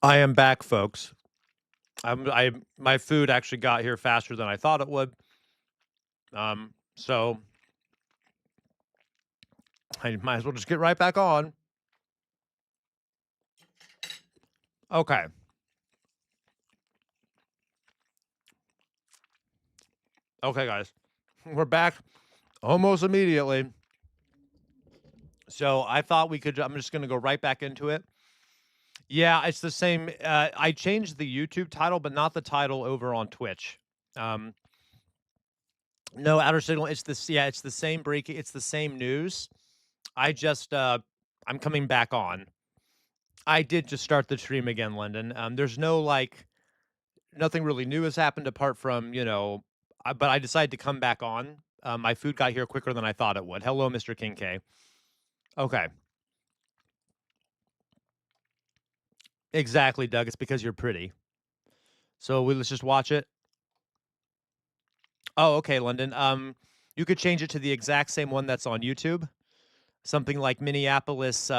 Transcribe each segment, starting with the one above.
I am back, folks. My food actually got here faster than I thought it would. So I might as well just get right back on. Okay. Okay, guys. We're back almost immediately. So I thought we could I'm just gonna go right back into it. Yeah, it's the same. I changed the YouTube title, but not the title over on Twitch. Um, no outer signal. It's the same breaking, it's the same news. I just I'm coming back on. I did just start the stream again, London. There's no like nothing really new has happened apart from, but I decided to come back on. My food got here quicker than I thought it would. Hello, Mr. King K. Okay. Exactly, Doug. It's because you're pretty. So let's just watch it. Oh, okay, London. You could change it to the exact same one that's on YouTube. Something like Minneapolis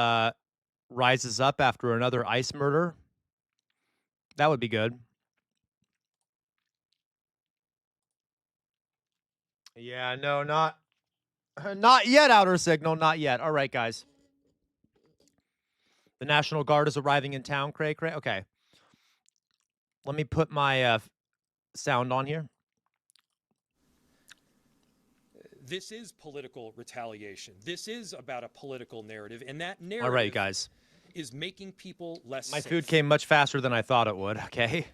rises up after another ICE murder. That would be good. Yeah, no, not yet, outer signal, not yet. All right, guys. The National Guard is arriving in town, cray cray. Okay. Let me put my sound on here. This is political retaliation. This is about a political narrative, and that narrative All right, guys. is making people less My safe. food came much faster than I thought it would, okay?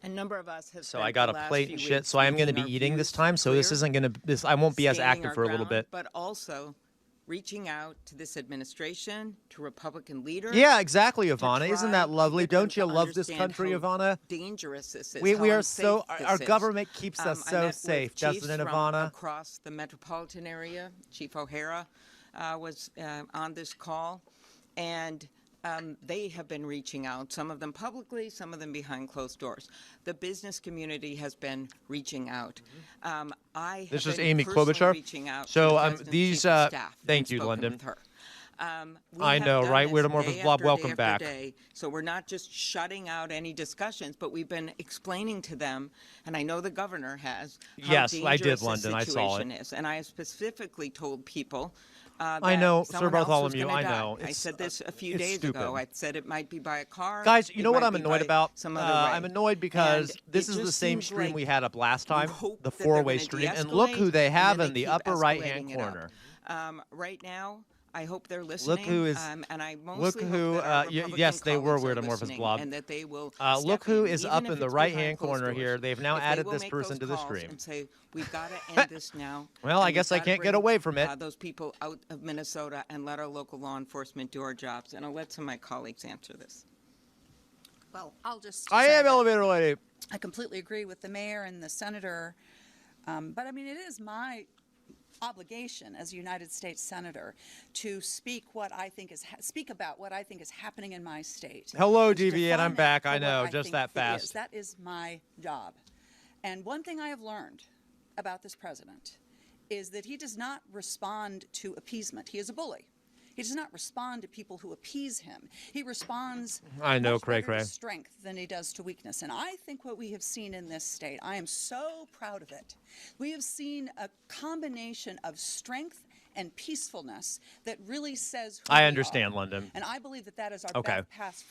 A number of us have So I got a plate and shit, so I am going to be eating this time, so this isn't going to I won't be as active for a little bit. But also reaching out to this administration, to Republican leaders. Yeah, exactly, Ivana. Isn't that lovely? Don't you love this country, Ivana? Dangerous this is. We are so our government keeps us so safe, doesn't it, Ivana? Across the metropolitan area, Chief O'Hara was on this call, and they have been reaching out, some of them publicly, some of them behind closed doors. The business community has been reaching out. This is Amy Klobuchar. Reaching out so to these, staff thank you, London. I know, right? Weird Amorphous Blob, welcome back. So we're not just shutting out any discussions, but we've been explaining to them, and I know the governor has, how yes, I did, dangerous London. I saw it. is. And I specifically told people I know, Sir Bartholomew, I know. I said this a few days ago. I said it might be by a car. Guys, you know what I'm annoyed about? Some other way. I'm annoyed because And this it is the just same seems stream like we had up last time, hope the that they're four-way gonna stream, and look who de-escalate, they have and then in the keep upper right-hand escalating it up. corner. Right now, I hope they're listening. Look who is. And I Look mostly who. hope that our Republican yes, they were colleagues are Weird Amorphous listening, Blob. and that they will Look step who in, is even up if in the it's right-hand behind closed corner here. doors. They've now If they added will this make person those to the calls stream. and say, we've got to end this now. Well, I and guess we've I gotta can't get bring, away from it. Those people out of Minnesota and let our local law enforcement do our jobs. And I'll let some of my colleagues answer this. Well, I'll just I say am that elevator lady. I completely agree with the mayor and the senator. But I mean, it is my obligation as a United States senator to speak about what I think is happening in my state. Hello, and to DV, and I'm define it back. for I what know, I just think that it fast. is. That is my job. And one thing I have learned about this president is that he does not respond to appeasement. He is a bully. He does not respond to people who appease him. He responds I know, much cray better cray. to strength than he does to weakness. And I think what we have seen in this state, I am so proud of it. We have seen a combination of strength and peacefulness that really says who I we understand, are. London. And I believe that that is our Okay. path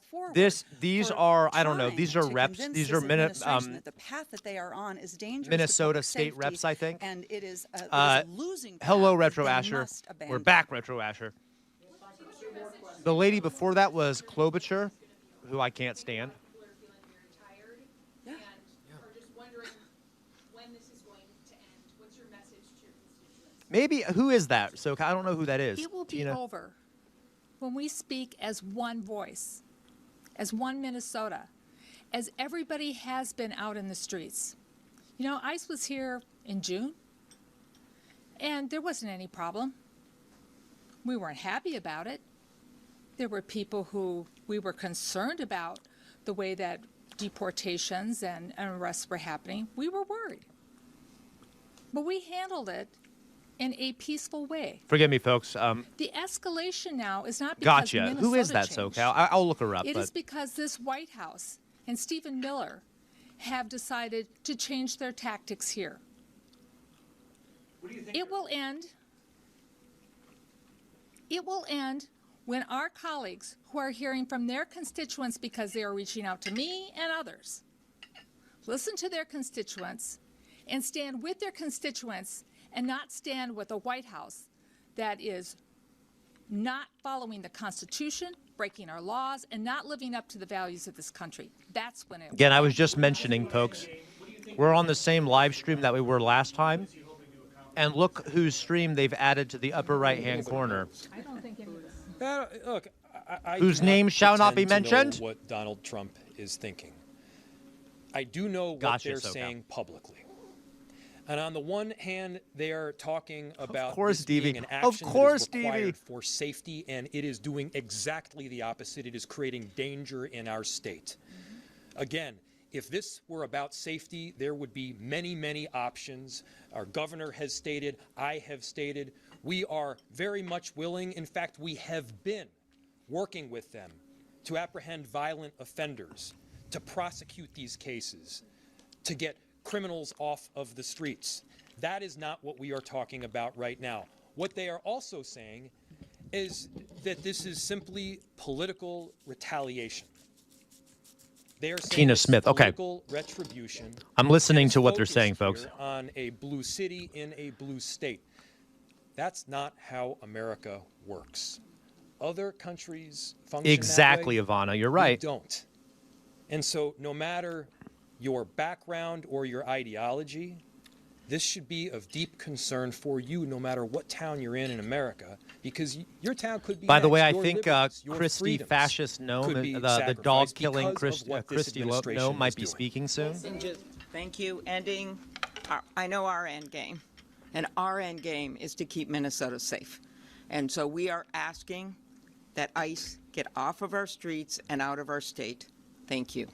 forward. These for are, I don't know, trying these are to reps, convince these this are administration that the path that they are on is dangerous to Minnesota public state safety, reps, I think. and it is a losing path hello, that Retro they Asher. must We're abandon. back, Retro Asher. The lady before that was Klobuchar, who I can't stand. People are feeling very tired and are just wondering when this is going to end. What's your message to your constituents? Maybe, who is that? So I don't know who that is. It will be Tina? over when we speak as one voice, as one Minnesota, as everybody has been out in the streets. You know, ICE was here in June, and there wasn't any problem. We weren't happy about it. There were people who we were concerned about the way that deportations and arrests were happening. We were worried. But we handled it in a peaceful way. Forgive me, folks. The escalation now is not because Gotcha. Minnesota Who is that, changed. SoCal? I'll look her up. It but is because this White House and Stephen Miller have decided to change their tactics here. It will end. It will end when our colleagues who are hearing from their constituents because they are reaching out to me and others listen to their constituents and stand with their constituents and not stand with a White House that is not following the Constitution, breaking our laws, and not living up to the values of this country. That's when it again, I was just mentioning, folks, we're on the same live stream that we were last time. And look whose stream they've added to the upper right-hand corner. I don't think any of this. Look, I Whose do not name shall not be pretend to know mentioned? what Donald Trump is thinking. I do know what Gotcha, they're SoCal. saying publicly. And on the one hand, they are talking about course, this being Stevie. an Of action course, that is required Stevie. for safety, and it is doing exactly the opposite. It is creating danger in our state. Again, if this were about safety, there would be many, many options. Our governor has stated, I have stated, we are very much willing. In fact, we have been working with them to apprehend violent offenders, to prosecute these cases, to get criminals off of the streets. That is not what we are talking about right now. What they are also saying is that this is simply political retaliation. They are saying Tina it's Smith, okay. political retribution. I'm listening It's to what they're focused saying, folks. here on a blue city in a blue state. That's not how America works. Other countries function Exactly, that way. Ivana. You're We right. don't. And so no matter your background or your ideology, this should be of deep concern for you no matter what town you're in America, because your town could be By the way, next. I Your think liberties, your Christy freedoms Fascist could Gnome, be the sacrificed dog-killing because of what this Christy administration Gnome is might be doing. speaking soon. And just, thank you. Ending, I know our end game. And our end game is to keep Minnesota safe. And so we are asking that ICE get off of our streets and out of our state. Thank you.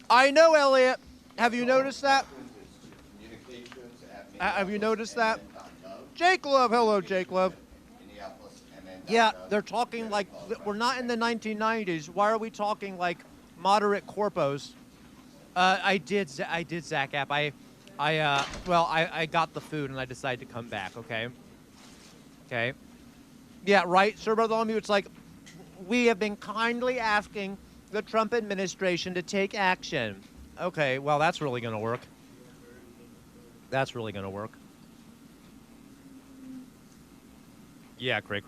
I know, Elliot. Have you noticed that? Have you noticed that? Jake Love. Hello, Jake Love. Yeah, they're talking like we're not in the 1990s. Why are we talking like moderate corpos? I did Zach App. I got the food and I decided to come back. Okay. Okay. Yeah, right, Sir Bartholomew. It's like we have been kindly asking the Trump administration to take action. Okay, well, that's really going to work. That's really going to work. Yeah, great.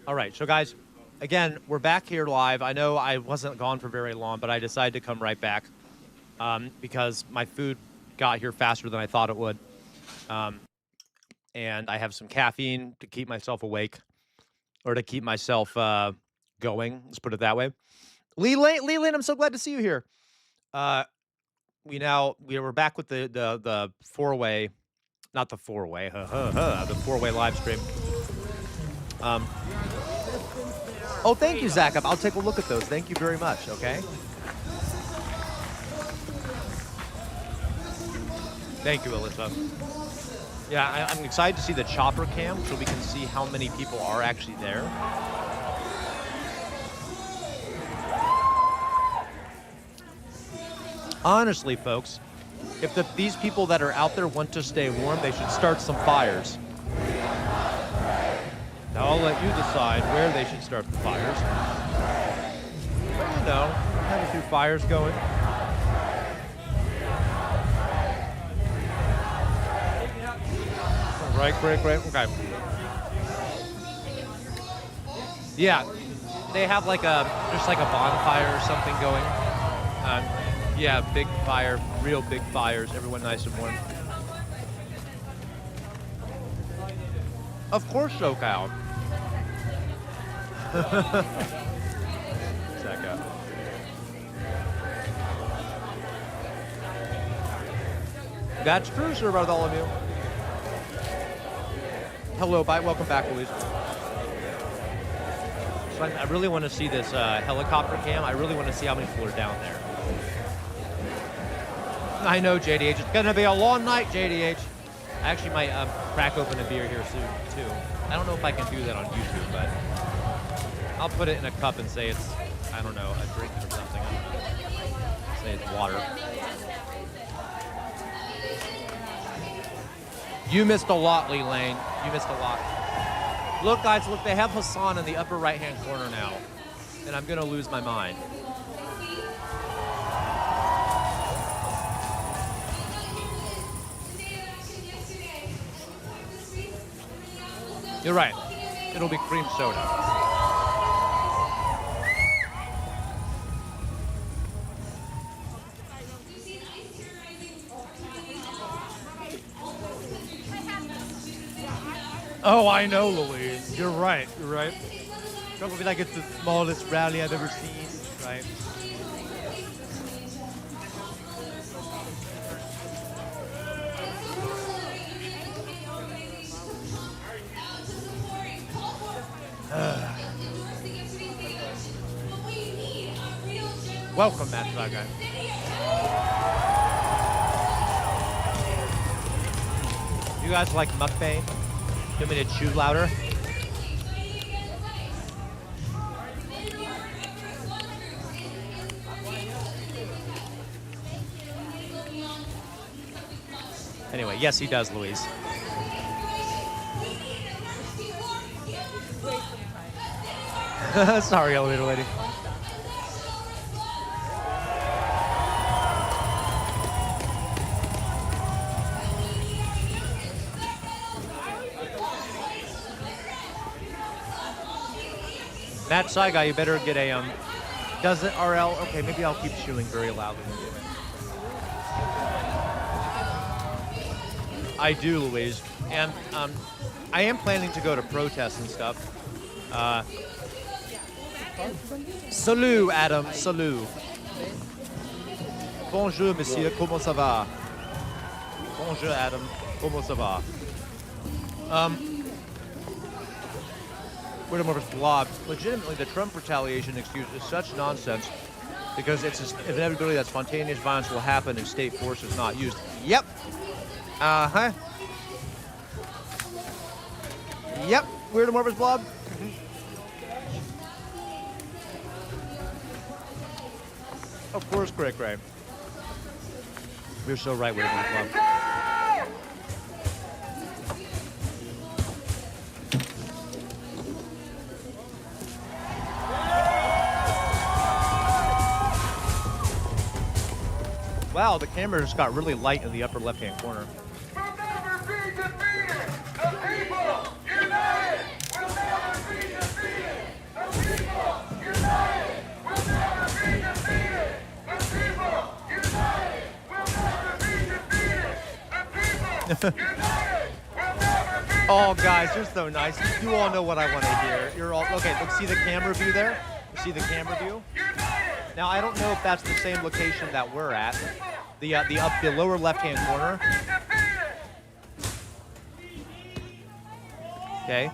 All right, so guys, again, we're back here live. I know I wasn't gone for very long, but I decided to come right back because my food got here faster than I thought it would. And I have some caffeine to keep myself awake or to keep myself going. Let's put it that way. Leland, I'm so glad to see you here. We're back with the four-way, not the four-way, the four-way live stream. Oh, thank you, Zach. I'll take a look at those. Thank you very much. Okay. Thank you, Alyssa. Yeah, I'm excited to see the chopper cam so we can see how many people are actually there. Honestly, folks, if these people that are out there want to stay warm, they should start some fires. Now, I'll let you decide where they should start the fires. But, you know, have a few fires going. Right, great. Okay. Yeah, they have just like a bonfire or something going. Yeah, big fire, real big fires. Everyone nice and warm. Of course, SoCal. Second. That's true, Sir Bartholomew. Hello, bye. Welcome back, Louise. So I really want to see this helicopter cam. I really want to see how many people are down there. I know, JDH. It's going to be a long night, JDH. I actually might crack open a beer here soon, too. I don't know if I can do that on YouTube, but I'll put it in a cup and say it's, I don't know, a drink or something. Say it's water. You missed a lot, Lee Lane. You missed a lot. Look, guys, look, they have Hassan in the upper right-hand corner now. And I'm going to lose my mind. You're right. It'll be cream soda. Oh, I know, Louise. You're right. You're right. Trump will be like, it's the smallest rally I've ever seen. Right. Welcome, Matt Saga. You guys like mukbang? You want me to chew louder? Anyway, yes, he does, Louise. Sorry, elevator lady. Matt Saigai, you better get a does it RL? Okay, maybe I'll keep chewing very loudly. I do, Louise, and I am planning to go to protests and stuff. Salut, Adam. Salut. Bonjour, monsieur. Comment ça va? Bonjour, Adam. Comment ça va? Freedom of blob. Legitimately, the Trump retaliation excuse is such nonsense because it's inevitability that spontaneous violence will happen if state force is not used. Yep. Uh-huh. Yep. Weird amorphous blob. Of course, Cray Cray. You're so right, Weird amorphous blob. Wow, the camera just got really light in the upper left-hand corner. We'll never be defeated. The people united. We'll never be defeated. The people united. We'll never be defeated. The people united. We'll never be defeated. The people united. We'll never be defeated. Oh, guys, you're so nice. You all know what I want to hear. You're all okay. Look, see the camera view there? See the camera view? Now, I don't know if that's the same location that we're at. The lower left-hand corner. Okay.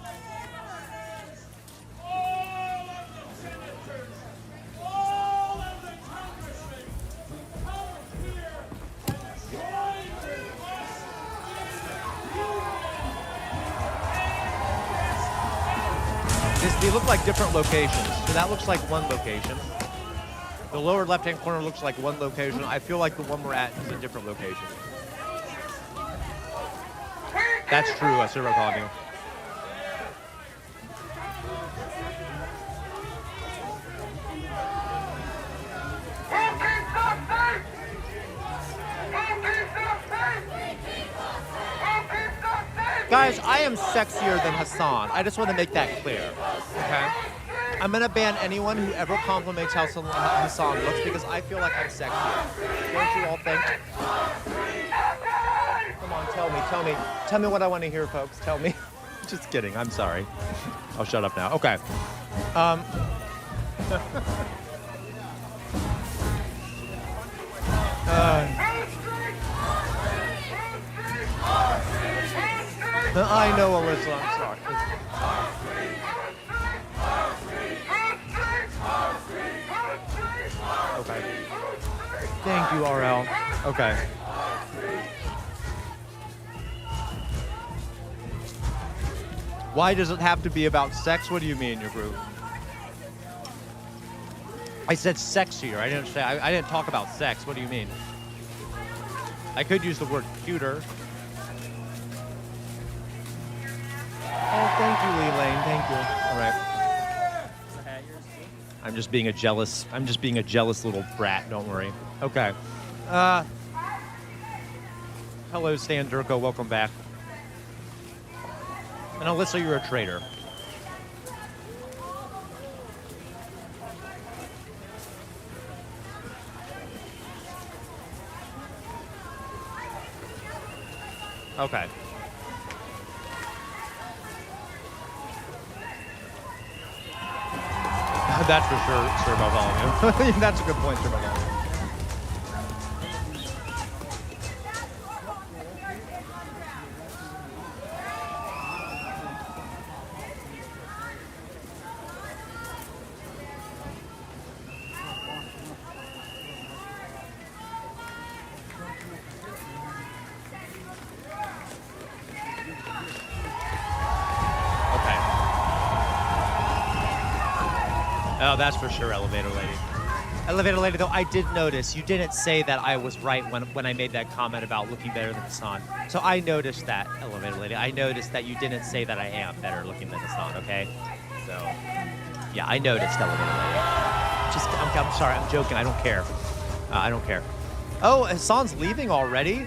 They look like different locations. So that looks like one location. The lower left-hand corner looks like one location. I feel like the one we're at is a different location. That's true, I server calling you. Guys, I am sexier than Hassan. I just want to make that clear, okay? I'm going to ban anyone who ever compliments how Hassan looks because I feel like I'm sexier. Don't you all think? Come on, tell me what I want to hear, folks. Tell me. Just kidding. I'm sorry. I'll shut up now. Okay. I know, Alyssa. I'm sorry. Okay. Thank you, RL. Okay. Why does it have to be about sex? What do you mean, your group? I said sexier. I didn't say. I didn't talk about sex. What do you mean? I could use the word cuter. Oh, thank you, Lee Lane. Thank you. All right. I'm just being a jealous little brat. Don't worry. Okay. Hello, Stan Durko. Welcome back. And Alyssa, you're a traitor. Okay. That's for sure, Sir Bartholomew. That's a good point, Sir Bartholomew. Oh, that's for sure, Elevator Lady. Elevator Lady, though, I did notice you didn't say that I was right when I made that comment about looking better than Hassan. So I noticed that, Elevator Lady. I noticed that you didn't say that I am better looking than Hassan, okay? So, yeah, I noticed, Elevator Lady. I'm sorry, I'm joking. I don't care. I don't care. Oh, Hassan's leaving already?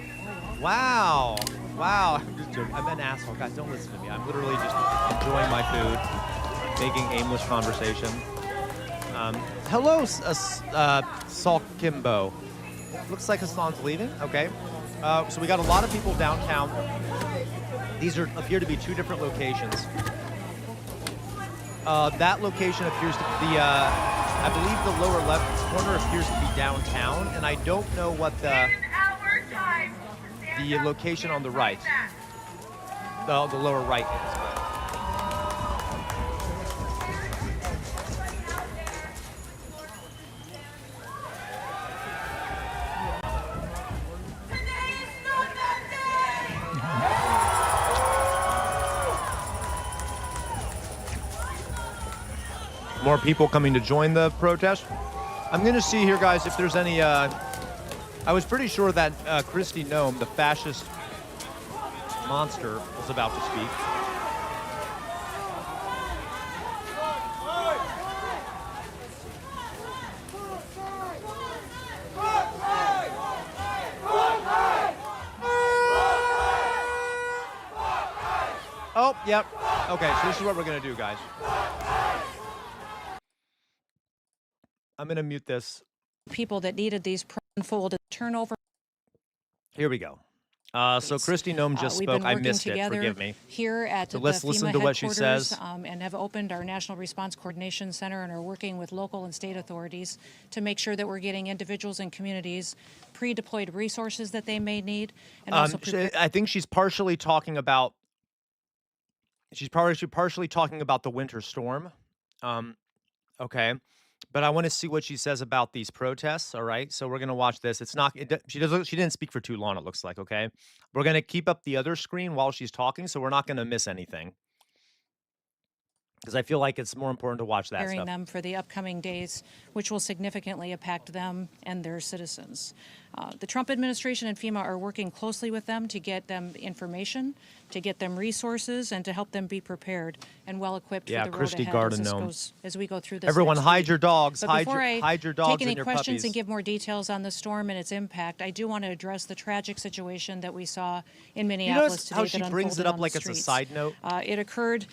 Wow. Wow. I'm just joking. I'm an asshole. Guys, don't listen to me. I'm literally just enjoying my food, making aimless conversation. Hello, Saul Kimbo. Looks like Hassan's leaving. Okay. So we got a lot of people downtown. These appear to be two different locations. That location appears to be, I believe the lower left corner appears to be downtown, and I don't know what the location on the right, the lower right is. More people coming to join the protest. I'm going to see here, guys, if there's any... I was pretty sure that Kristi Noem, the fascist monster, was about to speak. Oh, yep. Okay, so this is what we're going to do, guys. I'm going to mute this. People that needed these unfolded turnover. Here we go. So Kristi Noem just spoke. I missed it. Forgive me. Here at so let's listen to what she says. And have opened our National Response Coordination Center and are working with local and state authorities to make sure that we're getting individuals and communities pre-deployed resources that they may need. And also I think she's partially talking about. She's partially talking about the winter storm. Okay. But I want to see what she says about these protests. All right, so we're gonna watch this. It's not. She didn't speak for too long. It looks like. Okay, we're gonna keep up the other screen while she's talking, so we're not gonna miss anything. Because I feel like it's more important to watch that preparing stuff. them for the upcoming days, which will significantly impact them and their citizens. The Trump administration and FEMA are working closely with them to get them information, to get them resources, and to help them be prepared and well equipped for the road Kristi ahead as we go through this. Everyone, next hide week. your dogs. But Hide before your dogs take any and your questions puppies. and give more details on the storm and its impact, I do want to address the tragic situation that we saw in Minneapolis today. How she brings it up like it's a streets. side note? It occurred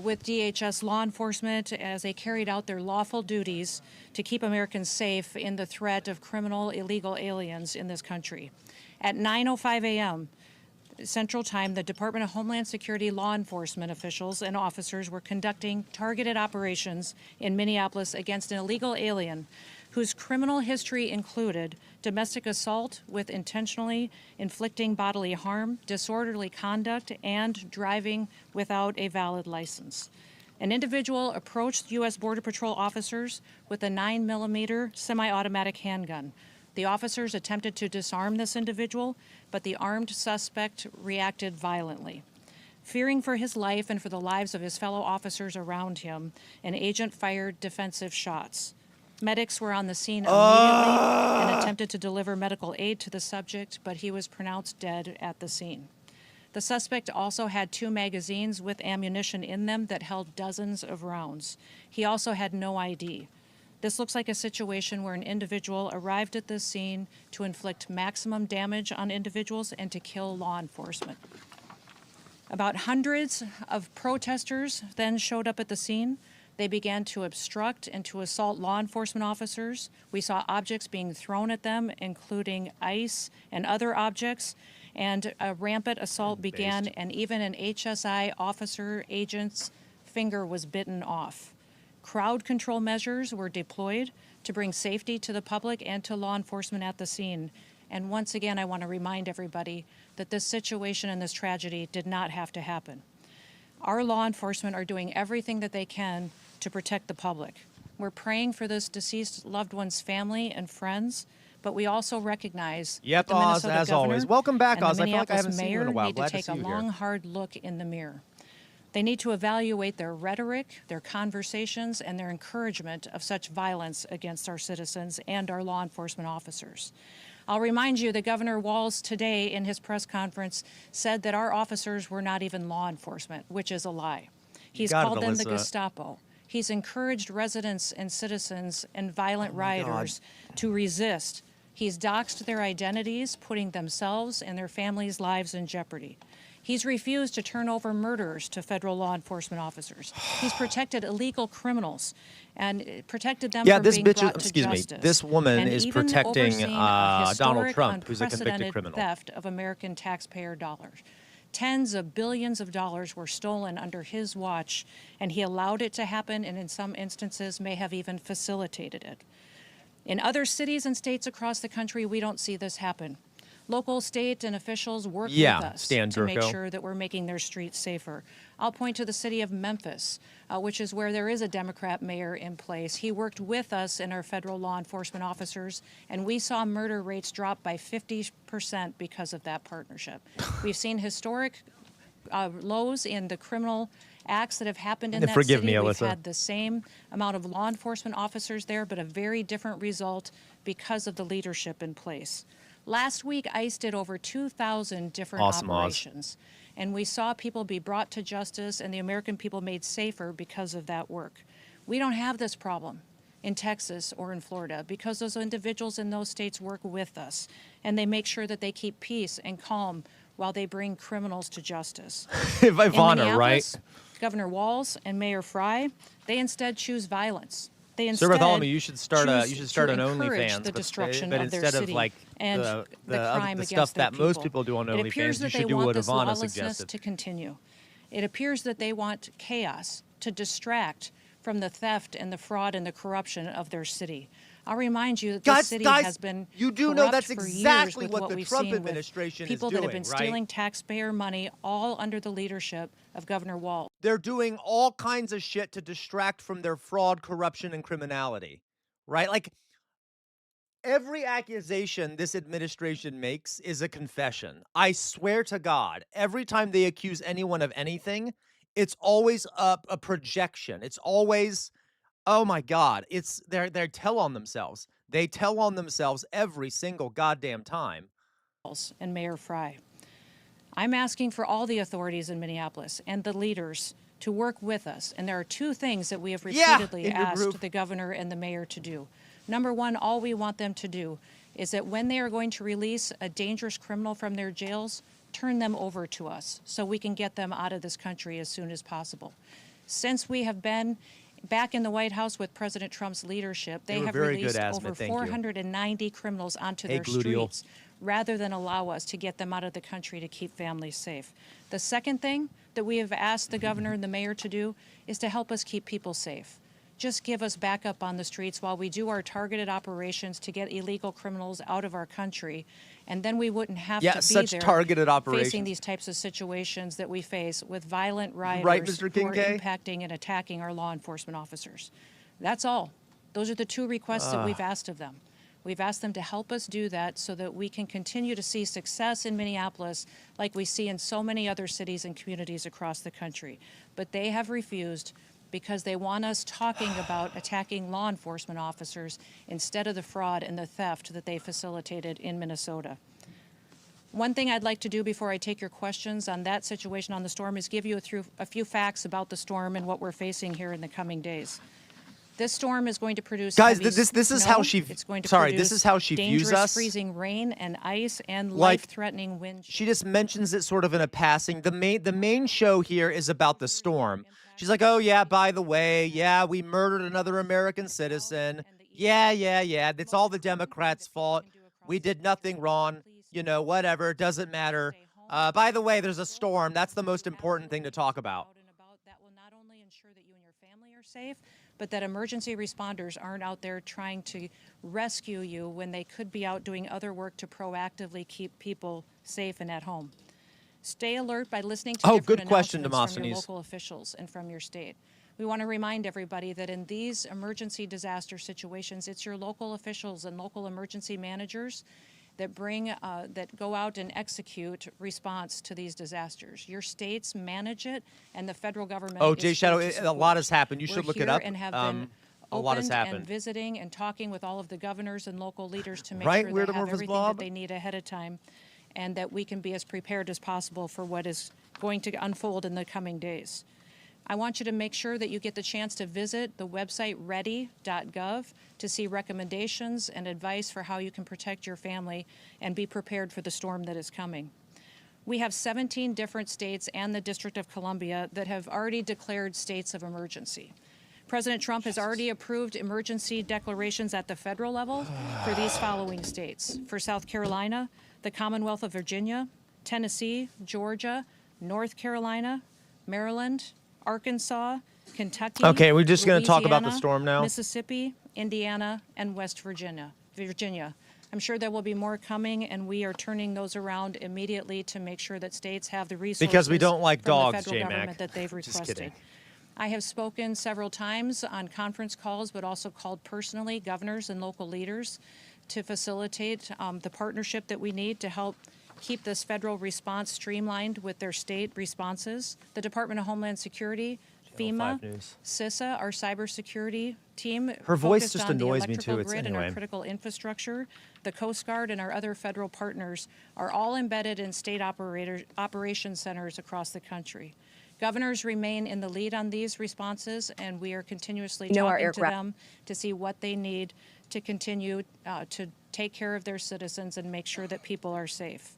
with DHS law enforcement as they carried out their lawful duties to keep Americans safe in the threat of criminal illegal aliens in this country. At 9:05 a.m. Central Time, the Department of Homeland Security law enforcement officials and officers were conducting targeted operations in Minneapolis against an illegal alien whose criminal history included domestic assault with intentionally inflicting bodily harm, disorderly conduct, and driving without a valid license. An individual approached U.S. Border Patrol officers with a 9mm semi-automatic handgun. The officers attempted to disarm this individual, but the armed suspect reacted violently. Fearing for his life and for the lives of his fellow officers around him, an agent fired defensive shots. Medics were on the scene immediately and attempted to deliver medical aid to the subject, but he was pronounced dead at the scene. The suspect also had 2 magazines with ammunition in them that held dozens of rounds. He also had no ID. This looks like a situation where an individual arrived at this scene to inflict maximum damage on individuals and to kill law enforcement. About hundreds of protesters then showed up at the scene. They began to obstruct and to assault law enforcement officers. We saw objects being thrown at them, including ice and other objects, and a rampant assault began, and even an HSI officer agent's finger was bitten off. Crowd control measures were deployed to bring safety to the public and to law enforcement at the scene. And once again, I want to remind everybody that this situation and this tragedy did not have to happen. Our law enforcement are doing everything that they can to protect the public. We're praying for this deceased loved one's family and friends, but we also recognize Yep, that the Oz, Minnesota as governor always. Welcome back, and Oz. the I feel like I Minneapolis haven't seen you in a mayor while. need Glad to to take see a you here. long, hard look in the mirror. They need to evaluate their rhetoric, their conversations, and their encouragement of such violence against our citizens and our law enforcement officers. I'll remind you that Governor Walz today in his press conference said that our officers were not even law enforcement, which is a lie. He's got it, called them the Alyssa. Gestapo. He's encouraged residents and citizens and violent rioters to resist. He's doxed their identities, putting themselves and their families' lives in jeopardy. He's refused to turn over murderers to federal law enforcement officers. He's protected illegal criminals and protected them from this being bitch, brought to excuse me, justice. this woman And is even protecting overseeing a Donald historic, Trump, who's a convicted unprecedented criminal. theft of American taxpayer dollars. Tens of billions of dollars were stolen under his watch, and he allowed it to happen, and in some instances may have even facilitated it. In other cities and states across the country, we don't see this happen. Local, state, and officials work with us Stan to make Durko. sure that we're making their streets safer. I'll point to the city of Memphis, which is where there is a Democrat mayor in place. He worked with us and our federal law enforcement officers, and we saw murder rates drop by 50% because of that partnership. We've seen historic lows in the criminal acts that have happened in that Forgive city. me, We've Alyssa. had the same amount of law enforcement officers there, but a very different result because of the leadership in place. Last week, ICE did over 2,000 different Awesome, Oz. operations, and we saw people be brought to justice and the American people made safer because of that work. We don't have this problem in Texas or in Florida because those individuals in those states work with us, and they make sure that they keep peace and calm while they bring criminals to justice. In Ivana, Minneapolis, right? Governor Walz and Mayor Fry, they instead choose violence. They Sir instead Bartholomew, you should start choose an to encourage OnlyFans, the destruction but of their instead city of like and the crime stuff against their that most people. people do on It appears OnlyFans, that you they should do want what this Ivana lawlessness suggested. to continue. It appears that they want chaos to distract from the theft and the fraud and the corruption of their city. I'll remind you that this city has been you do know corrupt that's for years exactly with what the we've Trump seen with administration is people that have doing, been right? stealing taxpayer money, all under the leadership of Governor Walz. They're doing all kinds of shit to distract from their fraud, corruption, and criminality, right? Like, every accusation this administration makes is a confession. I swear to God, every time they accuse anyone of anything, it's always a projection. It's always, oh my God, it's they tell on themselves. They tell on themselves every single goddamn time. And Mayor Fry. I'm asking for all the authorities in Minneapolis and the leaders to work with us. And there are 2 things that we have repeatedly in your asked group. the governor and the mayor to do. Number 1, all we want them to do is that when they are going to release a dangerous criminal from their jails, turn them over to us so we can get them out of this country as soon as possible. Since we have been back in the White House with President Trump's leadership, they were have very released good, Asma. over Thank you. 490 criminals onto Hey, their Gluteal. streets rather than allow us to get them out of the country to keep families safe. The second thing that we have asked the governor and the mayor to do is to help us keep people safe. Just give us backup on the streets while we do our targeted operations to get illegal criminals out of our country, and then we wouldn't have to be such there targeted facing operations. these types of situations that we face with violent rioters Right, Mr. who are Kincaid? impacting and attacking our law enforcement officers. That's all. Those are the 2 requests that we've asked of them. We've asked them to help us do that so that we can continue to see success in Minneapolis like we see in so many other cities and communities across the country. But they have refused because they want us talking about attacking law enforcement officers instead of the fraud and the theft that they facilitated in Minnesota. One thing I'd like to do before I take your questions on that situation on the storm is give you a few facts about the storm and what we're facing here in the coming days. This storm is going to produce Guys, heavy this is how she. It's going to Sorry, produce this is how she views dangerous us. freezing rain and ice and Like, life-threatening wind. She just mentions it sort of in a passing. The main show here is about the storm. She's like, oh yeah, by the way, yeah, we murdered another American citizen. Yeah. It's all the Democrats' fault. We did nothing wrong. You know, whatever. It doesn't matter. By the way, there's a storm. That's the most important thing to talk about. That will not only ensure that you and your family are safe, but that emergency responders aren't out there trying to rescue you when they could be out doing other work to proactively keep people safe and at home. Stay alert by listening to different good question, announcements from your Demosthenes. local officials and from your state. We want to remind everybody that in these emergency disaster situations, it's your local officials and local emergency managers that that go out and execute response to these disasters. Your states manage it, and the federal government. Oh, is Jay here Shadow, to a support. lot has happened. You We're should look it here up. And have been A lot has opened happened. and visiting and talking with all of the governors and local leaders to make Right, sure Weird they have Rivers everything Bob? that they need ahead of time, and that we can be as prepared as possible for what is going to unfold in the coming days. I want you to make sure that you get the chance to visit the website ready.gov to see recommendations and advice for how you can protect your family and be prepared for the storm that is coming. We have 17 different states and the District of Columbia that have already declared states of emergency. President Trump has already approved emergency declarations at the federal level for these following states. For South Carolina, the Commonwealth of Virginia, Tennessee, Georgia, North Carolina, Maryland, Arkansas, Kentucky. Okay, we're just gonna talk about the Louisiana, storm now. Mississippi, Indiana, and West Virginia. I'm sure there will be more coming, and we are turning those around immediately to make sure that states have the resources Because we don't like from the dogs, federal J-Mac. government that they've Just requested. kidding. I have spoken several times on conference calls, but also called personally governors and local leaders to facilitate the partnership that we need to help keep this federal response streamlined with their state responses. The Department of Homeland Security, FEMA, 5 News. CISA, our cybersecurity team. Her voice focused just on the annoys me, electrical too. It's grid and our anyway. critical infrastructure. The Coast Guard and our other federal partners are all embedded in state operation centers across the country. Governors remain in the lead on these responses, and we are continuously talking to them to see what they need to continue to take care of their citizens and make sure that people are safe.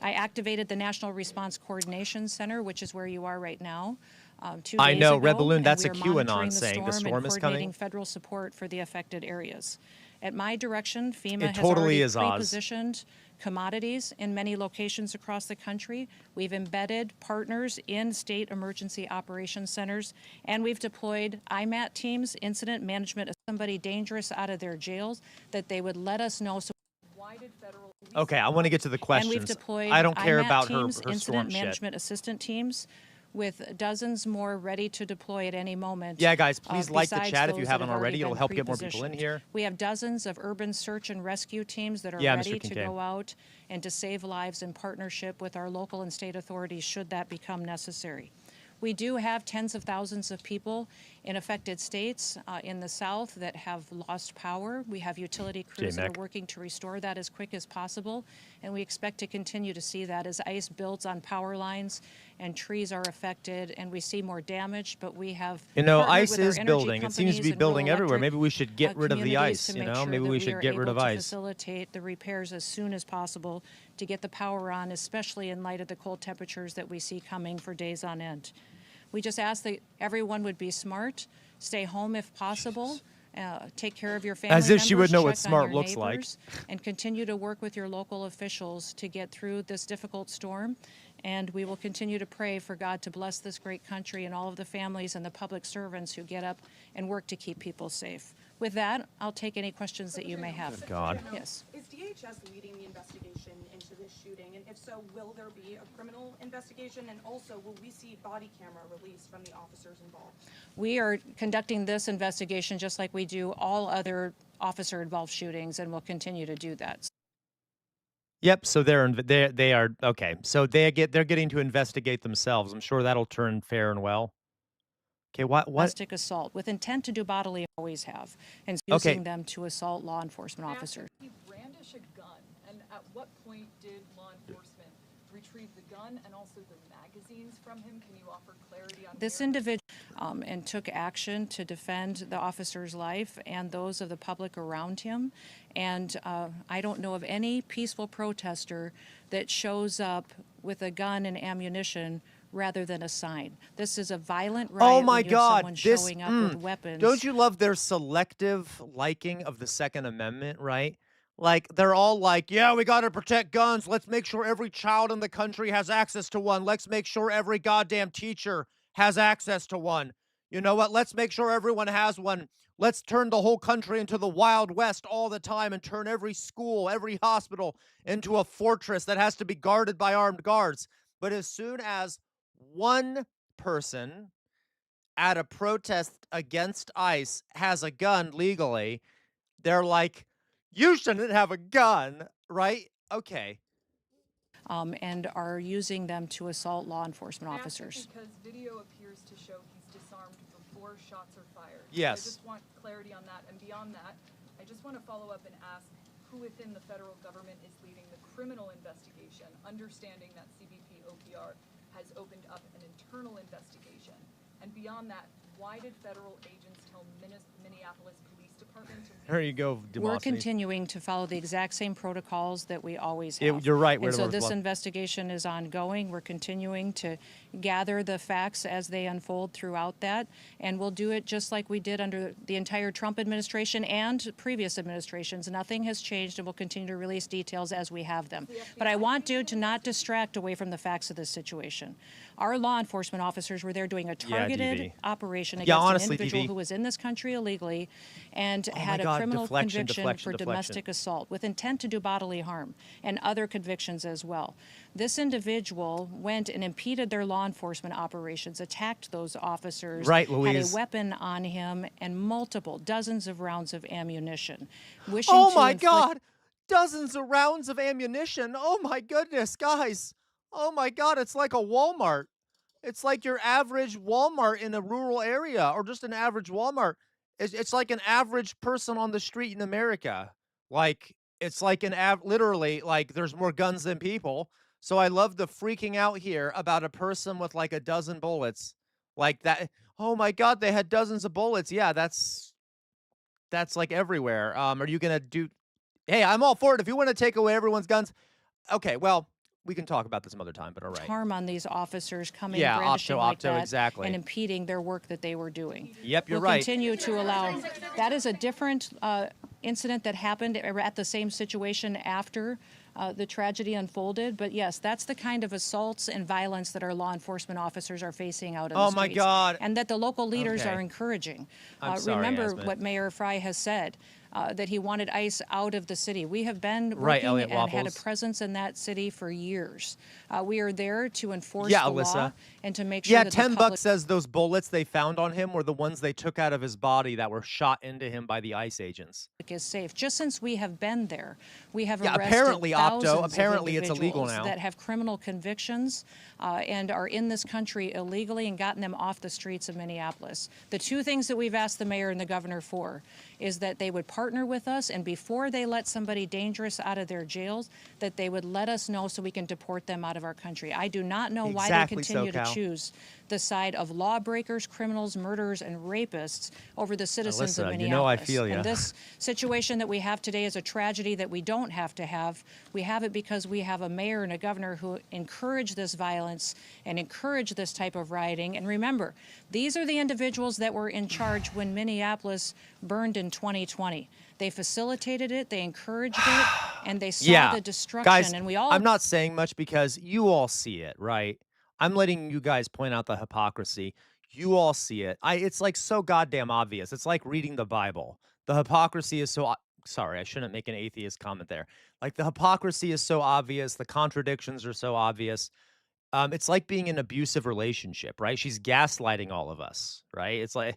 I activated the National Response Coordination Center, which is where you are right now, 2 days I know, ago, Red Balloon, and that's we a are QAnon monitoring saying the storm and is coordinating coming. federal support for the affected areas. At my direction, FEMA It has totally already is Oz. pre-positioned commodities in many locations across the country. We've embedded partners in state emergency operations centers, and we've deployed IMAT teams, incident management, if somebody dangerous out of their jails, that they would let us know. So why did federal Okay, I want to get to the and we've questions. deployed I don't care IMAT about teams, her storm incident shit. management assistant teams, with dozens more ready to deploy at any moment. Yeah, guys, please like the besides chat if you those that haven't have already. It'll been help get more people in pre-positioned. here. We have dozens of urban search and rescue teams that are Yeah, ready Mr. to Kincaid. go out and to save lives in partnership with our local and state authorities should that become necessary. We do have tens of thousands of people in affected states in the South that have lost power. We have utility crews that J-Mac. are working to restore that as quick as possible, and we expect to continue to see that as ice builds on power lines and trees are affected and we see more damage, but we have You know, partnered ice with our is energy building. It seems to companies be and building rural everywhere. electric, Maybe we should get rid of the communities ice, to you make know? sure Maybe that we should are get rid able of to ice. facilitate the repairs as soon as possible to get the power on, especially in light of the cold temperatures that we see coming for days on end. We just ask that everyone would be smart, stay home if possible, take care of your family As if she would members, know what check on smart your looks like. neighbors, and continue to work with your local officials to get through this difficult storm. And we will continue to pray for God to bless this great country and all of the families and the public servants who get up and work to keep people safe. With that, I'll take any questions that you may have. God. Yes. Is DHS leading the investigation into this shooting? And if so, will there be a criminal investigation? And also, will we see body camera released from the officers involved? We are conducting this investigation just like we do all other officer-involved shootings and will continue to do that. Yep. So they are okay. So they're getting to investigate themselves. I'm sure that'll turn fair and well. Okay. What? Domestic assault with intent to do bodily always have, and Okay. using them to assault law enforcement officers. He brandish a gun, and at what point did law enforcement retrieve the gun and also the magazines from him? Can you offer clarity on This where- individual and took action to defend the officer's life and those of the public around him. And I don't know of any peaceful protester that shows up with a gun and ammunition rather than a sign. This is a violent riot Oh my when you have God! someone This showing up with weapons. don't you love their selective liking of the Second Amendment? Right? Like they're all like, yeah, we got to protect guns. Let's make sure every child in the country has access to one. Let's make sure every goddamn teacher has access to one. You know what? Let's make sure everyone has one. Let's turn the whole country into the Wild West all the time and turn every school, every hospital into a fortress that has to be guarded by armed guards. But as soon as one person at a protest against ICE has a gun legally, they're like, you shouldn't have a gun, right? Okay. And are using them to assault law enforcement I ask it officers. because video appears to show he's disarmed before shots are fired. Yes. I just want clarity on that. And beyond that, I just want to follow up and ask who within the federal government is leading the criminal investigation, understanding that CBP OPR has opened up an internal investigation. And beyond that, why did federal agents tell Minneapolis Police Department to leave? Here you go, We're Demosthenes. continuing to follow the exact same protocols that we always have. You're right. And so Where's this love? investigation is ongoing. We're continuing to gather the facts as they unfold throughout that, and we'll do it just like we did under the entire Trump administration and previous administrations. Nothing has changed, and we'll continue to release details as we have them. But I want you to not distract away from the facts of this situation. Our law enforcement officers were there doing a targeted DV. operation Yeah, against honestly, an individual DV. who was in this country illegally and Oh my had a God, criminal deflection, conviction deflection, for deflection. domestic assault with intent to do bodily harm and other convictions as well. This individual went and impeded their law enforcement operations, attacked those officers, Right, had Louise. a weapon on him and multiple dozens of rounds of ammunition. Wishing Oh to my inflict God! Dozens of rounds of ammunition. Oh my goodness, guys. Oh my God, it's like a Walmart. It's like your average Walmart in a rural area or just an average Walmart. It's like an average person on the street in America. Like, it's like literally, like, there's more guns than people. So I love the freaking out here about a person with like a dozen bullets. Like that. Oh my God, they had dozens of bullets. Yeah, that's like everywhere. Are you gonna do? Hey, I'm all for it. If you want to take away everyone's guns, okay. Well, we can talk about this some other time. But all right. harm on these officers coming Yeah, brandishing like opto, that exactly. and impeding their work that they were doing. Yep, you're We'll right. continue to allow. That is a different incident that happened at the same situation after the tragedy unfolded. But yes, that's the kind of assaults and violence that our law enforcement officers are facing out in the Oh streets. my God. And that the local leaders Okay. are encouraging. I'm sorry, Remember Yasmin. what Mayor Fry has said. That he wanted ICE out of the city. We have been Right, working Elliot and had a Waffles. presence in that city for years. We are there to enforce Yeah, the Alyssa. law and to make sure Yeah, that the 10 public bucks says those bullets they found on him were the ones they took out of his body that were shot into him by the ICE agents. is safe. Just since we have been there, we have Yeah, arrested apparently, Opto, thousands of apparently it's illegal individuals now. that have criminal convictions and are in this country illegally and gotten them off the streets of Minneapolis. The two things that we've asked the mayor and the governor for is that they would partner with us, and before they let somebody dangerous out of their jails, that they would let us know so we can deport them out of our country. I do not know why they Exactly so, continue to Cal. choose the side of lawbreakers, criminals, murderers, and rapists over the citizens of Alyssa, Minneapolis. you know I feel ya. And this situation that we have today is a tragedy that we don't have to have. We have it because we have a mayor and a governor who encourage this violence and encourage this type of rioting. And remember, these are the individuals that were in charge when Minneapolis burned in 2020. They facilitated it, they encouraged it, and they saw Yeah, the destruction. guys, and we all I'm not saying much because you all see it, right? I'm letting you guys point out the hypocrisy. You all see it. It's like so goddamn obvious. It's like reading the Bible. The hypocrisy is so sorry, I shouldn't make an atheist comment there. Like the hypocrisy is so obvious, the contradictions are so obvious. It's like being in an abusive relationship, right? She's gaslighting all of us, right? It's like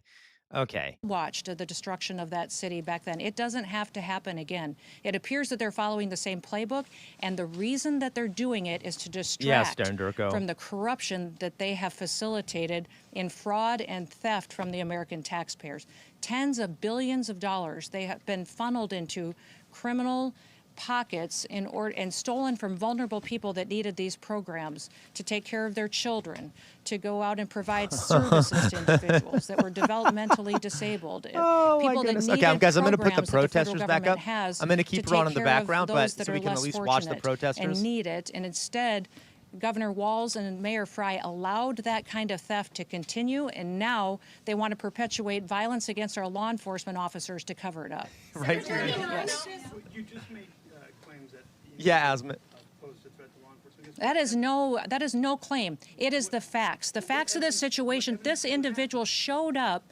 Okay. Watched the destruction of that city back then. It doesn't have to happen again. It appears that they're following the same playbook, and the reason that they're doing it is to distract from the corruption that they have facilitated in fraud and theft from the American taxpayers. Tens of billions of dollars they have been funneled into criminal pockets and stolen from vulnerable people that needed these programs to take care of their children, to go out and provide services to individuals that were developmentally disabled, people that needed okay, guys, I'm going to put the programs that protesters back up. I'm going to keep her on in the background, but so we can at least watch the protesters. And need it, and instead, Governor Walz and Mayor Frey allowed that kind of theft to continue, and now they want to perpetuate violence against our law enforcement officers to cover it up. Right. Yes. You just made claims that Asthma. posed a threat to law enforcement. That is no claim. It is the facts. The facts of this situation. This individual showed up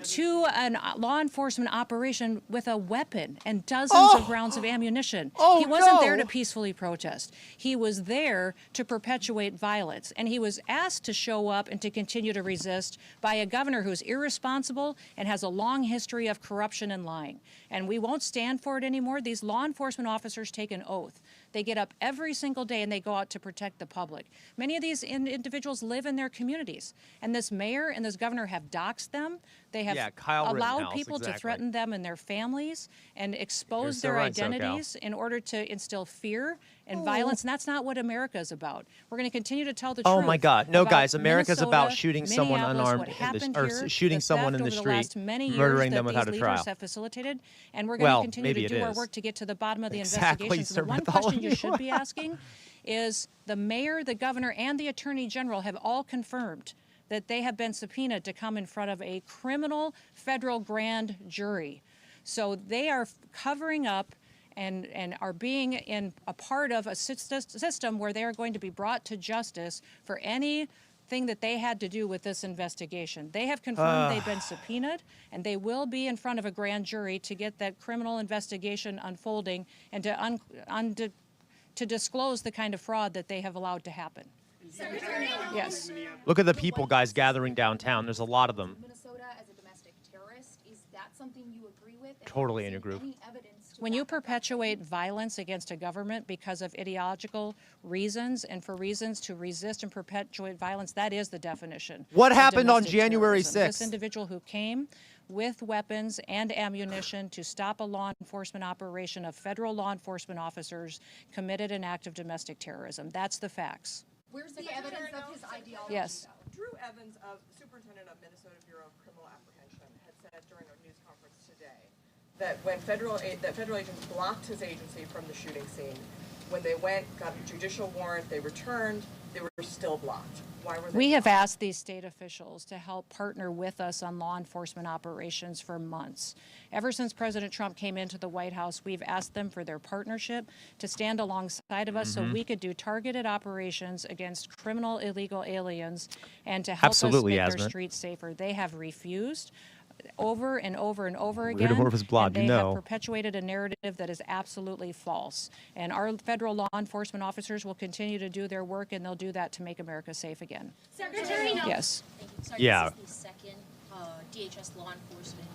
to a law enforcement operation with a weapon and dozens of rounds of ammunition. He wasn't there to peacefully protest. He was there to perpetuate violence. And he was asked to show up and to continue to resist by a governor who's irresponsible and has a long history of corruption and lying. And we won't stand for it anymore. These law enforcement officers take an oath. They get up every single day and they go out to protect the public. Many of these individuals live in their communities. And this mayor and this governor have doxed them. They have allowed people to threaten them and their families and expose their identities in order to instill fear and violence. And that's not what America is about. We're going to continue to tell the truth. Oh my God. No, guys, America's Minnesota, about shooting someone unarmed or shooting someone in the street, murdering them without a trial. Have facilitated, and we're going to continue to do our work to get to the bottom of the investigation. So the one question you should be asking is the mayor, the governor, and the attorney general have all confirmed that they have been subpoenaed to come in front of a criminal federal grand jury. So they are covering up and are being in a part of a system where they are going to be brought to justice for anything that they had to do with this investigation. They have confirmed they've been subpoenaed, and they will be in front of a grand jury to get that criminal investigation unfolding and to disclose the kind of fraud that they have allowed to happen. Yes. Look at the people, guys, gathering downtown. There's a lot of them. Minnesota as a domestic terrorist, is that something you agree with? Totally in your group. When you perpetuate violence against a government because of ideological reasons and for reasons to resist and perpetuate violence, that is the definition. What happened on January 6th? This individual who came with weapons and ammunition to stop a law enforcement operation of federal law enforcement officers committed an act of domestic terrorism. That's the facts. Where's the evidence of his ideology? Yes. Drew Evans, superintendent of Minnesota Bureau of Criminal Apprehension, had said during a news conference today that when federal agents blocked his agency from the shooting scene, when they went, got a judicial warrant, they returned, they were still blocked. Why were they We have blocked? asked these state officials to help partner with us on law enforcement operations for months. Ever since President Trump came into the White House, we've asked them for their partnership to stand alongside of us so we could do targeted operations against criminal illegal aliens and to help us make their streets safer. They have refused over and over and over again, and they have perpetuated a narrative that is absolutely false. And our federal law enforcement officers will continue to do their work, and they'll do that to make America safe again. Secretary, yes. Thank you. Sorry, Yeah. This is the second DHS law enforcement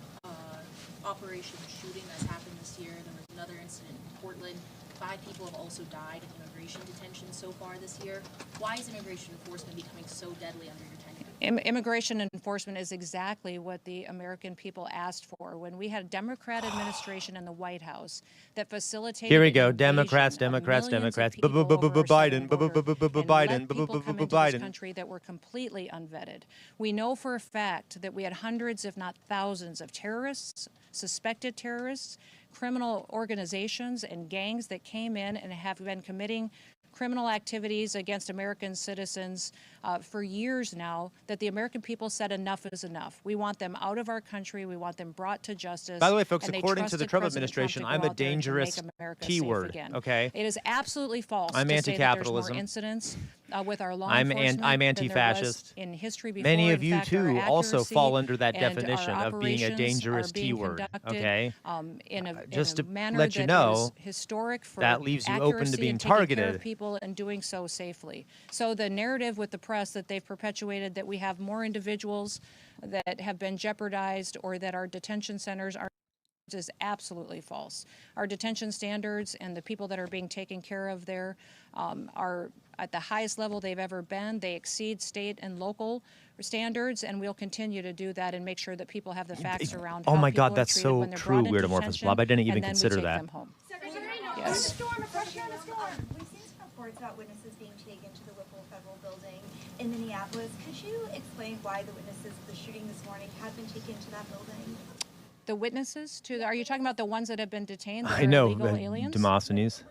operation shooting that's happened this year. There was another incident in Portland. 5 people have also died in immigration detention so far this year. Why is immigration enforcement becoming so deadly under your tenure? Immigration enforcement is exactly what the American people asked for. When we had a Democrat administration in the White House that facilitated Here we go. Democrats, Democrats, Democrats. Biden, Biden, Biden. Country that were completely unvetted. We know for a fact that we had hundreds, if not thousands, of terrorists, suspected terrorists, criminal organizations and gangs that came in and have been committing criminal activities against American citizens for years now, that the American people said enough is enough. We want them out of our country. We want them brought to justice. By the way, folks, according to the Trump administration, I'm a dangerous keyword, okay? It is absolutely false I'm to say that there's more anti-capitalism. incidents with our law I'm enforcement I'm than there was anti-fascist. in history before. Many In of you fact, our too also accuracy fall under that and our definition of being a operations dangerous are being T-word. conducted, Okay, in just to a manner let you that know, is historic for that leaves you open to accuracy being and taking care of targeted. people and doing so safely. So the narrative with the press that they've perpetuated that we have more individuals that have been jeopardized or that our detention centers are is absolutely false. Our detention standards and the people that are being taken care of there are at the highest level they've ever been. They exceed state and local standards, and we'll continue to do that and make sure that people have the facts around Oh how my people God, are that's treated so when they're true, brought into Weirdomorphous detention, Blob. I didn't even and then consider we take that. them home. Secretary, Yes. We've seen some reports about witnesses being taken to the Whipple Federal Building in Minneapolis. Could you explain why the witnesses of the shooting this morning have been taken to that building? The witnesses to are you talking about the ones that have been detained? That I are know, illegal aliens? Demosthenes.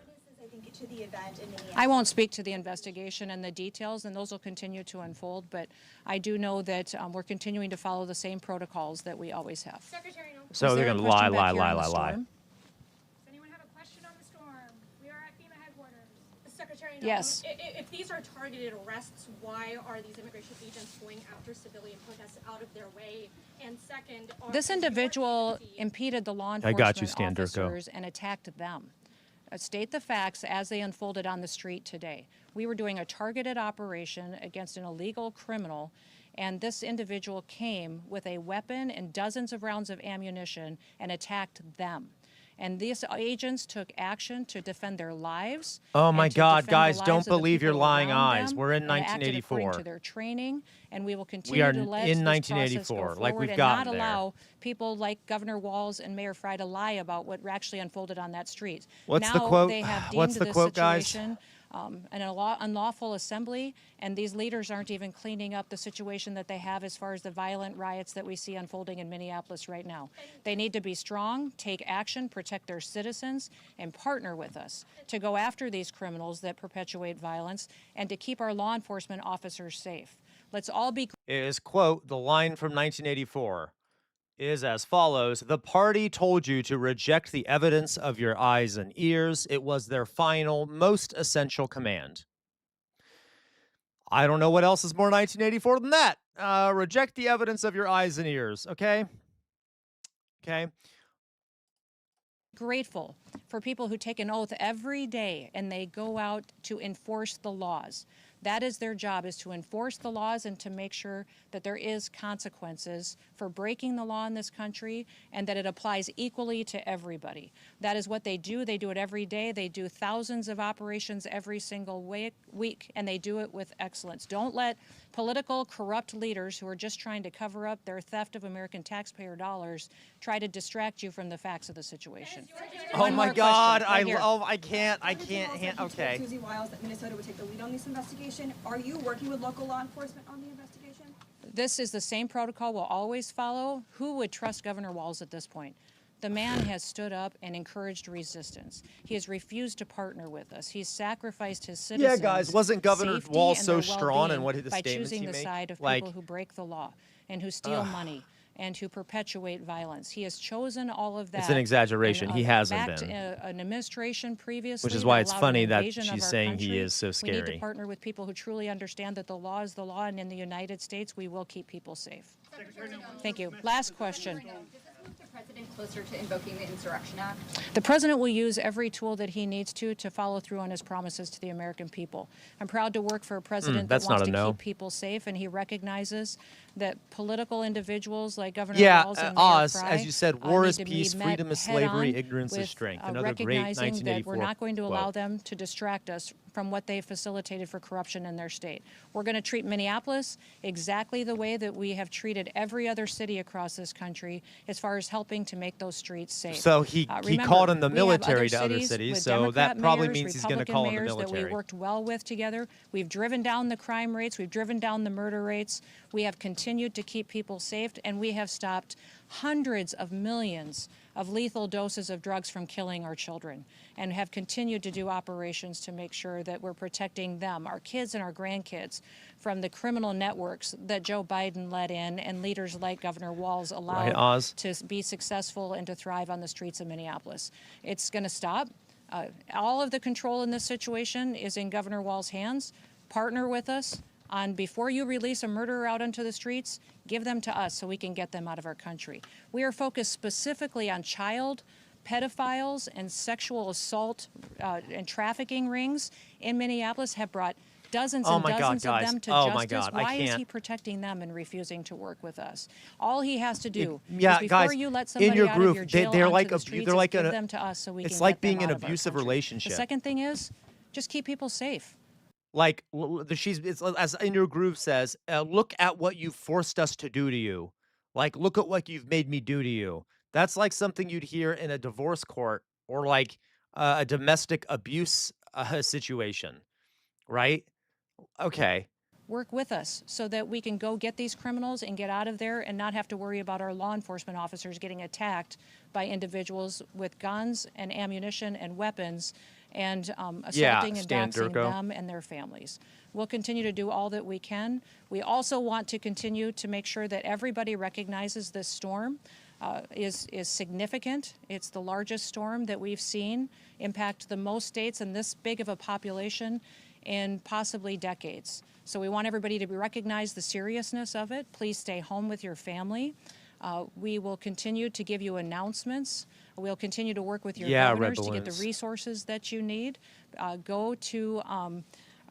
I think to the event in Minneapolis. I won't speak to the investigation and the details, and those will continue to unfold, but I do know that we're continuing to follow the same protocols that we always have. Secretary, no. So Is they're there a going to lie, question back lie, here lie, on the lie, lie. storm? Does anyone have a question on the storm? We are at FEMA headquarters. Secretary, no. Yes. If these are targeted arrests, why are these immigration agents going after civilian protests out of their way? And second, This individual impeded the law I enforcement got you, Stan Durko. officers and attacked them. State the facts as they unfolded on the street today. We were doing a targeted operation against an illegal criminal, and this individual came with a weapon and dozens of rounds of ammunition and attacked them. And these agents took action to defend their lives. Oh and my to God, defend the guys, lives don't of the believe your people lying around eyes. them We're in and acted according 1984. to their training, and we will We continue are to let in this process go 1984, like forward we've and gotten not there. allow people like Governor Walz and Mayor Fry to lie about what actually unfolded on that street. What's now the quote? they have deemed What's the this quote, guys? situation an unlawful assembly, and these leaders aren't even cleaning up the situation that they have as far as the violent riots that we see unfolding in Minneapolis right now. They need to be strong, take action, protect their citizens, and partner with us to go after these criminals that perpetuate violence and to keep our law enforcement officers safe. Let's all be Is, quote, the line from 1984 is as follows: the party told you to reject the evidence of your eyes and ears. It was their final, most essential command. I don't know what else is more 1984 than that. Reject the evidence of your eyes and ears, okay? Okay. grateful for people who take an oath every day and they go out to enforce the laws. That is their job, is to enforce the laws and to make sure that there is consequences for breaking the law in this country and that it applies equally to everybody. That is what they do. They do it every day. They do thousands of operations every single week, and they do it with excellence. Don't let political, corrupt leaders who are just trying to cover up their theft of American taxpayer dollars try to distract you from the facts of the situation. Oh my God! I can't. Okay. Susie Wiles that Minnesota would take the lead on this investigation. Are you working with local law enforcement on the investigation? This is the same protocol we'll always follow. Who would trust Governor Walz at this point? The man has stood up and encouraged resistance. He has refused to partner with us. He's sacrificed his citizens. Yeah, guys, wasn't Governor safety Walz and so their strong in well-being what the by statements choosing he the made? side of Like, people who break the law and who steal money and who perpetuate violence. He has chosen all of that. It's an exaggeration. and, He hasn't backed, been. An administration previously. Which is why that it's allowed funny an that invasion of she's our saying he country. is so We need scary. to partner with people who truly understand that the law is the law, and in the United States, we will keep people safe. Thank you. Last question. Does this move the president closer to invoking the Insurrection Act? The president will use every tool that he needs to follow through on his promises to the American people. I'm proud to work for a president that that's wants not to a no. keep people safe, and he recognizes that political individuals like Governor Yeah, Walz and Mayor Oz, Fry, as you said, war need is to be peace, met freedom is head slavery, on ignorance is with, strength. Another great recognizing 1984 that we're not going to allow quote. them to distract us from what they facilitated for corruption in their state. We're going to treat Minneapolis exactly the way that we have treated every other city across this country as far as helping to make those streets safe. So he Remember, called in the we have military to other cities cities, with so that Democrat probably mayors, means he's going to Republican call in the mayors that military. we worked well with together. We've driven down the crime rates. We've driven down the murder rates. We have continued to keep people safe, and we have stopped hundreds of millions of lethal doses of drugs from killing our children, and have continued to do operations to make sure that we're protecting them, our kids and our grandkids, from the criminal networks that Joe Biden let in and leaders like Governor Walz allowed Right, Oz? to be successful and to thrive on the streets of Minneapolis. It's going to stop. All of the control in this situation is in Governor Walz's hands. partner with us on before you release a murderer out onto the streets, give them to us so we can get them out of our country. We are focused specifically on child pedophiles and sexual assault and trafficking rings in Minneapolis have brought dozens Oh and my God, dozens of guys. them to Oh justice. my God, I Why is can't. he protecting them and refusing to work with us? All he has to do Yeah, is before guys, you let in somebody your out group, of your jail they're onto like the a, streets they're is like give a, them to us so we it's can like get them being in out an of our abusive country. relationship. The second thing is just keep people safe. Like she's it's as in your groove says, look at what you forced us to do to you. Like, look at what you've made me do to you. That's like something you'd hear in a divorce court or like a domestic abuse situation, right? Okay. Work with us so that we can go get these criminals and get out of there and not have to worry about our law enforcement officers getting attacked by individuals with guns and ammunition and weapons and assaulting and Stan doxing Durko. them and their families. We'll continue to do all that we can. We also want to continue to make sure that everybody recognizes this storm is significant. It's the largest storm that we've seen impact the most states and this big of a population in possibly decades. So we want everybody to recognize the seriousness of it. Please stay home with your family. We will continue to give you announcements. We'll continue to work with your governors to get the resources that you need. Go to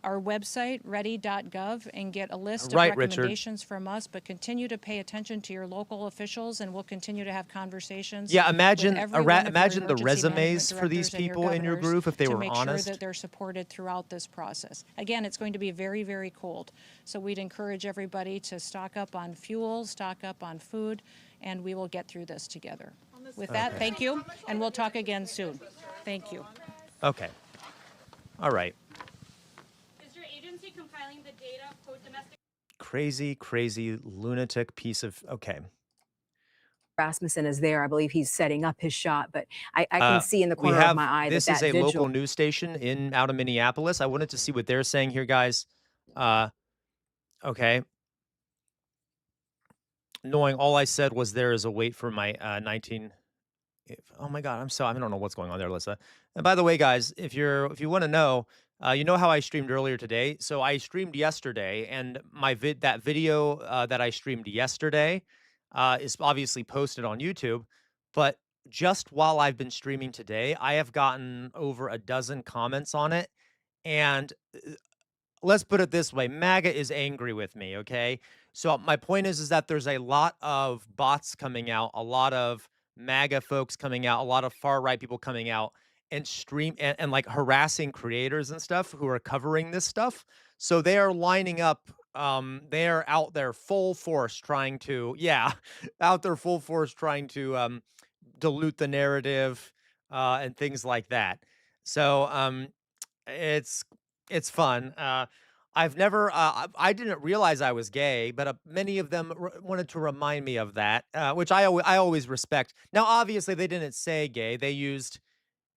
our website, ready.gov, and get a list of recommendations from us, but continue to pay attention to your local officials, and we'll continue to have conversations. Yeah, imagine with every one of your imagine the emergency management resumes for these directors and your people in your governors group if they to were make honest. sure that they're supported throughout this process. Again, it's going to be very, very cold, so we'd encourage everybody to stock up on fuel, stock up on food, and we will get through this together. With that, thank you, and we'll talk again soon. Thank you. Okay. All right. Is your agency compiling the data of domestic Crazy lunatic piece of okay. Rasmussen is there. I believe he's setting up his shot, but I can see in the corner of my eye this that is a vigil. local news station out of Minneapolis. I wanted to see what they're saying here, guys. Okay. Knowing all I said was there is a wait for my 19. Oh my God, I don't know what's going on there, Alyssa. And by the way, guys, if you want to know, you know how I streamed earlier today. So I streamed yesterday, and that video that I streamed yesterday is obviously posted on YouTube. But just while I've been streaming today, I have gotten over a dozen comments on it, and let's put it this way, MAGA is angry with me, okay? So my point is that there's a lot of bots coming out, a lot of MAGA folks coming out, a lot of far-right people coming out and and like harassing creators and stuff who are covering this stuff. So they are lining up, they are out there full force trying to, dilute the narrative and things like that. So it's fun. I've never, I didn't realize I was gay, but many of them wanted to remind me of that, which I always respect. Now, obviously, they didn't say gay; they used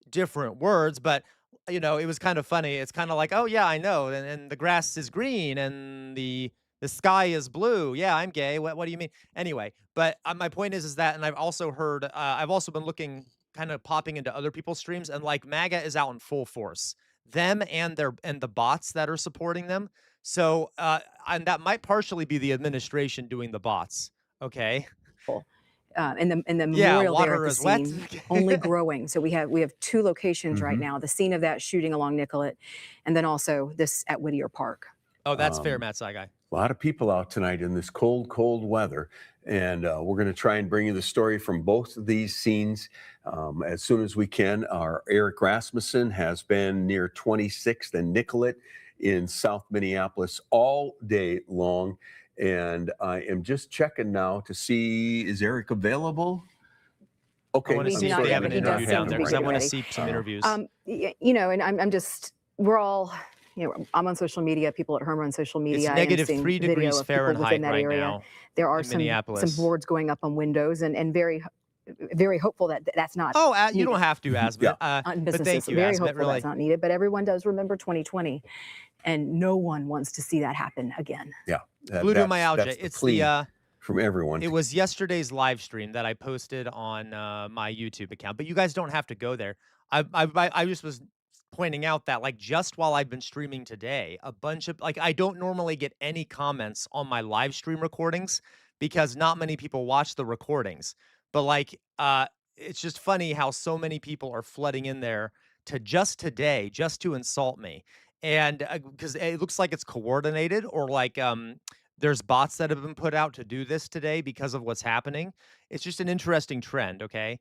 different words, but it was kind of funny. It's kind of like, oh yeah, I know, and the grass is green, and the sky is blue. Yeah, I'm gay. What do you mean? Anyway, but my point is that, and I've also heard, I've also been looking, kind of popping into other people's streams, and like MAGA is out in full force. Them and the bots that are supporting them. So and that might partially be the administration doing the bots. Okay. And the memorial there at the is wet. scene only growing. So we have two locations right now: the scene of that shooting along Nicollet, and then also this at Whittier Park. Oh, that's fair, Matt Saigai. A lot of people out tonight in this cold weather, and we're going to try and bring you the story from both of these scenes as soon as we can. Our Eric Rasmussen has been near 26th and Nicollet in South Minneapolis all day long, and I am just checking now to see, is Eric available? Okay, I want to see if they have an interview down there because I want to see some interviews. And I'm just, we're all. I'm on social media. People at home are on social media. It's -3 degrees Fahrenheit right now. There are some boards going up on windows, and very, very hopeful that that's not. Oh, you don't have to, Asmit. But thank you, very Asmit. hopeful that's not needed. But everyone does remember 2020, and no one wants to see that happen again. Yeah, Glutamyalgia. It's from everyone. It was yesterday's live stream that I posted on my YouTube account, but you guys don't have to go there. I just was pointing out that, like, just while I've been streaming today, a bunch of like, I don't normally get any comments on my live stream recordings because not many people watch the recordings. But like, it's just funny how so many people are flooding in there to just today, just to insult me. And because it looks like it's coordinated, or like there's bots that have been put out to do this today because of what's happening. It's just an interesting trend, okay?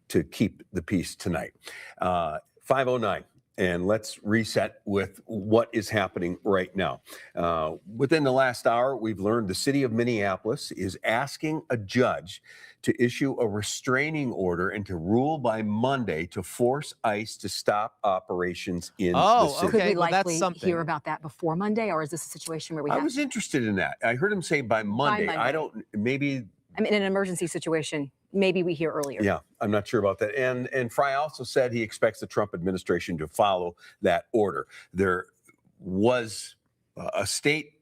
To keep the peace tonight. 5:09. And let's reset with what is happening right now. Within the last hour, we've learned the city of Minneapolis is asking a judge to issue a restraining order and to rule by Monday to force ICE to stop operations in the city. Could we well, that's likely something. hear about that before Monday, or is this a situation where we I have was interested in that. I heard him say by Monday. I Monday. don't, maybe. I mean, in an emergency situation, maybe we hear earlier. Yeah, I'm not sure about that. And Fry also said he expects the Trump administration to follow that order. There was a state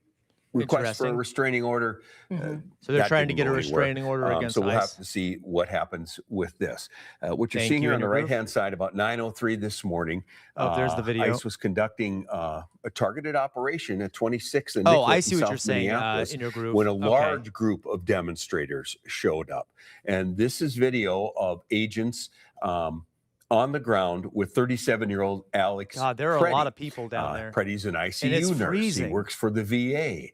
request for a restraining order. So they're that trying to didn't get a go anywhere. restraining order against So we'll ICE. have to see what happens with this. What you're Thank seeing you, here on and the approve. right-hand side, about 9:03 this morning, Oh, there's the video. ICE was conducting a targeted operation at 26th and Oh, Nicollet I in see what South you're saying Minneapolis in your group. when a Okay. large group of demonstrators showed up. And this is video of agents on the ground with 37-year-old Alex God, there are Preddy. a lot of people down there. Preddy's an And it's ICU nurse. He freezing. works for the VA.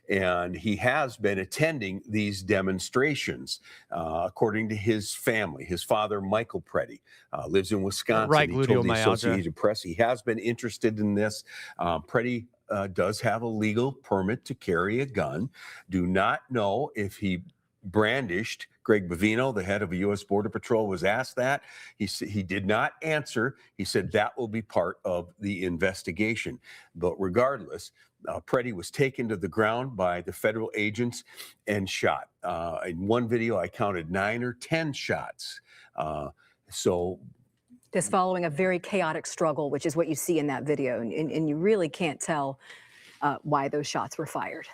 And he has been attending these demonstrations, according to his family. His father, Michael Preddy, lives in Wisconsin. Right, He told the gluteomyalgia. Associated Press he has been interested in this. Preddy does have a legal permit to carry a gun. Do not know if he brandished. Greg Bovino, the head of the U.S. Border Patrol, was asked that. He did not answer. He said that will be part of the investigation. But regardless, Preddy was taken to the ground by the federal agents and shot. In one video, I counted 9 or 10 shots. This following a very chaotic struggle, which is what you see in that video, and you really can't tell why those shots were fired.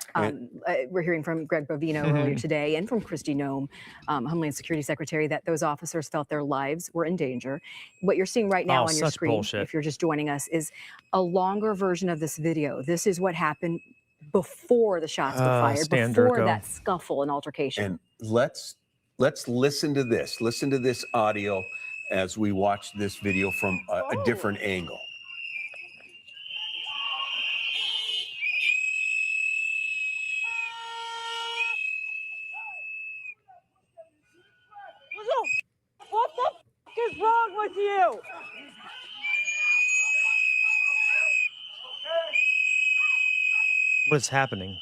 We're hearing from Greg Bovino earlier today and from Kristi Noem, Homeland Security Secretary, that those officers felt their lives were in danger. What you're seeing right now on your such screen, bullshit. if you're just joining us, is a longer version of this video. This is what happened before the shots were fired, Stan before Durko. that scuffle and altercation. And let's listen to this. Listen to this audio as we watch this video from a different angle. What the f is wrong with you? What is happening?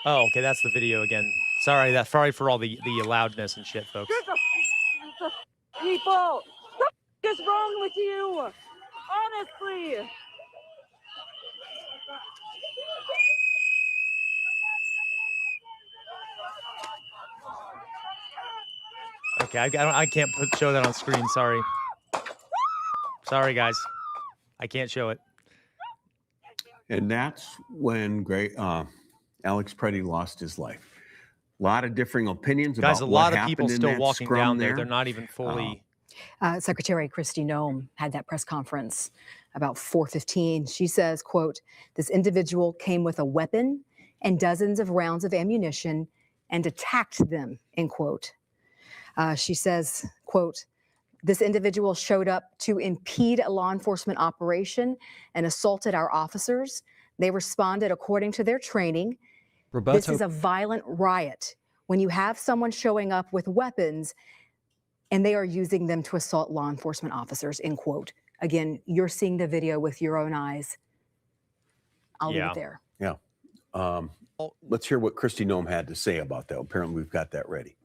Oh, okay, that's the video again. Sorry for all the loudness and shit, folks. The people, what the f is wrong with you? Honestly. Okay, I can't show that on screen. Sorry. Sorry, guys. I can't show it. And that's when Alex Preddy lost his life. A lot of differing opinions Guys, about a what lot of happened people in still that walking scrum down there. there. They're not even fully. Secretary Kristi Noem had that press conference about 4:15. She says, quote, "This individual came with a weapon and dozens of rounds of ammunition and attacked them," end quote. She says, quote, "This individual showed up to impede a law enforcement operation and assaulted our officers. They responded according to their training. This is a violent riot. When you have someone showing up with weapons and they are using them to assault law enforcement officers," end quote. Again, you're seeing the video with your own eyes. I'll leave it there. Yeah. Let's hear what Kristi Noem had to say about that. Apparently, we've got that ready.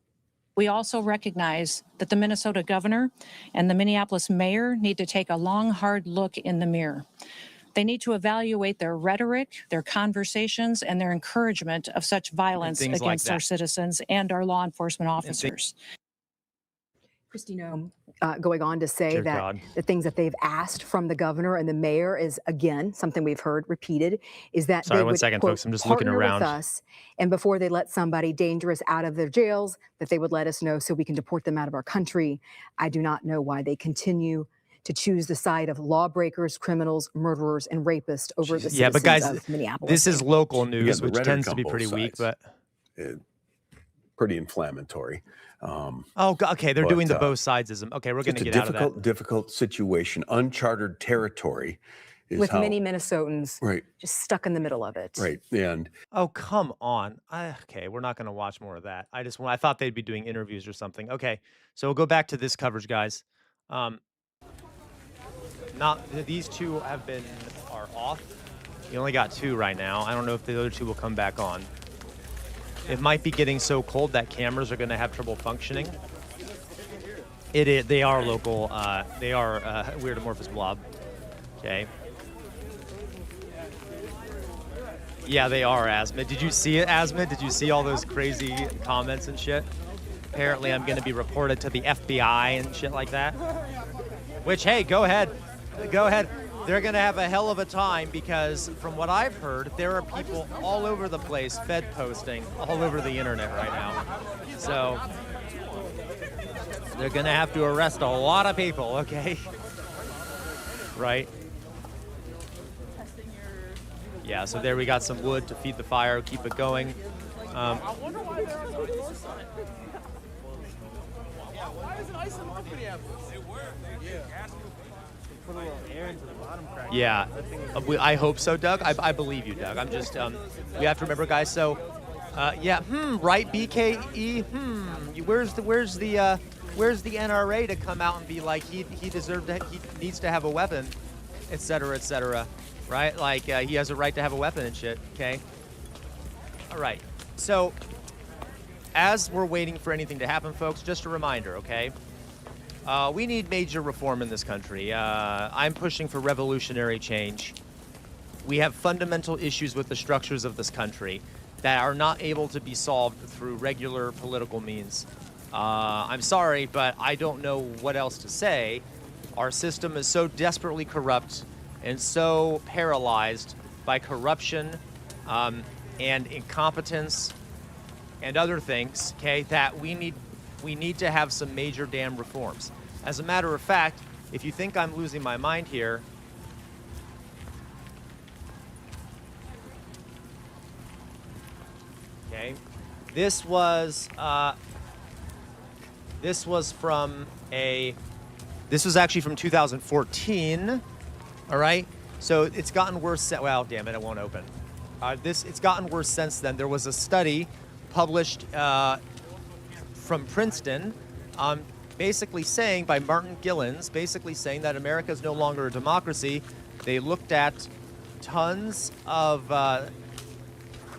We also recognize that the Minnesota governor and the Minneapolis mayor need to take a long, hard look in the mirror. They need to evaluate their rhetoric, their conversations, and their encouragement of such violence things like against our that. citizens and our law enforcement officers. Christy Noem going on to say Dear that God. the things that they've asked from the governor and the mayor is, again, something we've heard repeated, is that Sorry, they one would, second, quote, folks. I'm just looking partner with around. us, and before they let somebody dangerous out of their jails, that they would let us know so we can deport them out of our country. I do not know why they continue to choose the side of lawbreakers, criminals, murderers, and rapists over the Yeah, but citizens guys, of Minneapolis. this is local news, the which rhetoric tends to on be both pretty weak, sides. but Pretty inflammatory. okay, they're but, doing the both sidesism. Okay, we're going to Just get a out of that. difficult situation, uncharted territory. Is with how, many Minnesotans right, just stuck in the middle of it. right, and Oh, come on. Okay, we're not going to watch more of that. I thought they'd be doing interviews or something. Okay, so we'll go back to this coverage, guys. These two are off. You only got two right now. I don't know if the other two will come back on. It might be getting so cold that cameras are going to have trouble functioning. They are local. They are weird amorphous blob. Okay. Yeah, they are, Asma. Did you see it, Asma? Did you see all those crazy comments and shit? Apparently, I'm going to be reported to the FBI and shit like that. Which, hey, go ahead. Go ahead. They're going to have a hell of a time because, from what I've heard, there are people all over the place Fed posting all over the internet right now. So, they're going to have to arrest a lot of people, okay? Right? Yeah, so there we got some wood to feed the fire, keep it going. I wonder why there are no door signs. Yeah, why is it ice in Minneapolis? It worked. Yeah. Put a little air into the bottom crack. Yeah, I hope so, Doug. I believe you, Doug. I'm just, we have to remember, guys. So, yeah, right, BKE. Where's the NRA to come out and be like he needs to have a weapon, et cetera, right? Like he has a right to have a weapon and shit. Okay. All right. So, as we're waiting for anything to happen, folks, just a reminder, okay? We need major reform in this country. I'm pushing for revolutionary change. We have fundamental issues with the structures of this country that are not able to be solved through regular political means. I'm sorry, but I don't know what else to say. Our system is so desperately corrupt and so paralyzed by corruption and incompetence and other things, okay, that we need to have some major damn reforms. As a matter of fact, if you think I'm losing my mind here, okay, this was actually from 2014. All right, so it's gotten worse. Well, damn it, it won't open. It's gotten worse since then. There was a study published from Princeton, basically saying, by Martin Gillens, basically saying that America is no longer a democracy. They looked at tons of,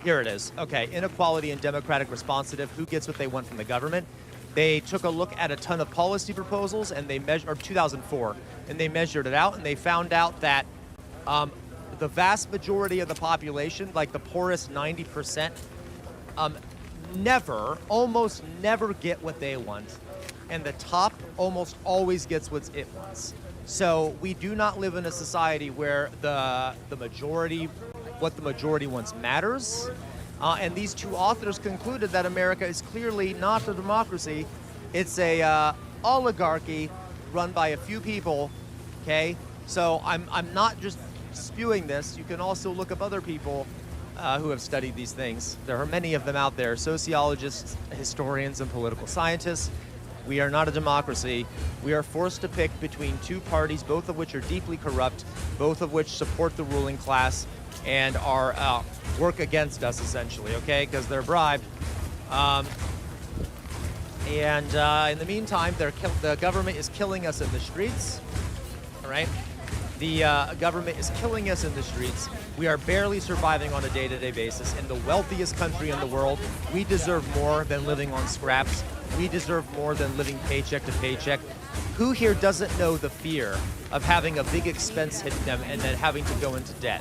here it is. Okay, inequality and democratic responsiveness, who gets what they want from the government. They took a look at a ton of policy proposals, and they measured, or 2004, and they measured it out, and they found out that the vast majority of the population, like the poorest 90%, almost never get what they want, and the top almost always gets what it wants. So we do not live in a society where what the majority wants matters. And these two authors concluded that America is clearly not a democracy. It's a oligarchy run by a few people, okay? So I'm not just spewing this. You can also look up other people who have studied these things. There are many of them out there, sociologists, historians, and political scientists. We are not a democracy. We are forced to pick between two parties, both of which are deeply corrupt, both of which support the ruling class and are work against us, essentially, okay, because they're bribed. In the meantime, the government is killing us in the streets, all right? The government is killing us in the streets. We are barely surviving on a day-to-day basis. In the wealthiest country in the world, we deserve more than living on scraps. We deserve more than living paycheck to paycheck. Who here doesn't know the fear of having a big expense hit them and then having to go into debt?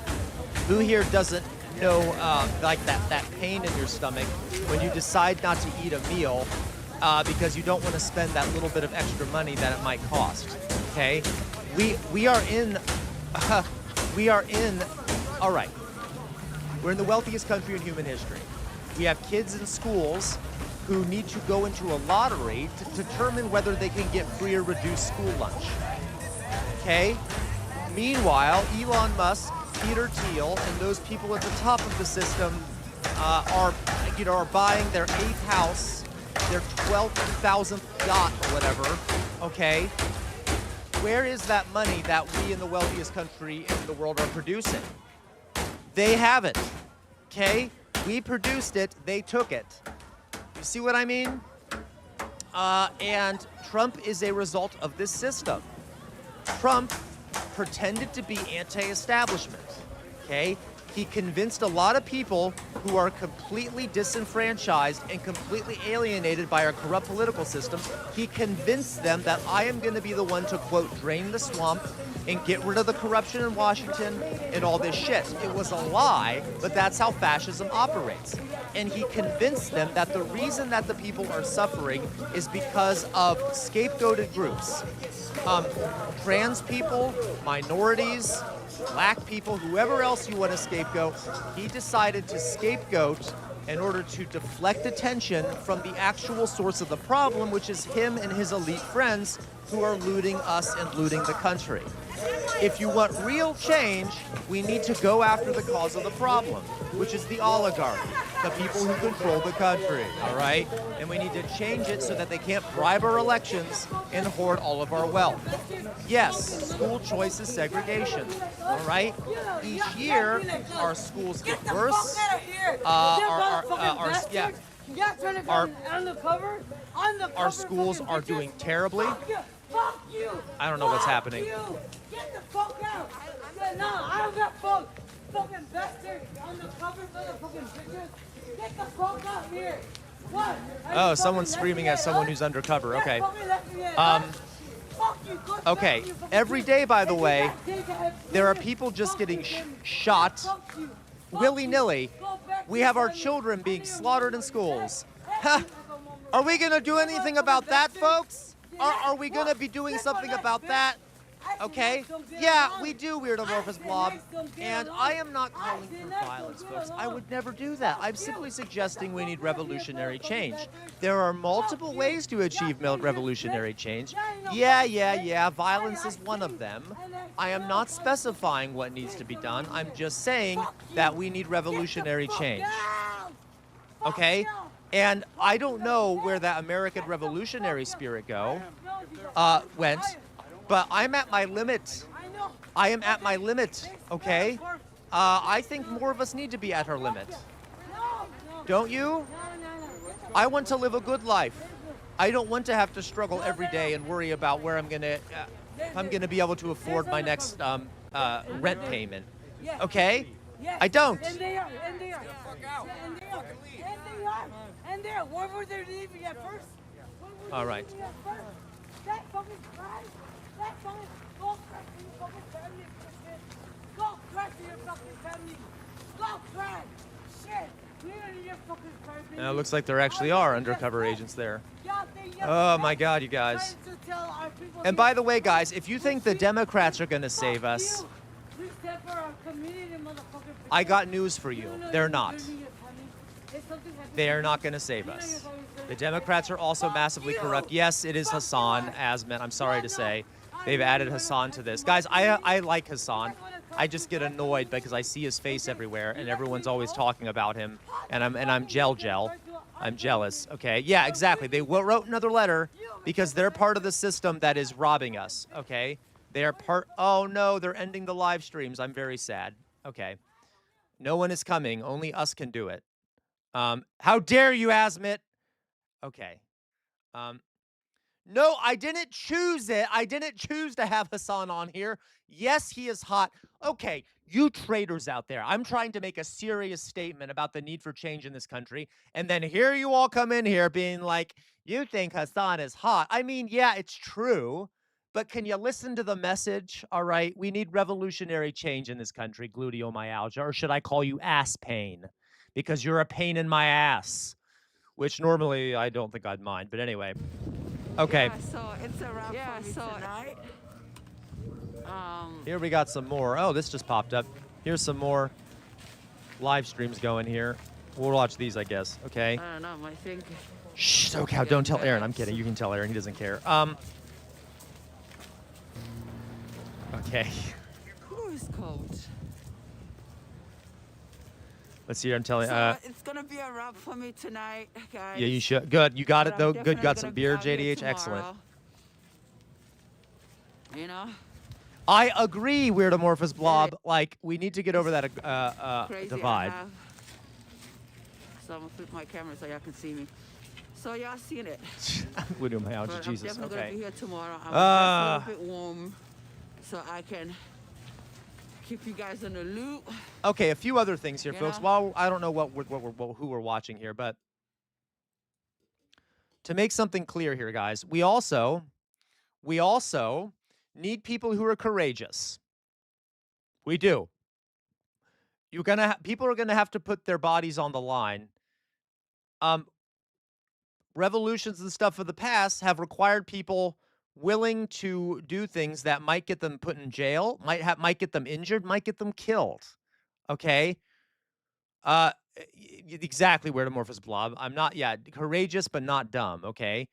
Who here doesn't know like that pain in your stomach when you decide not to eat a meal because you don't want to spend that little bit of extra money that it might cost. Okay, we are in we are in. All right, we're in the wealthiest country in human history. We have kids in schools who need to go into a lottery to determine whether they can get free or reduced school lunch. Okay. Meanwhile, Elon Musk, Peter Thiel, and those people at the top of the system are buying their 8th house, their 12,000th yacht or whatever. Okay, where is that money that we in the wealthiest country in the world are producing? They haven't. Okay, we produced it, they took it. You see what I mean? And Trump is a result of this system. Trump pretended to be anti-establishment, okay? He convinced a lot of people who are completely disenfranchised and completely alienated by our corrupt political system. He convinced them that I am going to be the one to, quote, drain the swamp and get rid of the corruption in Washington and all this shit. It was a lie, but that's how fascism operates. And he convinced them that the reason that the people are suffering is because of scapegoated groups. Trans people, minorities, black people, whoever else you want to scapegoat, he decided to scapegoat in order to deflect attention from the actual source of the problem, which is him and his elite friends who are looting us and looting the country. If you want real change, we need to go after the cause of the problem, which is the oligarchy, the people who control the country, all right? And we need to change it so that they can't bribe our elections and hoard all of our wealth. Yes, school choice is segregation, all right? Each year, our schools get worse. Our schools are doing terribly. I don't know what's happening. Get the fuck out! No, I don't got fucking bastard on the cover of the fucking pictures. Get the fuck out here! What? Oh, someone's screaming at someone who's undercover. Okay. Okay. Every day, by the way, there are people just getting shot willy-nilly. We have our children being slaughtered in schools. Are we going to do anything about that, folks? Are we going to be doing something about that? Okay? Yeah, we do, Weird Amorphous Blob. And I am not calling for violence, folks. I would never do that. I'm simply suggesting we need revolutionary change. There are multiple ways to achieve revolutionary change. Yeah, violence is one of them. I am not specifying what needs to be done. I'm just saying that we need revolutionary change. Okay? And I don't know where that American revolutionary spirit went, but I'm at my limit. I am at my limit, okay? I think more of us need to be at our limit. Don't you? I want to live a good life. I don't want to have to struggle every day and worry about where I'm gonna be able to afford my next rent payment. Okay? I don't. And there, where were they leaving at first? All right. That fucking crime, that fucking, go crash to your fucking family, Go crash to your fucking family. Go crash. Shit. Clearly your fucking family. Now it looks like there actually are undercover agents there. Oh my God, you guys. And by the way, guys, if you think the Democrats are going to save us, I got news for you. They're not. They are not going to save us. The Democrats are also massively corrupt. Yes, it is Hassan Azman. I'm sorry to say. They've added Hassan to this. Guys, I like Hassan. I just get annoyed because I see his face everywhere and everyone's always talking about him. And I'm gel. I'm jealous. Okay, yeah, exactly. They wrote another letter because they're part of the system that is robbing us. Okay, they are part. Oh no, they're ending the live streams. I'm very sad. Okay, no one is coming. Only us can do it. How dare you, Asmit? Okay. No, I didn't choose it. I didn't choose to have Hassan on here. Yes, he is hot. Okay, you traitors out there. I'm trying to make a serious statement about the need for change in this country. And then here you all come in here being like, you think Hassan is hot. I mean, yeah, it's true. But can you listen to the message? All right, we need revolutionary change in this country, gluteomyalgia. Or should I call you ass pain? Because you're a pain in my ass. which normally I don't think I'd mind. But anyway, okay. Yeah, so it's a wrap for me tonight. Here we got some more. Oh, this just popped up. Here's some more live streams going here. We'll watch these, I guess. Okay. I don't know, I think. Shh, SoCal, don't tell Aaron. I'm kidding. You can tell Aaron. He doesn't care. Okay. Who is cold? Let's see. I'm telling. So it's gonna be a wrap for me tonight, guys. Yeah, you should. Good. You got But it though. I'm Good. definitely Got some gonna be beer, out here JDH. Excellent. tomorrow. You know. I agree, Weirdomorphous Blob. Like, we need to get over that Crazy divide. So I'm gonna flip my camera so y'all can see me. So y'all seen it. William House, But Jesus. I'm definitely gonna Okay. be here tomorrow. I'm a little bit warm, so I can keep you guys in the loop. Okay, a few other things here, You folks. know? Well, I don't know who we're watching here, but to make something clear here, guys, we also need people who are courageous. We do. People are gonna have to put their bodies on the line. Revolutions and stuff of the past have required people willing to do things that might get them put in jail, might get them injured, might get them killed. Okay? Exactly, Weirdomorphous Blob. I'm not, courageous but not dumb, okay?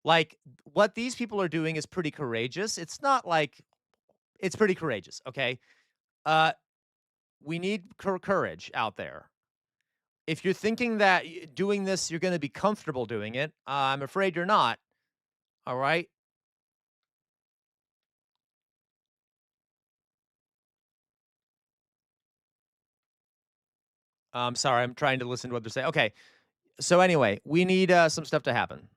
Like, what these people are doing is pretty courageous. It's not like, it's pretty courageous, okay? We need courage out there. If you're thinking that doing this, you're going to be comfortable doing it, I'm afraid you're not. All right? I'm sorry. I'm trying to listen to what they're saying. Okay. So anyway, we need some stuff to happen.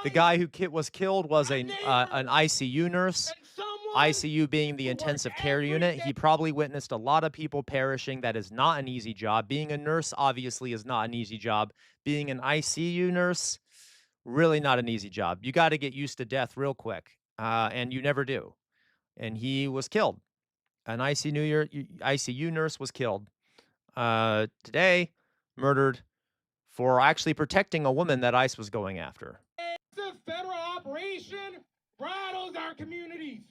The guy who was killed was an ICU nurse. ICU being the intensive care unit. He probably witnessed a lot of people perishing. That is not an easy job. Being a nurse obviously is not an easy job. Being an ICU nurse, really not an easy job. You got to get used to death real quick, and you never do. And he was killed. An ICU nurse was killed today, murdered for actually protecting a woman that ICE was going after. This federal operation rattles our communities.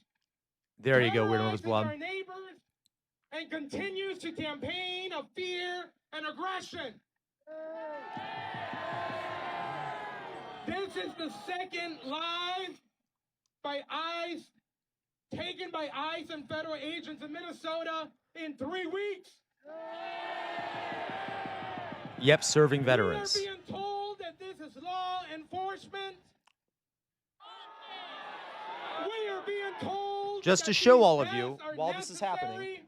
There you go, Weirdomorphous Blob. Our neighbors and continues to campaign of fear and aggression. This is the second live by ICE, taken by ICE and federal agents in Minnesota in 3 weeks. Yep, serving veterans. We are being told that this is law enforcement. We are being told just to show all of you while this is happening.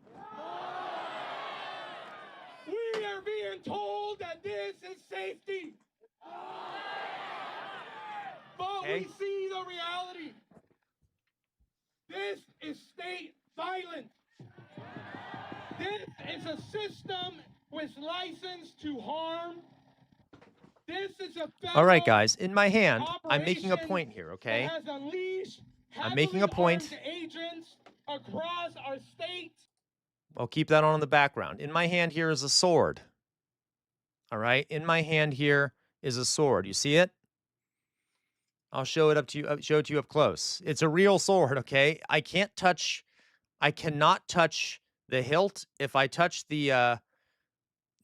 We are being told that this is safety. But we see the reality. This is state violence. This is a system with license to harm. This is a all right, guys, in my hand, I'm making a point here, okay? I'm making a point. Agents across our state. I'll keep that on in the background. In my hand here is a sword. All right, in my hand here is a sword. You see it? I'll show it to you up close. It's a real sword, okay? I cannot touch the hilt. If I touch the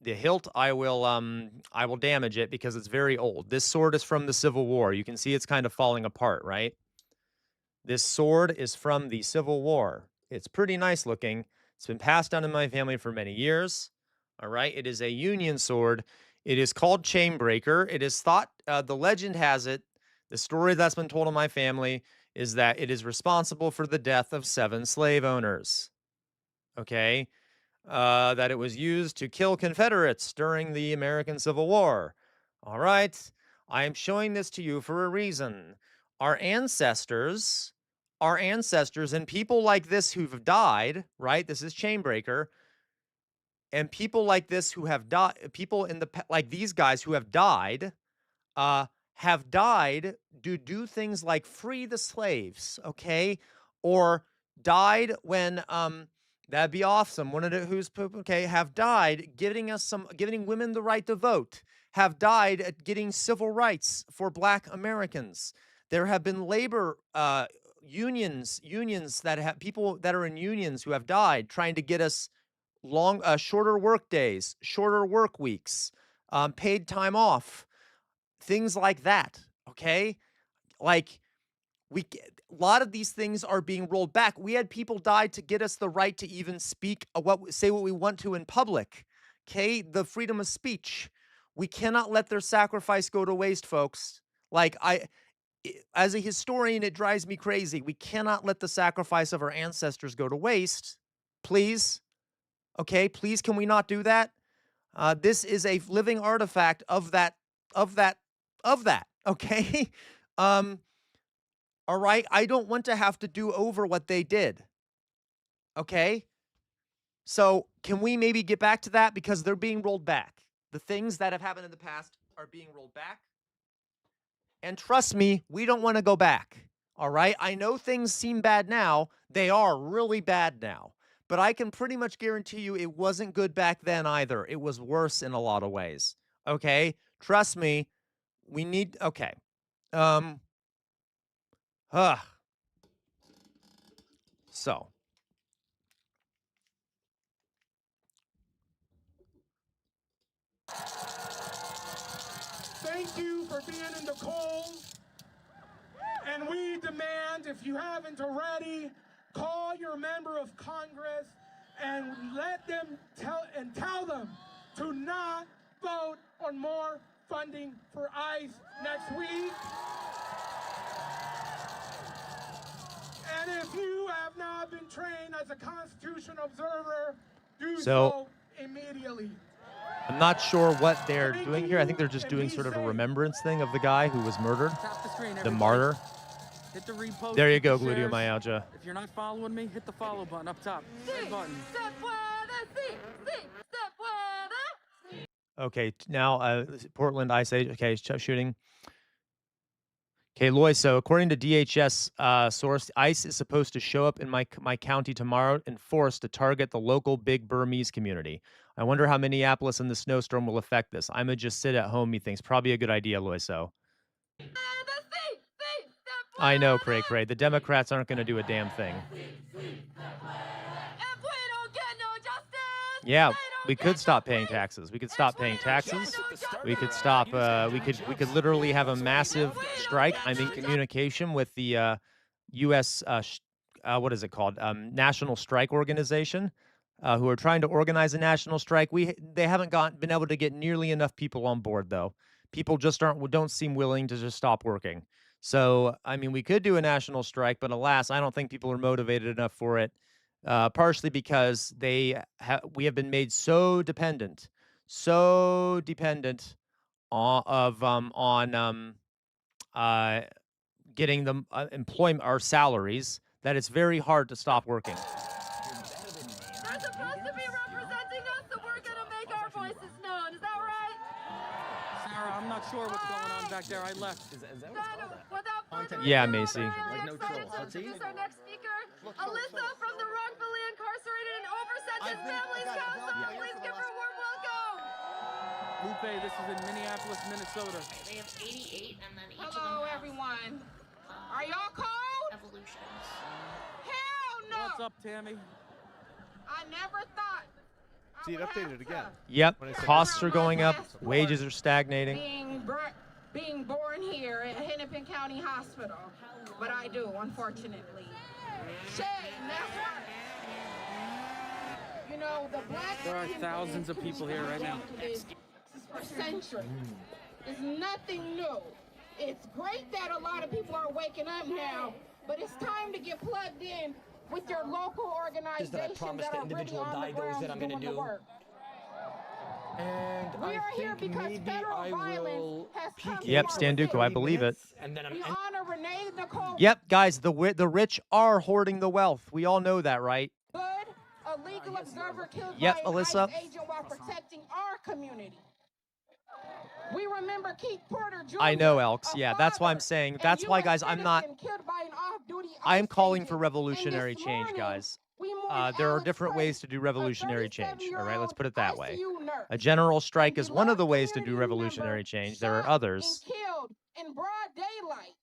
hilt, I will damage it because it's very old. This sword is from the Civil War. You can see it's kind of falling apart, right? This sword is from the Civil War. It's pretty nice looking. It's been passed down in my family for many years. All right, it is a Union sword. It is called Chainbreaker. It is thought, the legend has it, the story that's been told in my family is that it is responsible for the death of 7 slave owners. Okay? That it was used to kill Confederates during the American Civil War. All right? I am showing this to you for a reason. Our ancestors, and people like this who've died, right? This is Chainbreaker. And people like this who have died, like these guys who have died to do things like free the slaves, okay? Or died when That'd be awesome. One of the who's okay have died giving giving women the right to vote. Have died at getting civil rights for Black Americans. There have been labor unions that have people that are in unions who have died trying to get us shorter work days, shorter work weeks, paid time off, things like that. Okay, like a lot of these things are being rolled back. We had people die to get us the right to even speak say what we want to in public. Okay, the freedom of speech. We cannot let their sacrifice go to waste, folks. Like as a historian, it drives me crazy. We cannot let the sacrifice of our ancestors go to waste. Please, okay, please, can we not do that? This is a living artifact of that. Okay. All right. I don't want to have to do over what they did. Okay. So can we maybe get back to that? Because they're being rolled back. The things that have happened in the past are being rolled back. And trust me, we don't want to go back. All right. I know things seem bad now. They are really bad now. But I can pretty much guarantee you it wasn't good back then either. It was worse in a lot of ways. Okay. Trust me. We need, okay. So. Thank you for being in the cold. And we demand, if you haven't already, call your member of Congress and let them tell them to not vote on more funding for ICE next week. And if you have not been trained as a Constitution observer, do so immediately. I'm not sure what they're doing here. I think they're just doing sort of a remembrance thing of the guy who was murdered, the martyr. Hit the repost. There you go, gluteomyalgia. If you're not following me, hit the follow button up top. Red button. Okay, now Portland ICE. Okay, shooting. Okay, Lois. So according to DHS source, ICE is supposed to show up in my county tomorrow in force to target the local big Burmese community. I wonder how Minneapolis and the snowstorm will affect this. I'ma just sit at home, methinks. Probably a good idea, Loiso. I know, Cray. The Democrats aren't going to do a damn thing. Yeah, we could stop paying taxes. We could stop paying taxes. We could stop. We could literally have a massive strike. I'm in communication with the U.S. What is it called? National Strike Organization, who are trying to organize a national strike. They haven't been able to get nearly enough people on board, though. People just don't seem willing to just stop working. So, I mean, we could do a national strike, but alas, I don't think people are motivated enough for it. Partially because we have been made so dependent on getting the employment, our salaries, that it's very hard to stop working. They're supposed to be representing us, so we're gonna make our voices known. Is that right? Sarah, I'm not sure what's going on back there. I left. Is that Without further Yeah, Macy. like no troll. Introduce our next speaker, Alyssa from the wrongfully incarcerated and over-sentenced Families Council. Please give her a warm welcome. Lupe, this is in Minneapolis, Minnesota. They have 88, and then each of Hello, them have, everyone. Are y'all cold? evolutions. Hell no. What's up, Tammy? I never thought. See, it updated again. Yep, costs are going up, wages are stagnating. Being born here at Hennepin County Hospital, but I do, unfortunately. Shame, that's right. You know, the black There are thousands of people here right now. For centuries. It's nothing new. It's great that a lot of people are waking up now, but it's time to get plugged in with your local organizations that are really on the ground doing the work. And We are here because federal violence has come to Yep, our Standuko, I city. believe it. And then We honor Renee Nicole Yep, guys, the rich are hoarding the wealth. We all know that, right? Good, a legal observer killed Yep, by an Alyssa. ICE agent while protecting our community. We remember Keith Porter Jr. I know, Elks. a Yeah, that's why I'm father, saying. and That's why, US guys, I'm not. citizen killed by an off-duty I'm ICE calling for agent. revolutionary And this change, morning, guys. We there are different ways to do revolutionary change. All right, let's put it that way. A general strike is one of the ways to do revolutionary change. There are others. Killed in broad daylight.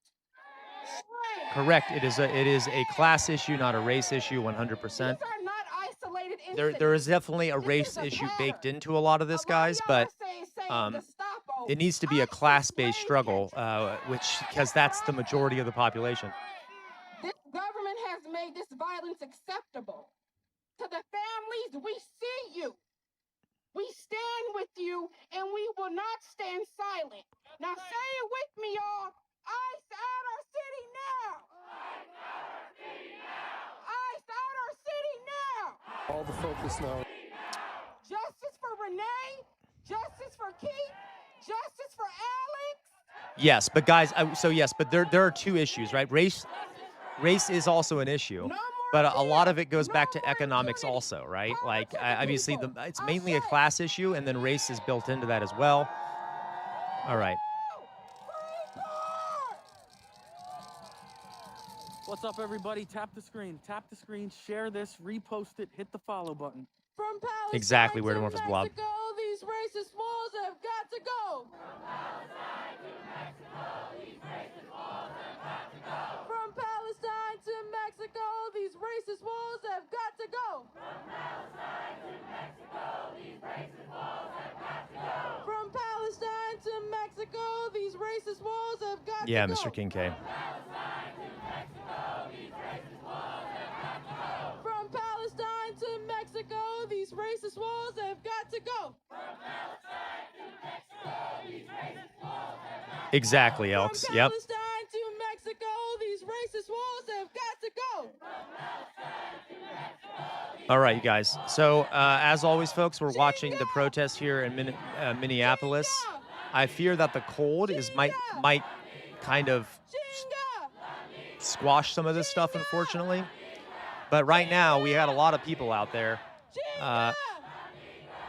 Correct. It is a class issue, not a race issue. 100%. These are not isolated There incidents. is definitely a race issue baked into a lot of this, guys, but it needs to be a class-based struggle, because that's the majority of the population. This government has made this violence acceptable. To the families, we see you. We stand with you, and we will not stand silent. Now say it with me, y'all. ICE out our city now. ICE out our city now. All the focus now. Justice for Renee. Justice for Keith. Justice for Alex. Yes, but guys, but there are two issues, right? Race is also an issue, but a lot of it goes back to economics also, right? Like, obviously, it's mainly a class issue, and then race is built into that as well. All right. What's up, everybody? Tap the screen, share this, repost it, hit the follow button. From Palestine Exactly, Weird to Amorphous Blob. Mexico, these racist walls have got to go. From Palestine to Mexico, these racist walls have got to go. From Palestine to Mexico, these racist walls have got to go. Yeah, Mr. King K. From Palestine to Mexico, these racist walls have got to go. Exactly, Elks. Yep. Palestine to Mexico, these racist walls have got to go. All right, you guys. So, as always, folks, we're watching the protest here in Minneapolis. I fear that the cold might kind of squash some of this stuff, unfortunately. But right now, we had a lot of people out there.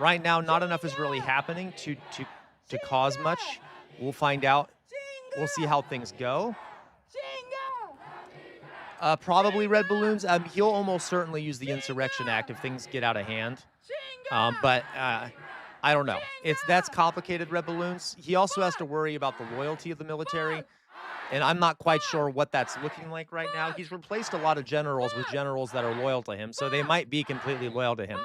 Right now, not enough is really happening to cause much. We'll find out. We'll see how things go. Probably red balloons. He'll almost certainly use the Insurrection Act if things get out of hand. But I don't know. That's complicated, red balloons. He also has to worry about the loyalty of the military. And I'm not quite sure what that's looking like right now. He's replaced a lot of generals with generals that are loyal to him, so they might be completely loyal to him.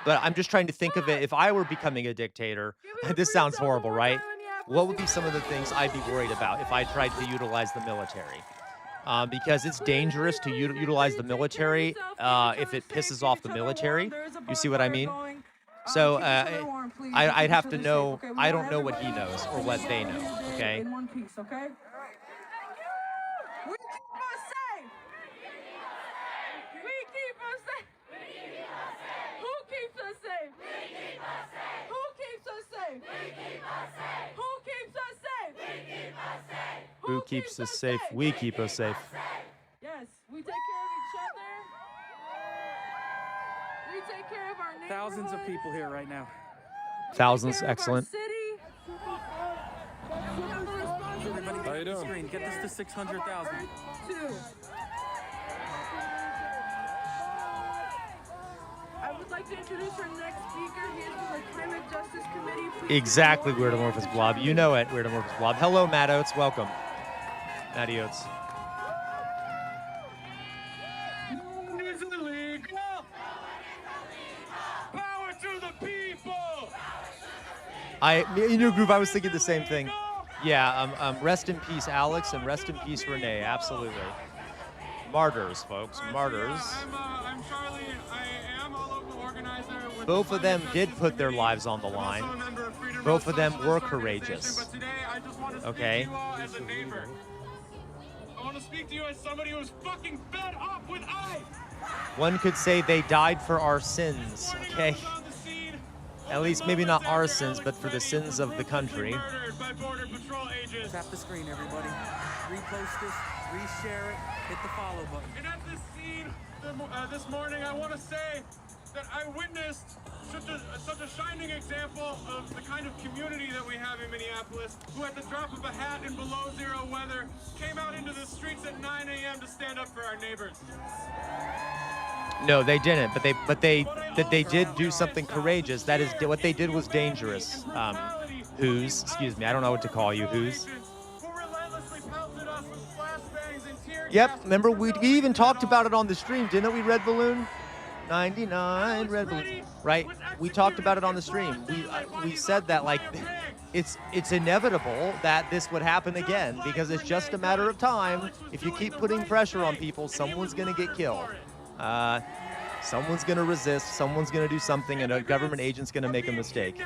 But I'm just trying to think of it. If I were becoming a dictator, this sounds horrible, right? What would be some of the things I'd be worried about if I tried to utilize the military? Because it's dangerous to utilize the military if it pisses off the military. You see what I mean? So I'd have to know. I don't know what he knows or what they know, okay? In one piece, okay? We keep us safe. We keep us safe. Who keeps us safe? Who keeps us safe? Who keeps us safe? Who keeps us safe? We keep us safe. Yes, we take care of each other. We take care of our neighborhood. Thousands of people here right now. Thousands, excellent. How you doing? Get this to 600,000. I would like to introduce our next speaker. He is from the Climate Justice Committee. Please Exactly, Weird Amorphous Blob. You know it, Weird Amorphous Blob. Hello, Matt Oates. Welcome. Matty Oates. It's illegal. Power to the people. In your group, I was thinking the same thing. Yeah, rest in peace, Alex, and rest in peace, Renee. Absolutely. Martyrs, folks. Martyrs. I'm Charlie. I am a local organizer. Both of them did put their lives on the line. Both of them were courageous. But today, I just want to speak Okay. to you all as a neighbor. I want to speak to you as somebody who's fucking fed up with ICE. One could say they died for our sins, okay? At least maybe not our sins, but for the sins of the country. Tap the screen, everybody. Repost this, reshare it, hit the follow button. And at this scene this morning, I want to say that I witnessed such a shining example of the kind of community that we have in Minneapolis, who at the drop of a hat in below zero weather came out into the streets at 9 a.m. to stand up for our neighbors. No, they didn't. But they did do something courageous. That is what they did was dangerous. Who's? Excuse me. I don't know what to call you. Who's? Yep. Remember we even talked about it on the stream, didn't we? Red Balloon. 99 Red Balloons. Right. We talked about it on the stream. We said that like it's inevitable that this would happen again because it's just a matter of time. If you keep putting pressure on people, someone's going to get killed. Someone's going to resist, someone's going to do something, and a government agent's going to make a mistake.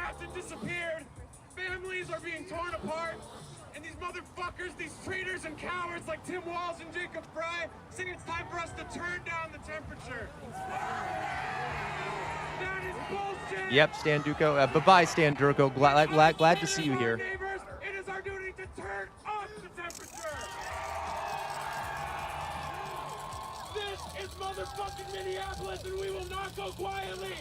Families are being torn apart, and these motherfuckers, these traitors and cowards like Tim Walz and Jacob Fry, saying it's time for us to turn down the temperature. That is bullshit. Yep, Stan Duco. Bye-bye, Stan Durko. Glad to see you here. It is our duty to turn up the temperature. This is motherfucking Minneapolis, and we will not go quietly.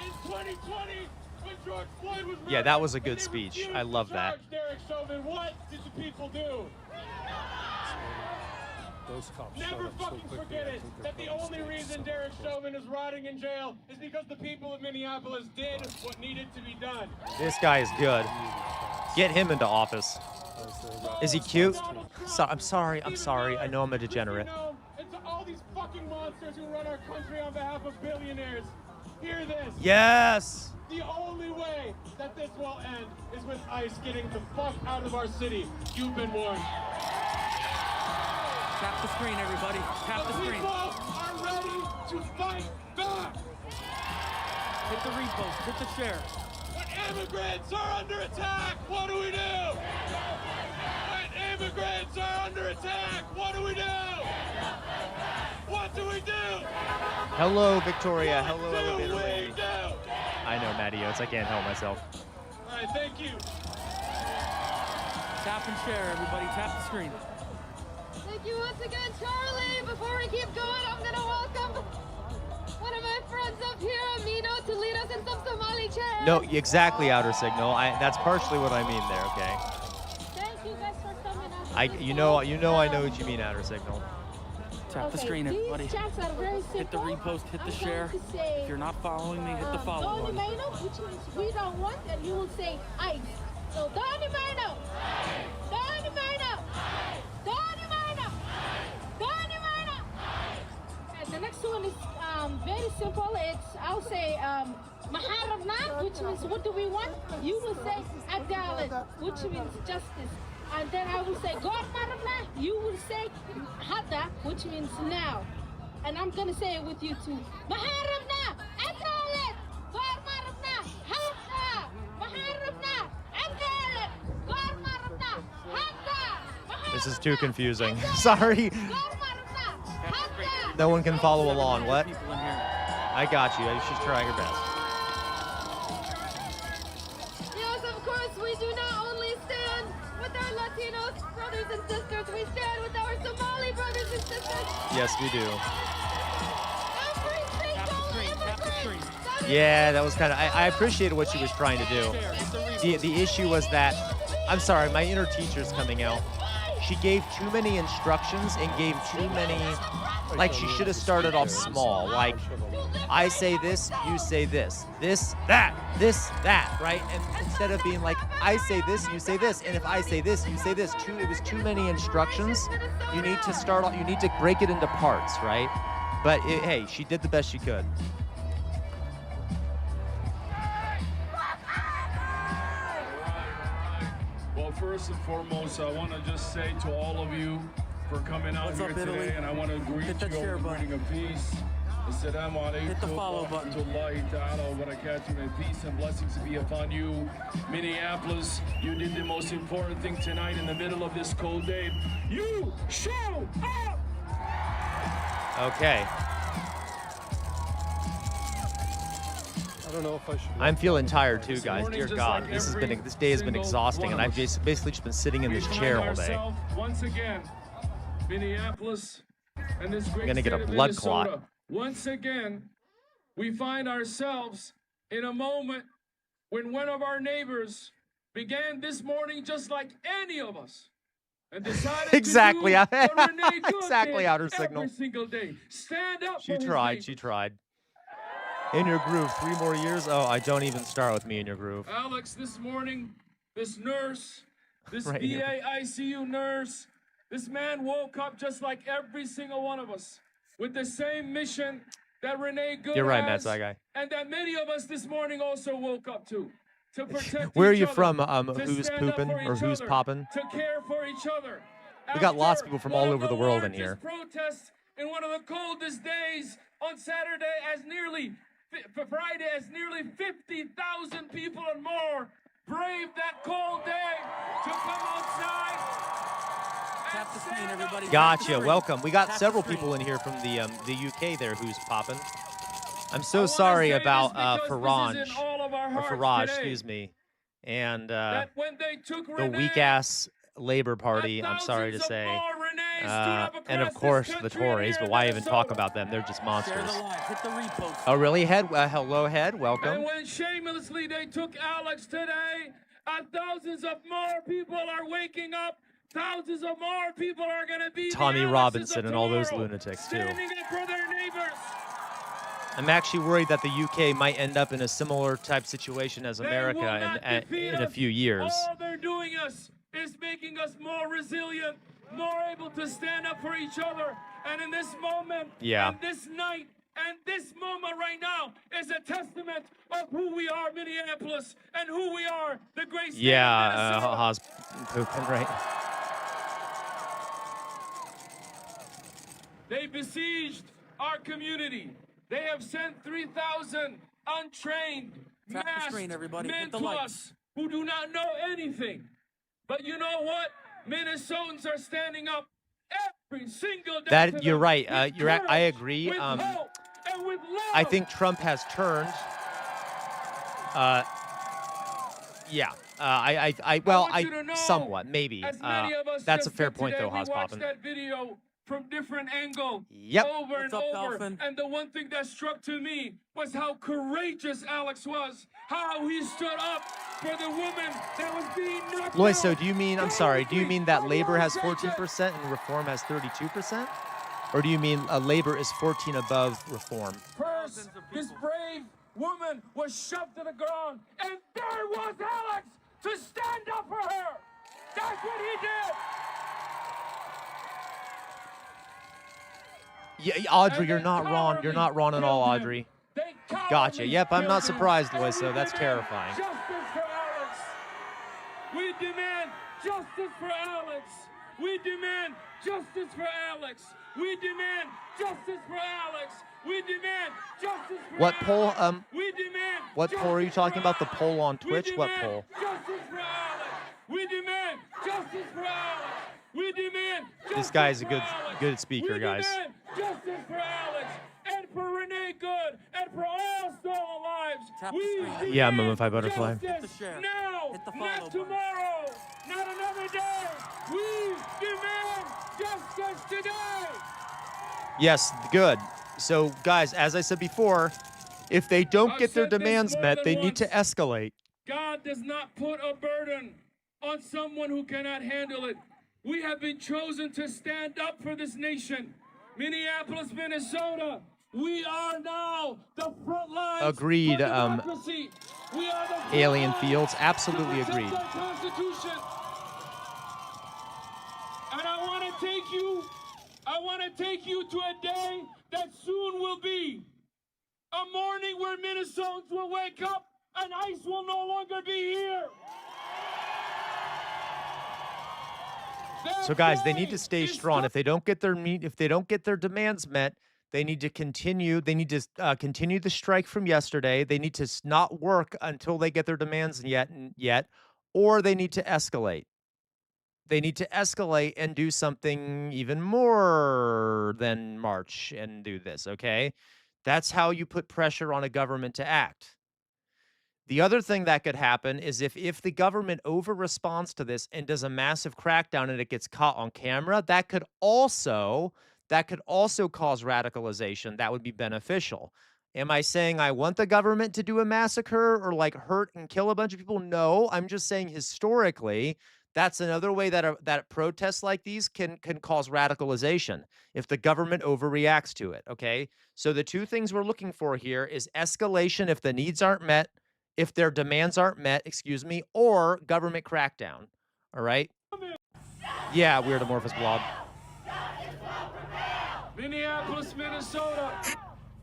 In 2020, when George Floyd was Yeah, that was a good speech. I love that. Derek Chauvin, what did the people do? Those cops Never fucking forget it, that the only reason Derek Chauvin is rotting in jail is because the people of Minneapolis did what needed to be done. This guy is good. Get him into office. Is he cute? I'm sorry. I know I'm a degenerate. And to all these fucking monsters who run our country on behalf of billionaires, hear this. Yes! The only way that this will end is with ICE getting the fuck out of our city. You've been warned. Tap the screen, everybody. Tap the screen. People are ready to fight back. Hit the repost. Hit the share. When immigrants are under attack, what do we do? When immigrants are under attack, what do we do? What do we do? Hello, Victoria. Hello, elevator What do we lady. do? I know, Matty Oates. I can't help myself. All right, thank you. Tap and share, everybody. Tap the screen. Thank you once again, Charlie. Before we keep going, I'm going to welcome one of my friends up here, Amino, to lead us in some Somali chant. No, exactly, Outer Signal. That's partially what I mean there, okay? Thank you guys for coming out. I know what you mean, Outer Signal. Tap the screen, everybody. These chants are very simple. Hit the repost, hit the share. If you're not following me, hit the follow Donnie button. Mano, which means we don't want, and you will say ICE. So Donnie Mano, Donnie Mano, Donnie Mano, Donnie Mano. And the next one is very simple. I'll say Maharabna, which means what do we want? You will say Adalat, which means justice. And then I will say God Marabna, you will say Hada, which means now. And I'm going to say it with you too. Maharabna, Adalat, God Marabna, Hada, Maharabna, Adalat, God Marabna, Hada. This is too confusing. Sorry. No one can follow along. What? I got you. You should try your best. Yes, of course, we do not only stand with our Latinos brothers and sisters, we stand with our Somali brothers and sisters. Yes, we do. Every single immigrant. Yeah, that was kind of. I appreciated what she was trying to do. The issue was that. I'm sorry, my inner teacher's coming out. She gave too many instructions and gave too many. Like she should have started off small. Like, I say this, you say this, this, that, right? And instead of being like, I say this, you say this, and if I say this, you say this. It was too many instructions. You need to start off. You need to break it into parts, right? But hey, she did the best she could. Well, first and foremost, I want to just say to all of you for coming out What's here up, today, Italy? and I want to greet Hit that you share over button. greeting of peace. Assalamu alaikum. Hit the follow button. Warahmatullahi ta'ala wa barakatuh, and peace and blessings to be upon you. Minneapolis, you did the most important thing tonight in the middle of this cold day. You show up! Okay. I don't know if I should. I'm feeling tired too, guys. morning, Dear just God, like this every day has been single exhausting, and one of I've basically just been sitting in We this find chair all day. ourselves once again, Minneapolis, and this great gonna get a state of blood Minnesota. clot. Once again, we find ourselves in a moment when one of our neighbors began this morning just like any of us, and decided Exactly. to do what Renee Good Exactly, did outer signal. every single day. Stand up She for his tried. She neighbors. tried. In your groove, 3 more years. Oh, I don't even start with me in your groove. Alex, this morning, this nurse, this Right here. VA ICU nurse, this man woke up just like every single one of us with the same mission that Renee Good You're right, has, Matt, that guy. and that many of us this morning also woke up to protect Where are each you other, from? to Who's stand up pooping for or each who's other, popping? to care for each other. We got lots of After people from one all of over the world in largest here. protests in one of the coldest days on Saturday, as nearly for Friday, as nearly 50,000 people and more braved that cold day to come outside. Tap the screen, everybody. Gotcha. Welcome. We got several people in here from the UK there who's popping. I'm so sorry about Farage, or Farage, excuse me, and the weak ass Labor Party. I'm sorry to say, and of course the Tories. But why even talk about them? They're just monsters. Hit the repost. Oh really? Hello, Head. Welcome. And when shamelessly they took Alex today, thousands of more people are waking up. Thousands of more people are going to be Tommy the Robinson and all those tomorrow, lunatics too. standing up for their neighbors. I'm actually worried that the UK might end up in a similar type situation as America in a few years. All they're doing is making us more resilient, more able to stand up for each other. And in this moment, Yeah. and this night, and this moment right now is a testament of who we are, Minneapolis, and who we are, the great state Yeah, of Minnesota. Haas pooping, right? They besieged our community. They have sent 3,000 untrained, Tap the masked screen, everybody. men Hit the to like. us who do not know anything. But you know what? Minnesotans are standing up every single day. That to you're them right. with I courage, agree. with hope, and with love. I think Trump has turned. Yeah. want you to know, somewhat, maybe. as many of us That's a just fair did point, today, though, we Haas watched Poppin. that video from different angle, Yep. over What's and up, over. Dolphin? And the one thing that struck to me was how courageous Alex was, how he stood up for the woman that was being knocked Lois, down. so do you mean, I'm sorry, do you mean that Labor has 14% and Reform has 32%? Or do you mean Labor is 14 above Reform? First, this brave woman was shoved to the ground, and there was Alex to stand up for her. That's what he did. Yeah, Audrey, you're not wrong. You're not wrong at all, Audrey. Gotcha. Yep, I'm not surprised, Lois, so that's terrifying. Justice for Alex. We demand justice for Alex. We demand justice for Alex. We demand justice for Alex. We demand justice for What Alex. poll, We demand what poll are you talking about? The poll on Twitch? What poll? justice for Alex. We demand justice for Alex. We demand justice This guy's a for good Alex. speaker, we guys. demand justice for Alex and for Renee Good and for all stolen lives. Tap the We screen. Yeah, demand Mummified Butterfly. justice Hit the share. now, Hit the follow not button. tomorrow, not another day. We demand justice today. Yes, good. So, guys, as I said before, if they don't I've get their said this demands more met, than they need to once. escalate. God does not put a burden on someone who cannot handle it. We have been chosen to stand up for this nation. Minneapolis, Minnesota, we are now the front lines. Agreed, For democracy. We are the front Alien lines Fields, to absolutely protect agreed. our Constitution. And I want to take you to a day that soon will be. A morning where Minnesotans will wake up and ICE will no longer be here. So, guys, they need to stay strong. If they don't get their demands met, they need to continue. They need to continue the strike from yesterday. They need to not work until they get their demands yet, or they need to escalate. They need to escalate and do something even more than march and do this. Okay, that's how you put pressure on a government to act. The other thing that could happen is if the government over responds to this and does a massive crackdown and it gets caught on camera, that could also cause radicalization. That would be beneficial. Am I saying I want the government to do a massacre or like hurt and kill a bunch of people? No, I'm just saying historically, That's another way that protests like these can cause radicalization if the government overreacts to it, okay? So the two things we're looking for here is escalation if the needs aren't met, if their demands aren't met, excuse me, or government crackdown, all right? Yeah, weird amorphous blob. Minneapolis, Minnesota.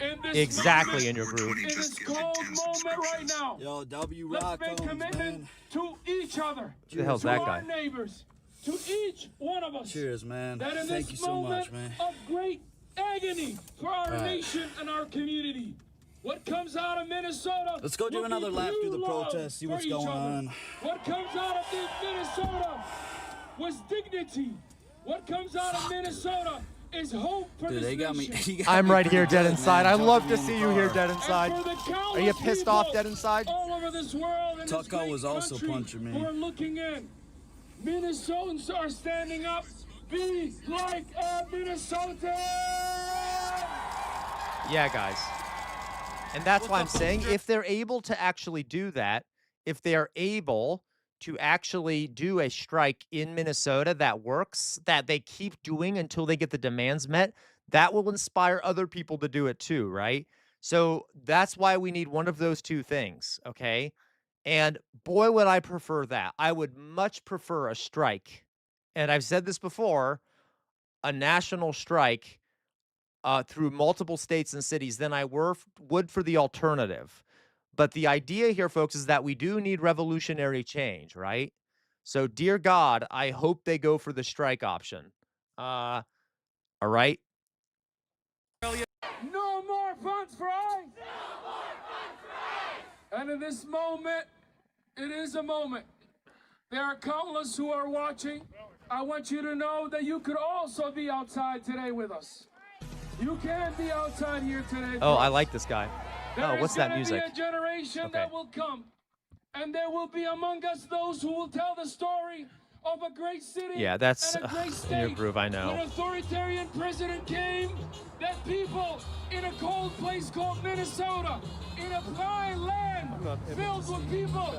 In this Exactly moment, in your groove. in this cold moment right now. Yo, W Let's Rock make on, commitment man. to each other. Who the hell's to that our guy? neighbors, to each one of us. Cheers, man. That in Thank this you so moment much, man. of great agony for our Right. nation and our community. What comes out of Minnesota? Let's go do will another be lap through the true love protest, see for what's each going other. on. What comes out of Minnesota was dignity. What comes out of Minnesota is hope for Dude, this they got me. nation. he got I'm me right pretty here, dead good, inside. man. I Jumping love to in the see you here, car. dead inside. And for the Are you countless pissed off, people dead inside? all over this world and this Tucko great was also country punching me. who are looking in. Minnesotans are standing up. Be like a Minnesotan! Yeah, guys. And that's why I'm saying if they're able to actually do that, if they're able to actually do a strike in Minnesota that works, that they keep doing until they get the demands met, that will inspire other people to do it too, right? So that's why we need one of those two things, okay? And boy, would I prefer that. I would much prefer a strike. And I've said this before, a national strike through multiple states and cities than I would for the alternative. But the idea here, folks, is that we do need revolutionary change, right? So, dear God, I hope they go for the strike option. All right? No more funds for ICE! No more funds for ICE! And in this moment, it is a moment. There are countless who are watching. I want you to know that you could also be outside today with us. You can be outside here today. Oh, I folks. like this guy. Oh, what's that music? There is gonna be a generation that will come, and there will be among us those who will tell the story of a great city. Yeah, that's and a great in state. your groove, I know. When an authoritarian president came, that people in a cold place called Minnesota, in a fine land filled with people,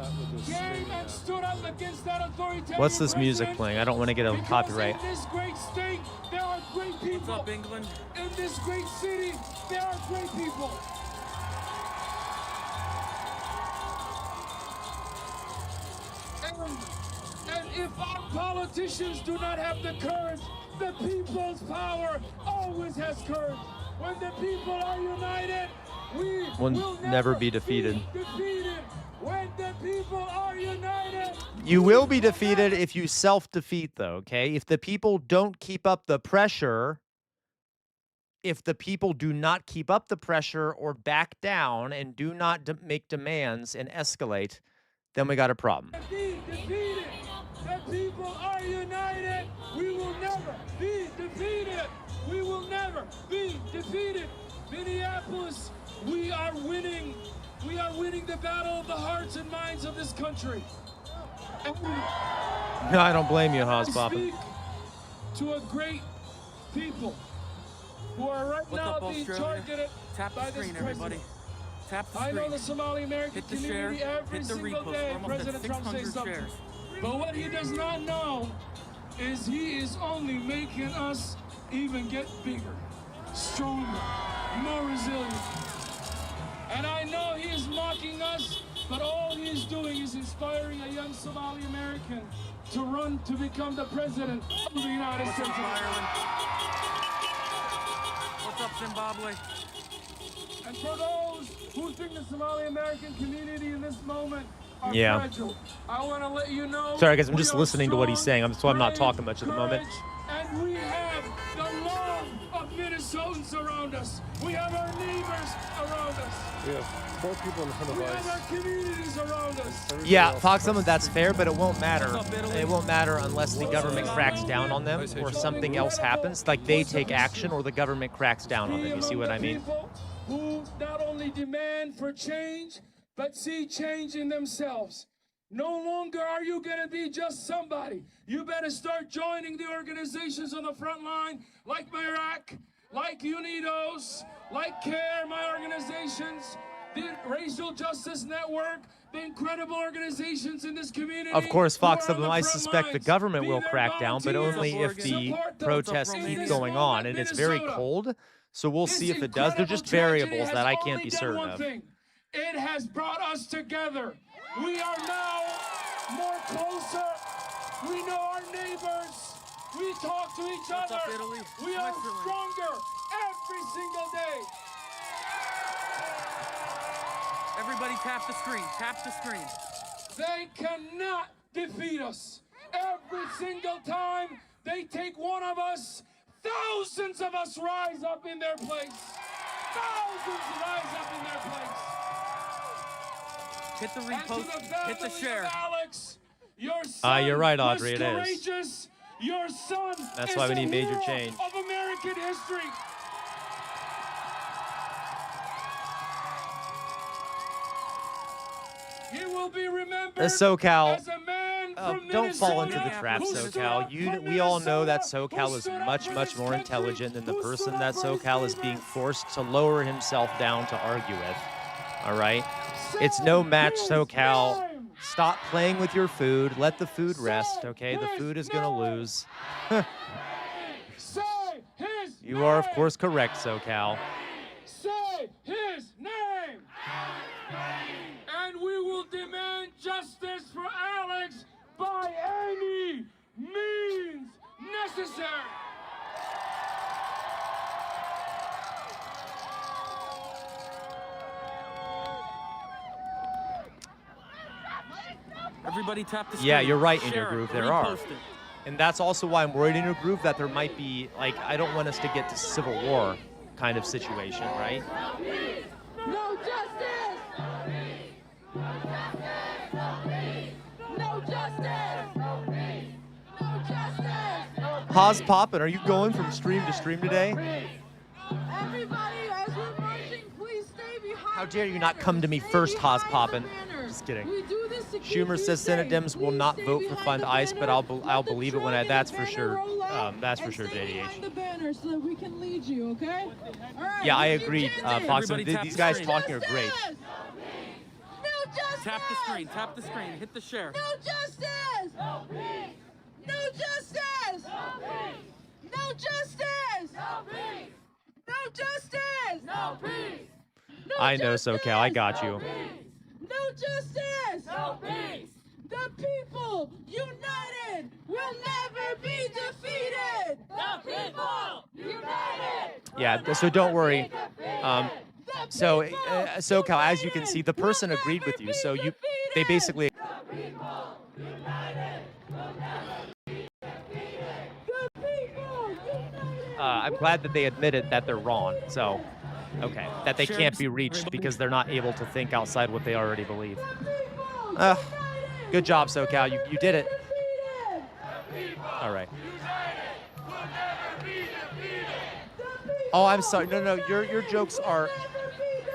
came and stood up against that authoritarian What's this music president. playing? I don't want to get a Because copyright. in this great state, there are great people. What's up, England? In this great city, there are great people. And if our politicians do not have the courage, the people's power always has courage. When the people are united, we will never be defeated. defeated. When the people are united, You will be defeated if you self-defeat, though, okay? If the people don't keep up the pressure, if the people do not keep up the pressure or back down and do not make demands and escalate, then we got a problem. be defeated. The people are united. We will never be defeated. We will never be defeated. Minneapolis, we are winning. We are winning the battle of the hearts and minds of this country. And No, I don't blame you, I Hosbop. speak to a great people who are right What's now up, being Australia? targeted Tap by the this screen, everybody. president. Tap the I screen. know the Somali American Hit the share, community every hit the single repost. day. We're almost at President Trump says 600 something. shares. But what he does not know is he is only making us even get bigger, stronger, more resilient. And I know he is mocking us, but all he is doing is inspiring a young Somali American to run to become the president of the United What's States. up, Ireland? What's up, Zimbabwe? And for those who think the Somali American community in this moment are Yeah. fragile, I want to let you know. Sorry, guys, I'm we just are listening to what he's saying. That's why I'm not brave, talking much at the moment. courage, and we have the love of Minnesotans around us. We have our neighbors around us. We have 4 people in front of We have us. our communities around us. Yeah, Fox, some of that's fair, but it won't matter. It won't matter unless the government cracks down on them or something else happens, like they take action or the government cracks down on them. You see what I mean? People who not only demand for change, but see change in themselves. No longer are you going to be just somebody. You better start joining the organizations on the front line, like Mirac, like Unidos, like CARE, my organizations. the Racial Justice Network, the incredible organizations in this community. Of course, Fox who are on 7, the I front suspect the lines. government Be will their crack down, but volunteers. only if the Support them. protests In keep this going on. moment, And it's very Minnesota, cold, so we'll this see if it does. They're just incredible tragedy variables has that I can't only be done certain one of. thing. It has brought us together. We are now more closer. We know our neighbors. We talk to each What's other. up, Italy? We are Switzerland. stronger every single day. Everybody tap the screen. Tap the screen. They cannot defeat us. Every single time they take one of us, thousands of us rise up in their place. Thousands rise up in their place. Hit the And to repost. the family Hit the share. of Alex, your son You're right, was Audrey, it is. courageous. Your son That's is why we a need major hero change. of American history. He will be remembered SoCal, as a man from don't fall into the Minnesota trap, who stood SoCal. up You, for we all know that Minnesota, SoCal who is stood up much, for much this more country, intelligent than the who person stood that up for his SoCal is being neighbors. forced to lower himself down to argue with. All right? It's no match, SoCal. Stop playing with your food. Let the food rest, okay? The food is going to lose. Say his You are, of course, correct, SoCal. Say his name. And we will demand justice for Alex by any means necessary. Everybody tap the screen. Yeah, you're right, in Share your it. groove. There are. Repost it. And that's also why I'm worried in your groove that there might be, like, I don't want us to get to civil war kind of situation, right? No justice! No justice! No justice! No justice! Haas poppin', are you going from stream to stream today? Everybody, as we're marching, please stay behind. How dare you not come to me first, Haas poppin'? Just kidding. We do this to keep Schumer you says Senate safe. Dems will Please not stay vote for behind Fund the ICE, banner. but I'll Let the believe it when Trojan that's for banner sure. roll out That's for and sure, stay behind JDH. the banner so that we can lead you, okay? All right, Yeah, I let's agree, keep chanting. Fox. Everybody tap These the guys screen. talking are great. No justice! Tap the screen. Tap the screen. Hit the share. No justice! No peace! No justice! No peace! No justice! No peace! No justice! No peace! No I know, justice! SoCal. I got you. No justice! No peace! The people united will never be defeated! The people united! Yeah, so don't worry. So, SoCal, as you can see, the person agreed with you. So they basically. I'm glad that they admitted that they're wrong. So, okay, that they can't be reached because they're not able to think outside what they already believe. Good job, SoCal. You did it. All right. Oh, I'm sorry. No. Your jokes are.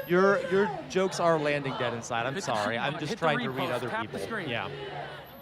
Your jokes are landing dead inside. I'm sorry. I'm just trying to read other people. Yeah.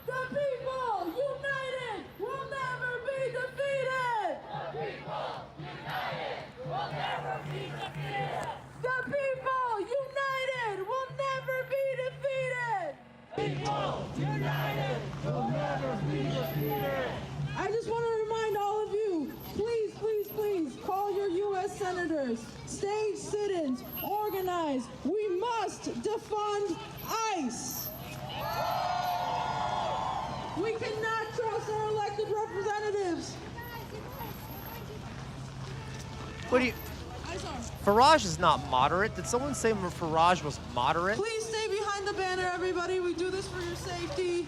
The people united will never be defeated! The people united will never be defeated! The people united will never be defeated! People united will never be defeated! I just want to remind all of you, please, please, please, call your U.S. senators, stage sit-ins, organize. We must defund ICE. We cannot trust our elected representatives. What do you? Farage is not moderate. Did someone say Farage was moderate? Please stay behind the banner, everybody. We do this for your safety.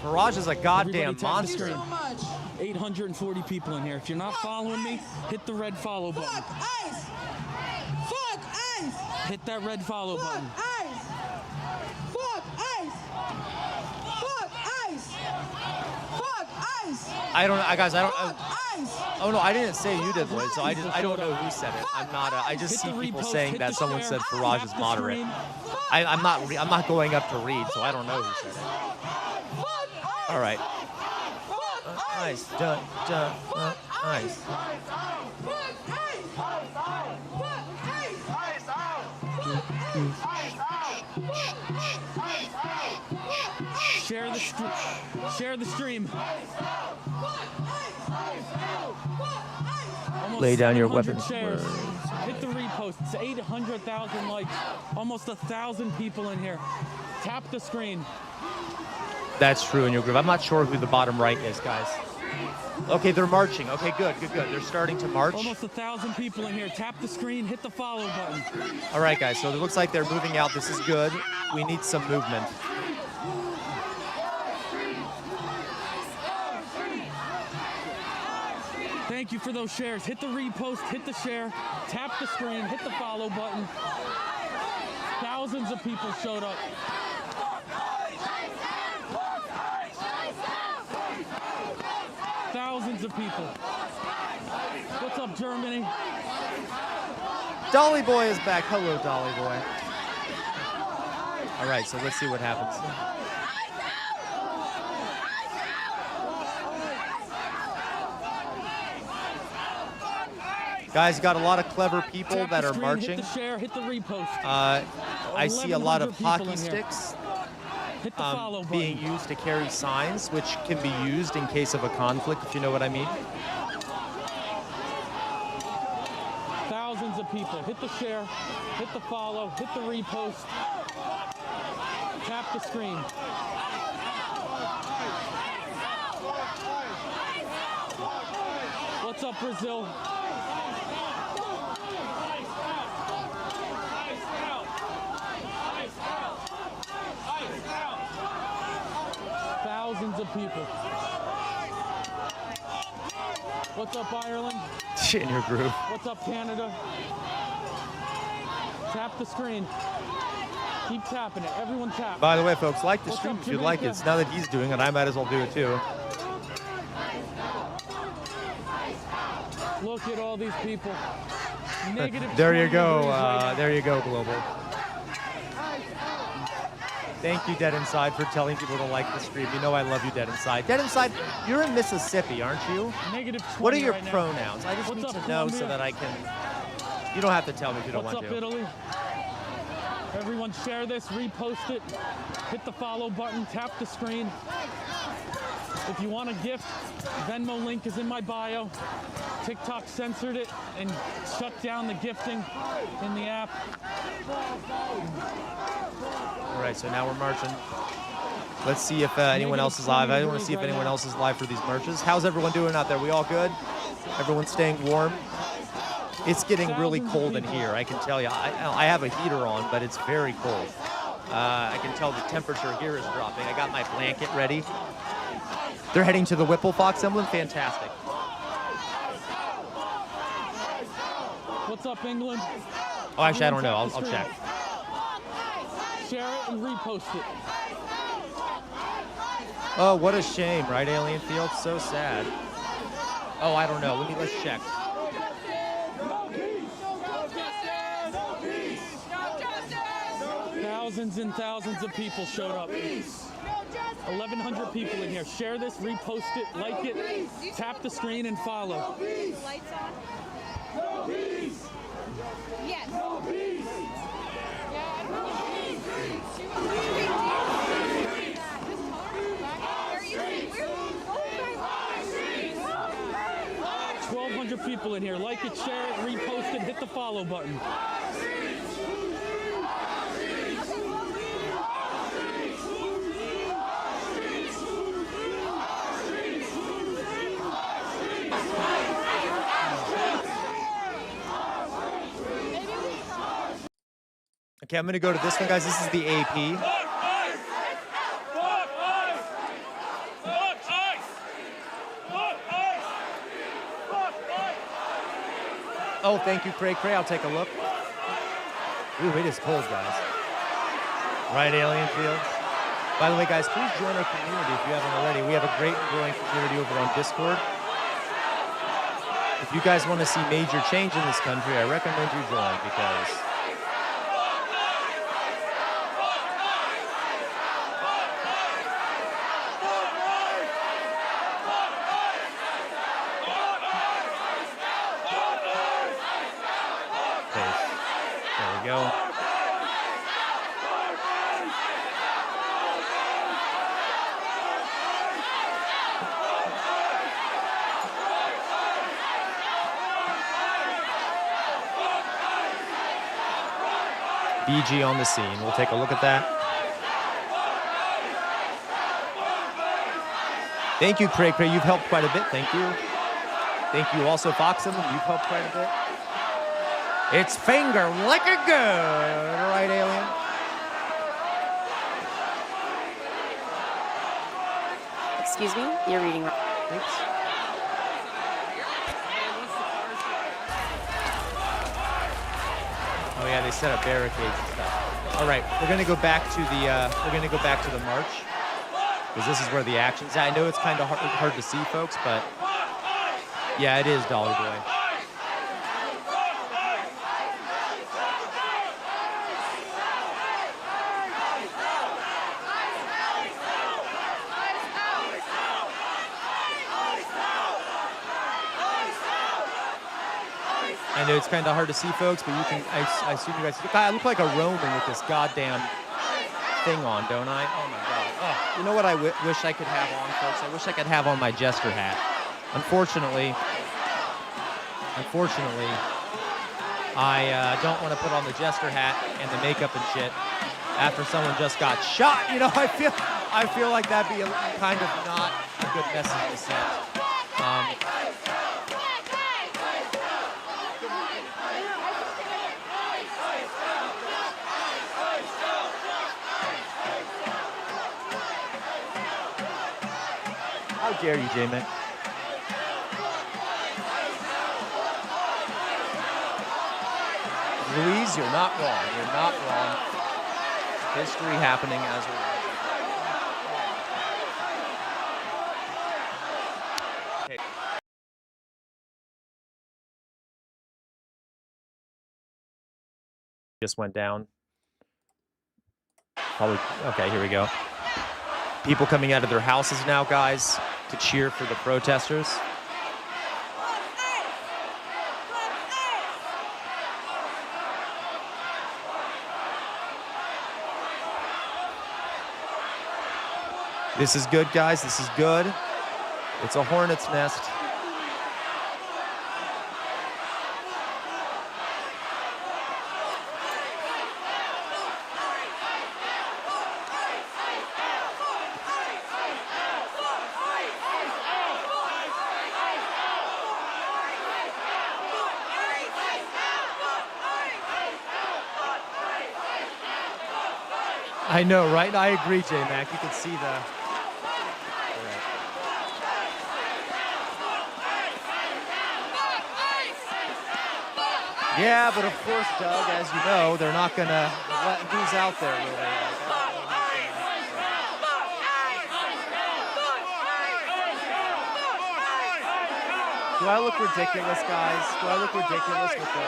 Farage is a goddamn Everybody tap the monster. screen. So much. 840 people in here. If you're not following me, hit the red follow button. Fuck ICE! Fuck ICE! Hit that red follow Fuck button. ICE! Fuck ICE! Fuck ICE! Fuck ICE! I don't know, guys. I don't. ICE! Oh no, I didn't say you did, Lloyd. So I don't know who said it. I'm not. I just see Hit the people repost, saying hit that the someone share, said Farage tap is the moderate. screen. I'm not going up to read, so I don't know who said it. All right. Nice. Nice. Share the stream. Almost Lay down your 700 weapons. shares. Hit the repost. It's 800,000 likes. Almost 1,000 people in here. Tap the screen. That's true in your group. I'm not sure who the bottom right is, guys. Okay, they're marching. Okay, good. They're starting to march. Almost 1,000 people in here. Tap the screen. Hit the follow button. All right, guys. So it looks like they're moving out. This is good. We need some movement. Thank you for those shares. Hit the repost, hit the share, tap the screen, hit the follow button. Thousands of people showed up. Thousands of people. What's up, Germany? Dolly Boy is back. Hello, Dolly Boy. All right, so let's see what happens. Guys, got a lot of clever people that are marching. Hit the share, hit the repost. I see a lot of 1,100 people hockey in here. sticks Hit the follow button. being used to carry signs, which can be used in case of a conflict, if you know what I mean. Thousands of people. Hit the share, hit the follow, hit the repost. Tap the screen. What's up, Brazil? Thousands of people. What's up, Ireland? In your group. What's up, Canada? Tap the screen. Keep tapping it. Everyone tap. By the way, folks, like the What's stream up, if you'd like it. Jamaica? Now that he's doing it, I might as well do it too. Look at all these people. Negative There you 20 go. degrees right now. There you go, Global. Thank you, Dead Inside, for telling people to like the stream. You know I love you, Dead Inside. Dead Inside, you're in Mississippi, aren't you? Negative 20 What are your right now. pronouns? I just What's need up, to know so Colombia? that I can... You don't have to tell me if you don't What's want up, to. Italy? Everyone share this, repost it, hit the follow button, tap the screen. If you want a gift, Venmo link is in my bio. TikTok censored it and shut down the gifting in the app. All right, so now we're marching. Let's see if anyone else is live. I want to see if anyone else is live for these marches. How's everyone doing out there? We all good? Everyone staying warm? It's getting really cold in here, I can tell you. I have a heater on, but it's very cold. I can tell the temperature here is dropping. I got my blanket ready. They're heading to the Whipple Fox emblem. Fantastic. What's up, England? Oh, actually, I don't know. Everyone I'll tap check. the screen. Share it and repost it. Oh, what a shame, right, Alien Field? So sad. Oh, I don't know. Let's check. Thousands and thousands of people showed up. 1,100 people in here. Share this, repost it, like it, tap the screen, and follow. Lights on. No peace. Yes. No peace. Yeah, I don't know. 1,200 people in here. Like it, share it, repost it, hit the follow button. Okay, I'm going to go to this one, guys. This is the AP. Oh, thank you, Cray Cray. I'll take a look. Ooh, it is cold, guys. Right, Alien Fields? By the way, guys, please join our community if you haven't already. We have a great and growing community over on Discord. If you guys want to see major change in this country, I recommend you join because... There we go. BG on the scene. We'll take a look at that. Thank you, Craig. You've helped quite a bit. Thank you. Thank you also, Foxham. You've helped quite a bit. It's finger licking good, right, Alien? Excuse me? You're reading wrong. Oops. Oh yeah, they set up barricades and stuff. All right, we're gonna go back to the march because this is where the action's at. I know it's kind of hard to see, folks, but yeah, it is Dollar Boy. I know it's kind of hard to see, folks, but you can. I assume you guys. I look like a Roman with this goddamn thing on, don't I? Oh my god. Oh, you know what I wish I could have on, folks? I wish I could have on my jester hat. Unfortunately, I don't want to put on the jester hat and the makeup and shit after someone just got shot. You know, I feel like that'd be kind of not a good message to send. How dare you, J-Man? Louise, you're not wrong. You're not wrong. History happening as we're watching. Okay. Just went down. Probably. Okay, here we go. People coming out of their houses now, guys, to cheer for the protesters. This is good, guys. This is good. It's a hornet's nest. I know, right? I agree, J-Mac. You can see the... Yeah, but of course, Doug, as you know, they're not going to let who's out there really. Do I look ridiculous, guys? Do I look ridiculous with the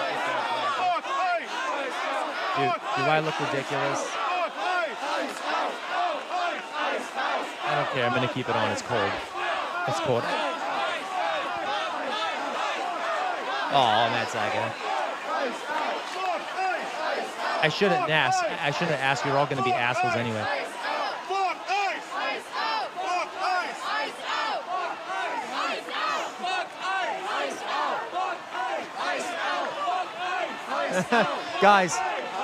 do I look ridiculous? I don't care. I'm going to keep it on. It's cold. It's cold. Oh, Matt Saga. I shouldn't ask. I shouldn't ask. You're all going to be assholes anyway. Guys,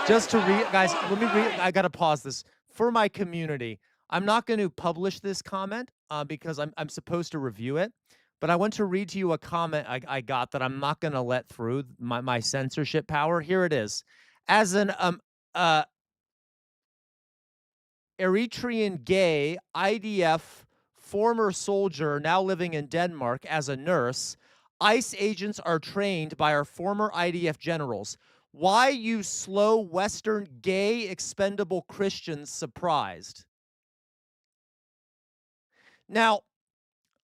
just to read, guys, let me read. I got to pause this for my community. I'm not going to publish this comment because I'm supposed to review it. But I want to read to you a comment I got that I'm not going to let through my censorship power. Here it is. As an Eritrean gay IDF former soldier now living in Denmark as a nurse, ICE agents are trained by our former IDF generals. Why you slow Western gay expendable Christians surprised? Now,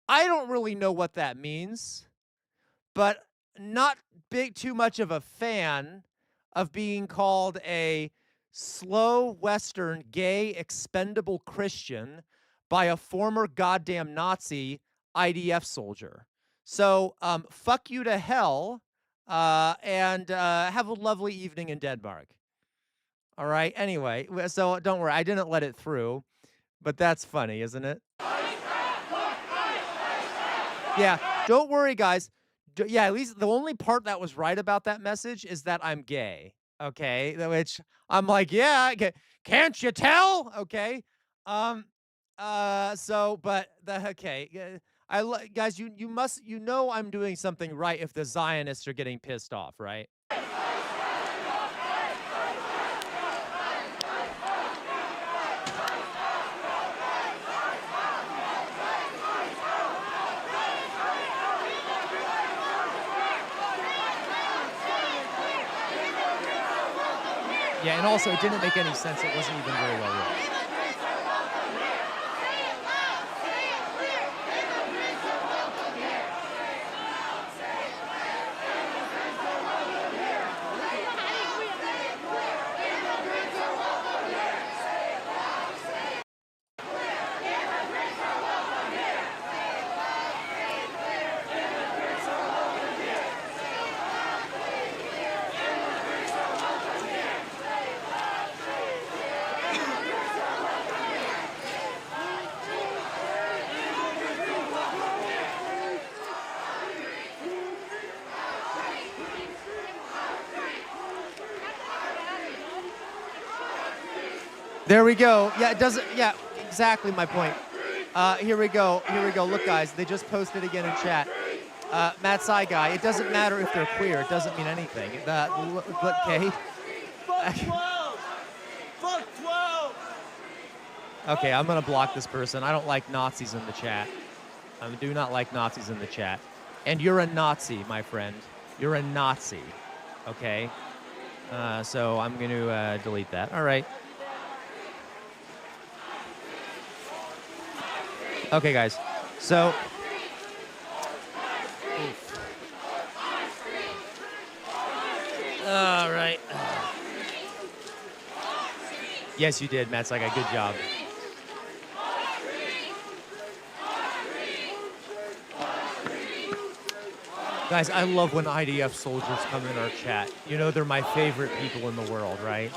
I don't really know what that means, but not too much of a fan of being called a slow Western gay expendable Christian by a former goddamn Nazi IDF soldier. So fuck you to hell and have a lovely evening in Denmark. All right. Anyway, so don't worry. I didn't let it through, but that's funny, isn't it? Yeah, don't worry, guys. Yeah, at least the only part that was right about that message is that I'm gay. Okay, which I'm like, yeah, can't you tell? Okay, so, but the okay, guys, you know I'm doing something right if the Zionists are getting pissed off, right? Yeah, and also it didn't make any sense. It wasn't even very well written. There we go. Yeah, it doesn't. Yeah, exactly my point. Here we go. Here we go. Look, guys, they just posted again in chat. Matt Sai guy. It doesn't matter if they're queer. It doesn't mean anything. Okay. Fuck 12! Fuck 12! Okay, I'm gonna block this person. I don't like Nazis in the chat. I do not like Nazis in the chat. And you're a Nazi, my friend. You're a Nazi. Okay. So I'm gonna delete that. All right. Okay, guys. So. All right. Yes, you did, Matt Sagai. Good job. Guys, I love when IDF soldiers come in our chat. You know, they're my favorite people in the world, right?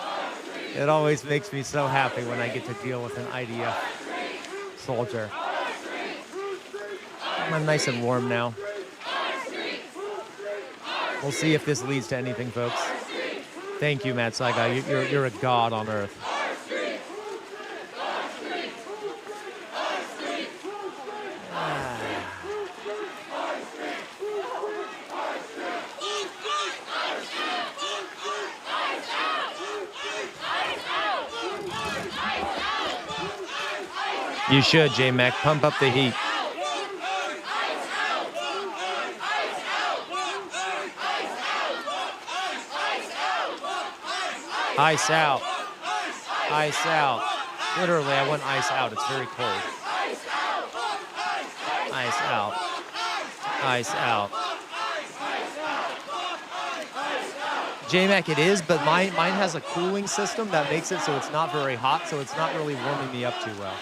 It always makes me so happy when I get to deal with an IDF soldier. I'm nice and warm now. We'll see if this leads to anything, folks. Thank you, Matt Sagai. You're a god on Earth. You should, J-Mac. Pump up the heat. Ice out. Ice out. Literally, I want ice out. It's very cold. Ice out. Ice out. J-Mac, it is, but mine has a cooling system that makes it so it's not very hot, so it's not really warming me up too well.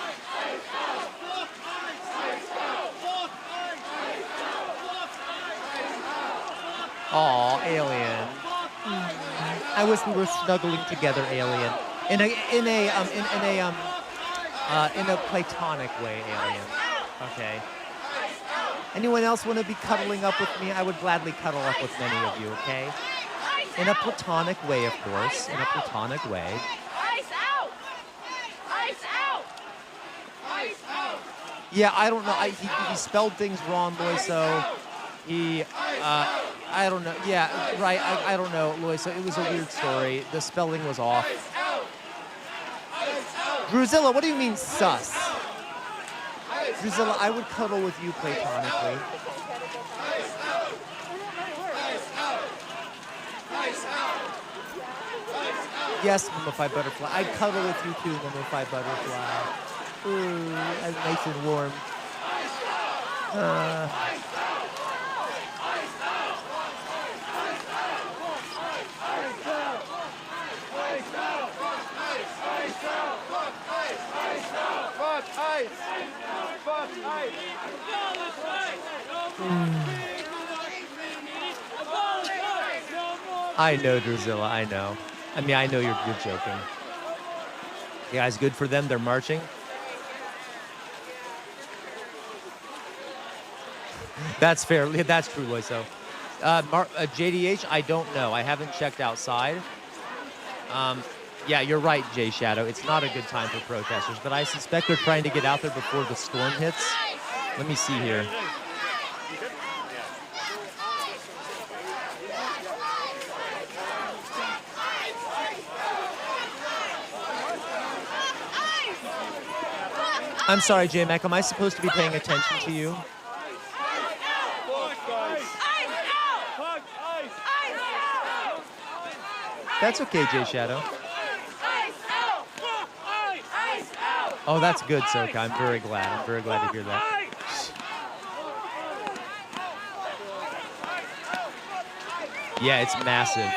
Aw, alien. I wish we were snuggling together, alien. In a platonic way, alien. Okay. Anyone else want to be cuddling up with me? I would gladly cuddle up with many of you, okay? In a platonic way, of course. In a platonic way. Ice out! Ice out! Ice out! Yeah, I don't know. He spelled things wrong, Loiso. I don't know. Yeah, right. I don't know, Loiso. It was a weird story. The spelling was off. Druzilla, what do you mean sus? Druzilla, I would cuddle with you platonically. Yes, Mummified Butterfly. I'd cuddle with you too, Mummified Butterfly. Ooh, that's nice and warm. I know, Druzilla, I know. I mean, I know you're joking. You guys, good for them. They're marching. That's fair. That's true, Loiso. JDH, I don't know. I haven't checked outside. Yeah, you're right, Jay Shadow. It's not a good time for protesters, but I suspect they're trying to get out there before the storm hits. Let me see here. I'm sorry, J-Mac. Am I supposed to be paying attention to you? That's okay, Jay Shadow. Oh, that's good, Soka. I'm very glad. I'm very glad to hear that. Yeah, it's massive.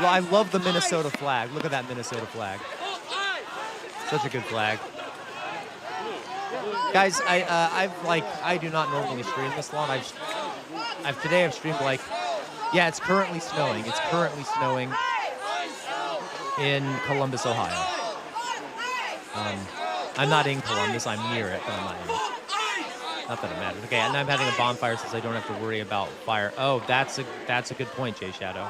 Well, I love the Minnesota flag. Look at that Minnesota flag. Such a good flag. Guys, I do not normally stream this long. Today I've streamed like, yeah, it's currently snowing. It's currently snowing in Columbus, Ohio. I'm not in Columbus. I'm near it, but I'm not in it. Not that it matters. Okay, and I'm having a bonfire since I don't have to worry about fire. Oh, that's a good point, Jay Shadow.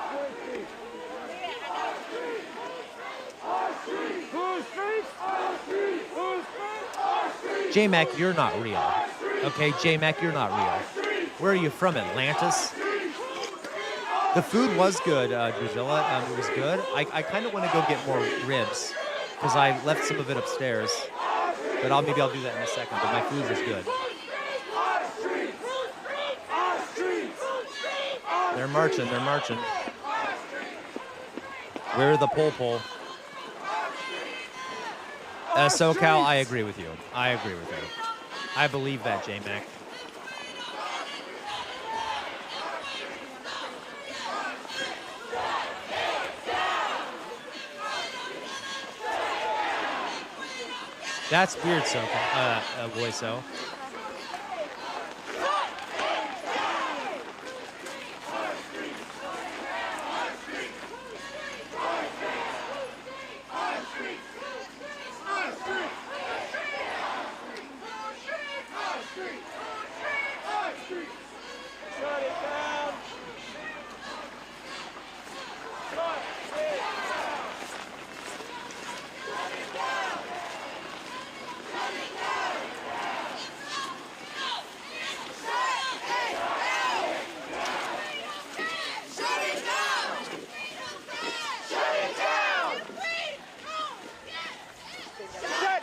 J-Mac, you're not real. Okay, J-Mac, you're not real. Where are you from, Atlantis? The food was good, Drusilla. It was good. I kind of want to go get more ribs because I left some of it upstairs. But maybe I'll do that in a second. But my food was good. They're marching. They're marching. Where are the pole? SoCal, I agree with you. I agree with you. I believe that, J-Mac. That's weird, Voiso.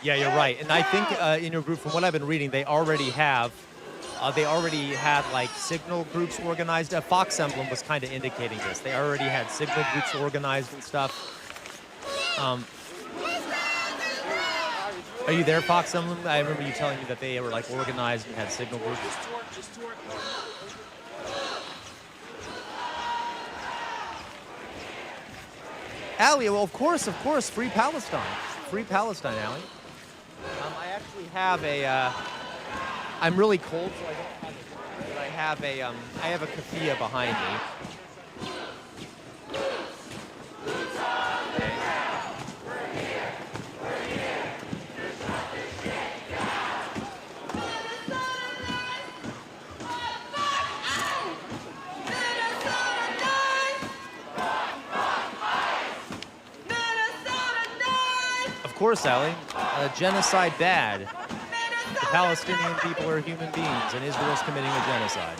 Yeah, you're right. And I think in your group, from what I've been reading, they already had like signal groups organized. Fox Emblem was kind of indicating this. They already had signal groups organized and stuff. Are you there, Fox Emblem? I remember you telling me that they were like organized and had signal groups. Allie, well, of course, free Palestine. Free Palestine, Allie. I actually have a, I'm really cold, so I don't have a, but I have a keffiyeh behind me. Of course, Allie. Genocide bad. The Palestinian people are human beings, and Israel's committing a genocide.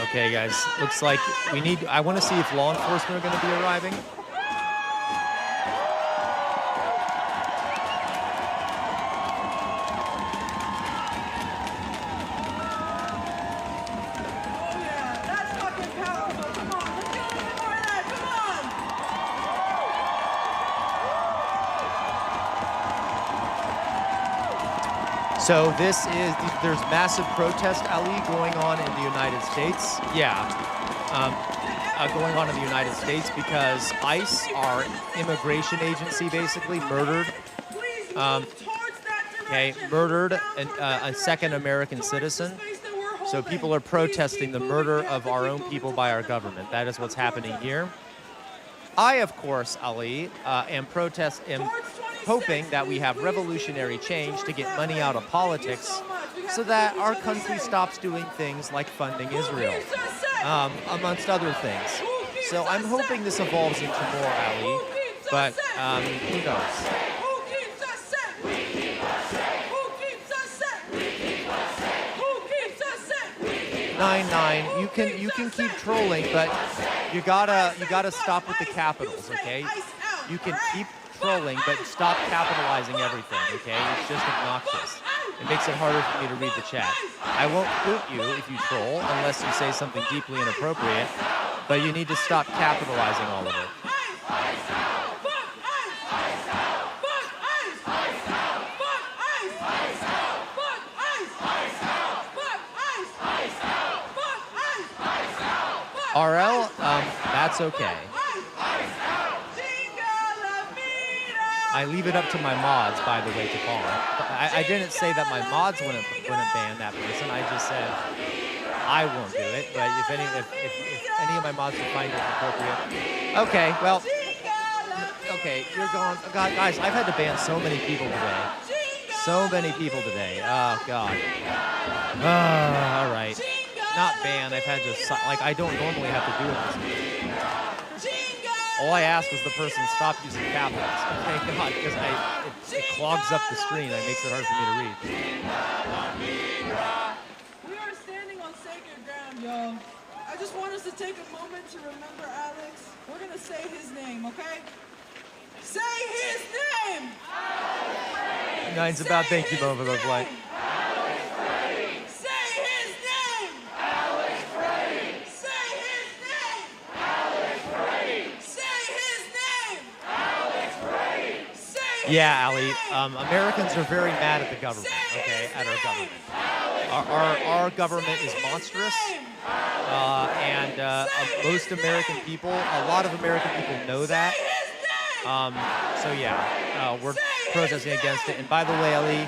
Okay, guys. Looks like I want to see if law enforcement are going to be arriving. So there's massive protest, Ali, going on in the United States. Yeah, going on in the United States because ICE, our immigration agency, basically murdered a second American citizen. So people are protesting the murder of our own people by our government. That is what's happening here. I, of course, Ali, am hoping that we have revolutionary change to get money out of politics so that our country stops doing things like funding Israel, amongst other things. So I'm hoping this evolves into more, Ali, but who knows? 9-9. You can keep trolling, but you gotta stop with the capitals, okay? You can keep trolling, but stop capitalizing everything, okay? It's just obnoxious. It makes it harder for me to read the chat. I won't boot you if you troll unless you say something deeply inappropriate, but you need to stop capitalizing all of it. RL, that's okay. I leave it up to my mods, by the way, to call him. I didn't say that my mods wouldn't ban that person. I just said I won't do it. But if any of my mods would find it appropriate, okay. Well, okay, you're gone. God, guys, I've had to ban so many people today. So many people today. Oh God. All right. Not ban. I've had to I don't normally have to do it. All I asked was the person stop using capitals. Thank God, because it clogs up the screen and it makes it hard for me to read. We are standing on sacred ground, y'all. I just want us to take a moment to remember Alex. We're gonna say his name, okay? Say his name! Nine's about thank you, Mo, for the flight. Yeah, Ali. Americans are very mad at the government. Okay, at our government. Our government is monstrous, and most American people, a lot of American people know that. So yeah, we're protesting against it. And by the way, Ali,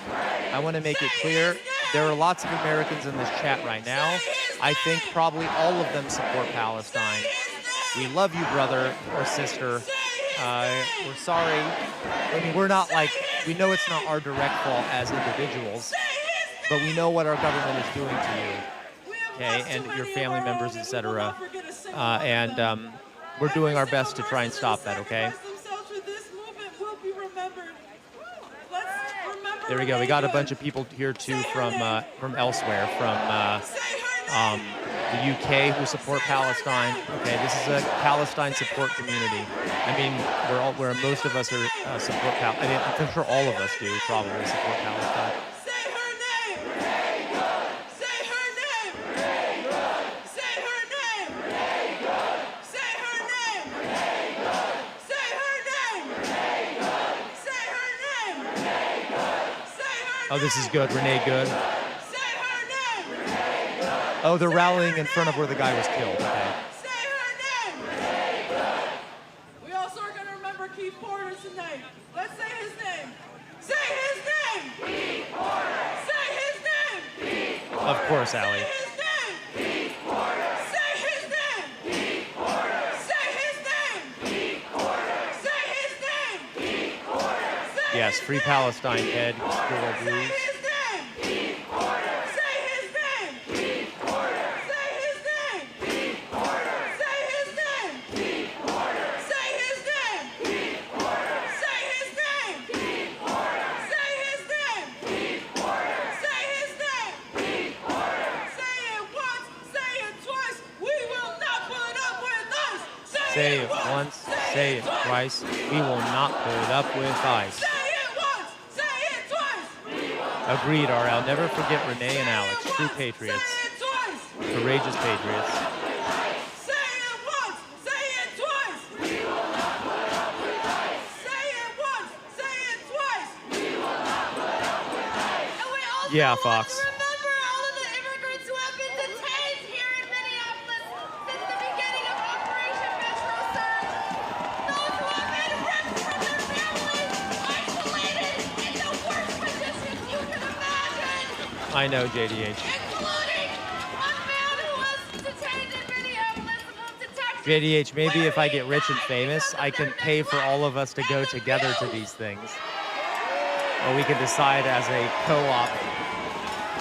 I want to make it clear there are lots of Americans in this chat right now. I think probably all of them support Palestine. We love you, brother or sister. We're sorry. I mean, we're not we know it's not our direct fault as individuals, but we know what our government is doing to you, okay, and your family members, etc. And we're doing our best to try and stop that, okay? There we go. We got a bunch of people here too from elsewhere, from the UK who support Palestine. Okay, this is a Palestine support community. I mean, where most of us are support Palestine. I mean, I'm sure all of us do probably support Palestine. Say her name! Say her name! Say her name! Say her name! Say her name! Say her name! Say her. Oh, this is good. Renee Good. Oh, they're rallying in front of where the guy was killed. Okay. Say her name! We also are going to remember Keith Porter tonight. Let's say his name. Say his name! Keith Porter! Say his name! Keith Porter! Of course, Allie. Say his name! Keith Porter! Say his name! Keith Porter! Say his name! Keith Porter! Say his name! Keith Porter! Yes, Free Palestine, Ed, Squirrel Blues. Say it once, say it twice. We will not put up with ice. Say it once, say it twice. Agreed, RL. Never forget Renee and Alex, true patriots. Courageous patriots. Say it once, say it twice. Say it once, say it twice. Yeah, Fox. I know, JDH. Including a man who was detained in Minneapolis, moved to Texas JDH, maybe if I get rich and famous, I can pay for all of us to go together to these things. Or we can decide as a co-op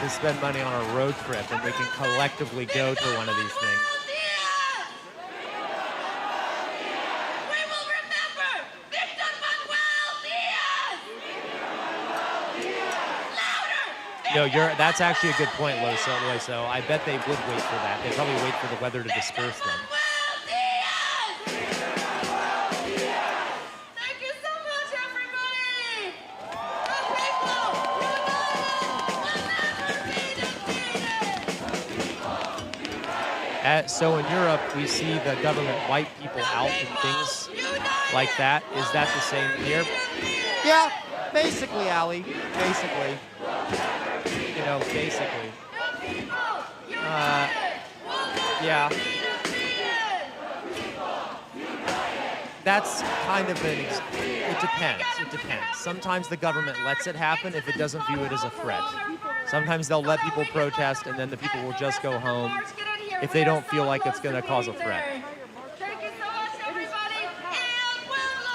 to spend money on a road trip and we can collectively go to one of these things. No, that's actually a good point, Loiso. I bet they would wait for that. They'd probably wait for the weather to disperse them. Thank you so much, everybody! So in Europe, we see the government wipe people out and things like that. Is that the same here? Yeah, basically, Ali. Basically. You know, basically. Yeah. That's kind of it depends. It depends. Sometimes the government lets it happen if it doesn't view it as a threat. Sometimes they'll let people protest and then the people will just go home if they don't feel like it's going to cause a threat.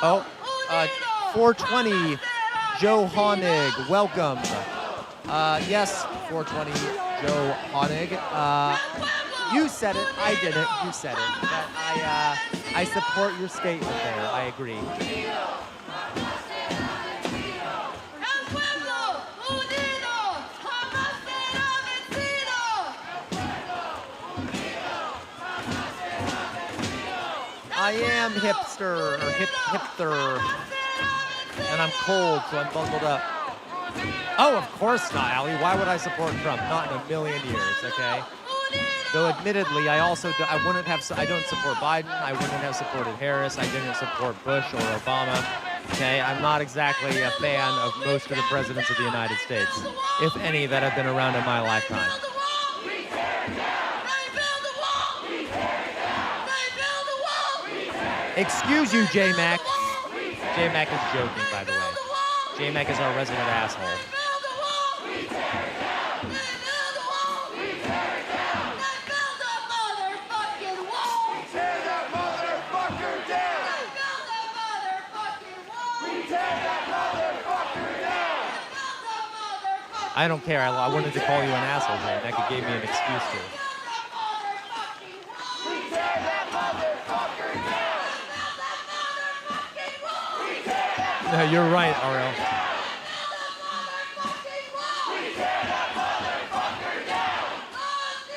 Oh, 420, Joe Honig, welcome. Yes, 420, Joe Honig. You said it, I didn't, you said it. But I support your statement there, I agree. I am hipster, or hipster, and I'm cold, so I'm bundled up. Oh, of course not, Ali. Why would I support Trump? Not in a million years, okay? Though admittedly, I don't support Biden. I wouldn't have supported Harris. I didn't support Bush or Obama. Okay, I'm not exactly a fan of most of the presidents of the United States, if any that have been around in my lifetime. Excuse you, J-Mac. J-Mac is joking, by the way. J-Mac is our resident asshole. I don't care. I wanted to call you an asshole, Jay. That gave me an excuse to. No, you're right, RL.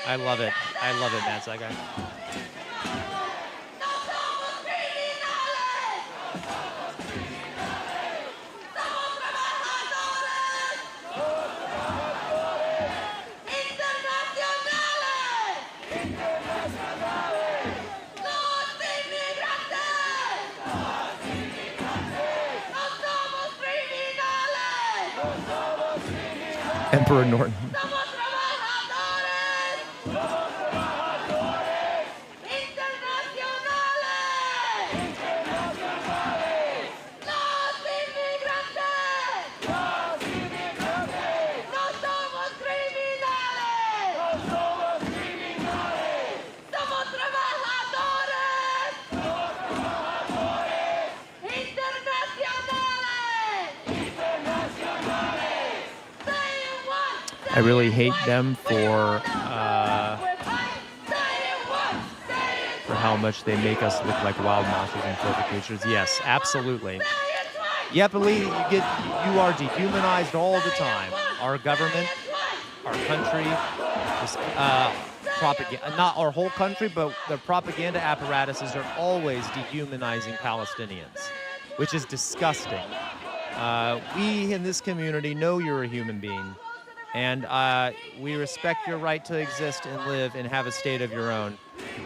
I love it. I love it, Matt Zaga. Emperor Norton. I really hate them for how much they make us look like wild monsters and filthy creatures. Yes, absolutely. Yep, Ali, you are dehumanized all the time. Our government, our country, propaganda, not our whole country, but the propaganda apparatuses are always dehumanizing Palestinians, which is disgusting. We in this community know you're a human being. And we respect your right to exist and live and have a state of your own.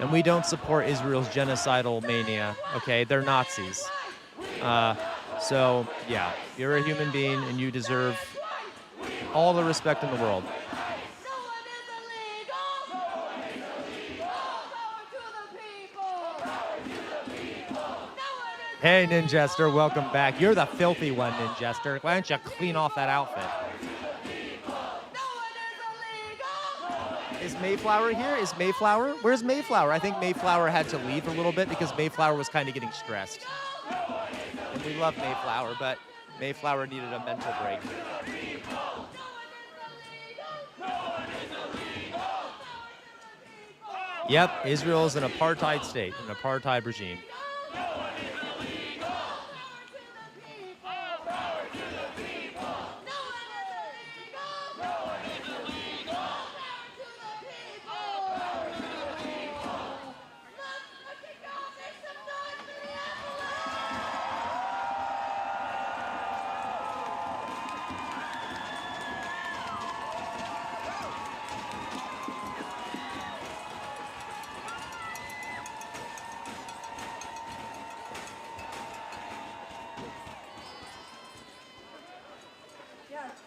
And we don't support Israel's genocidal mania, okay? They're Nazis. So, yeah, you're a human being and you deserve all the respect in the world. Hey, Ninjester, welcome back. You're the filthy one, Ninjester. Why don't you clean off that outfit? Is Mayflower here? Is Mayflower? Where's Mayflower? I think Mayflower had to leave a little bit because Mayflower was kind of getting stressed. And we love Mayflower, but Mayflower needed a mental break. Yep, Israel is an apartheid state, an apartheid regime.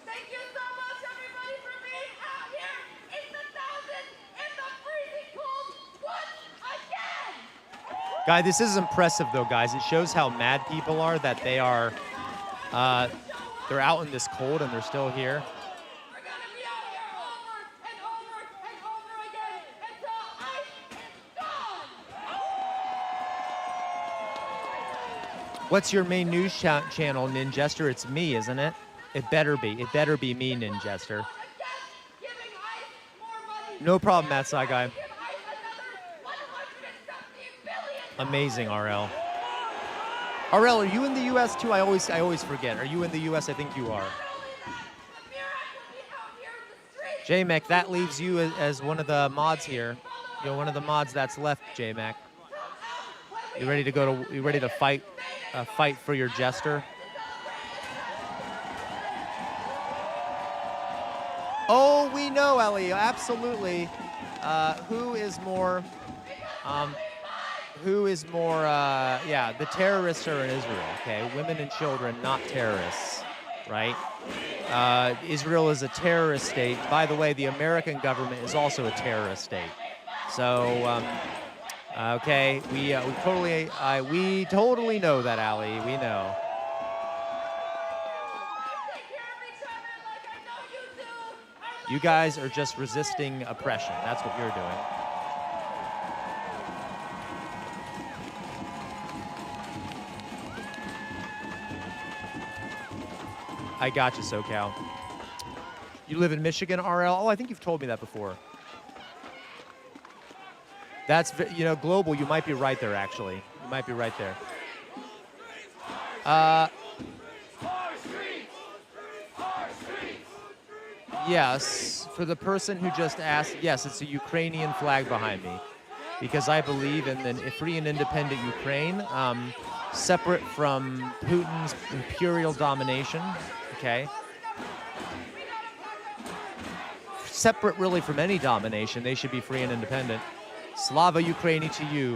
Thank you so much, everybody, for being out here in the thousands in the freezing cold once again. Guy, this is impressive though, guys. It shows how mad people are that they are, they're out in this cold and they're still here. We're gonna be out here over and over and over again until ice is gone. What's your main news channel, Ninjester? It's me, isn't it? It better be. It better be me, Ninjester. No problem, Matt Side Guy. Amazing, RL. RL, are you in the U.S. too? I always forget. Are you in the U.S.? I think you are. J-Mac, that leaves you as one of the mods here. You're one of the mods that's left, J-Mac. You ready to go to? You ready to fight? Fight for your jester? Oh, we know, Ellie. Absolutely. Who is more? Yeah, the terrorists are in Israel. Okay, women and children, not terrorists, right? Israel is a terrorist state. By the way, the American government is also a terrorist state. So, okay, we totally know that, Ali. We know. You guys are just resisting oppression. That's what you're doing. I got you, SoCal. You live in Michigan, RL? Oh, I think you've told me that before. That's, global. You might be right there, actually. You might be right there. Yes, for the person who just asked, yes, it's a Ukrainian flag behind me. Because I believe in a free and independent Ukraine, separate from Putin's imperial domination, okay? Separate really from any domination, they should be free and independent. Slava Ukraini to you,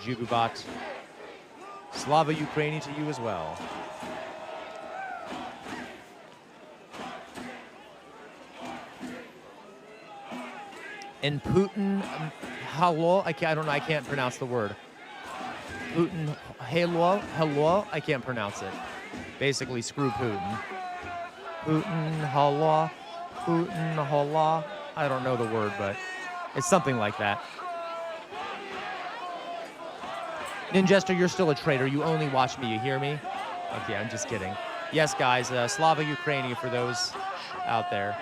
Jugubat. Slava Ukraini to you as well. And Putin, hello, I can't pronounce the word. Putin, hello, I can't pronounce it. Basically, screw Putin. Putin, hello, I don't know the word, but it's something like that. Ninjester, you're still a traitor. You only watch me, you hear me? Okay, I'm just kidding. Yes, guys, Slava Ukraini for those out there.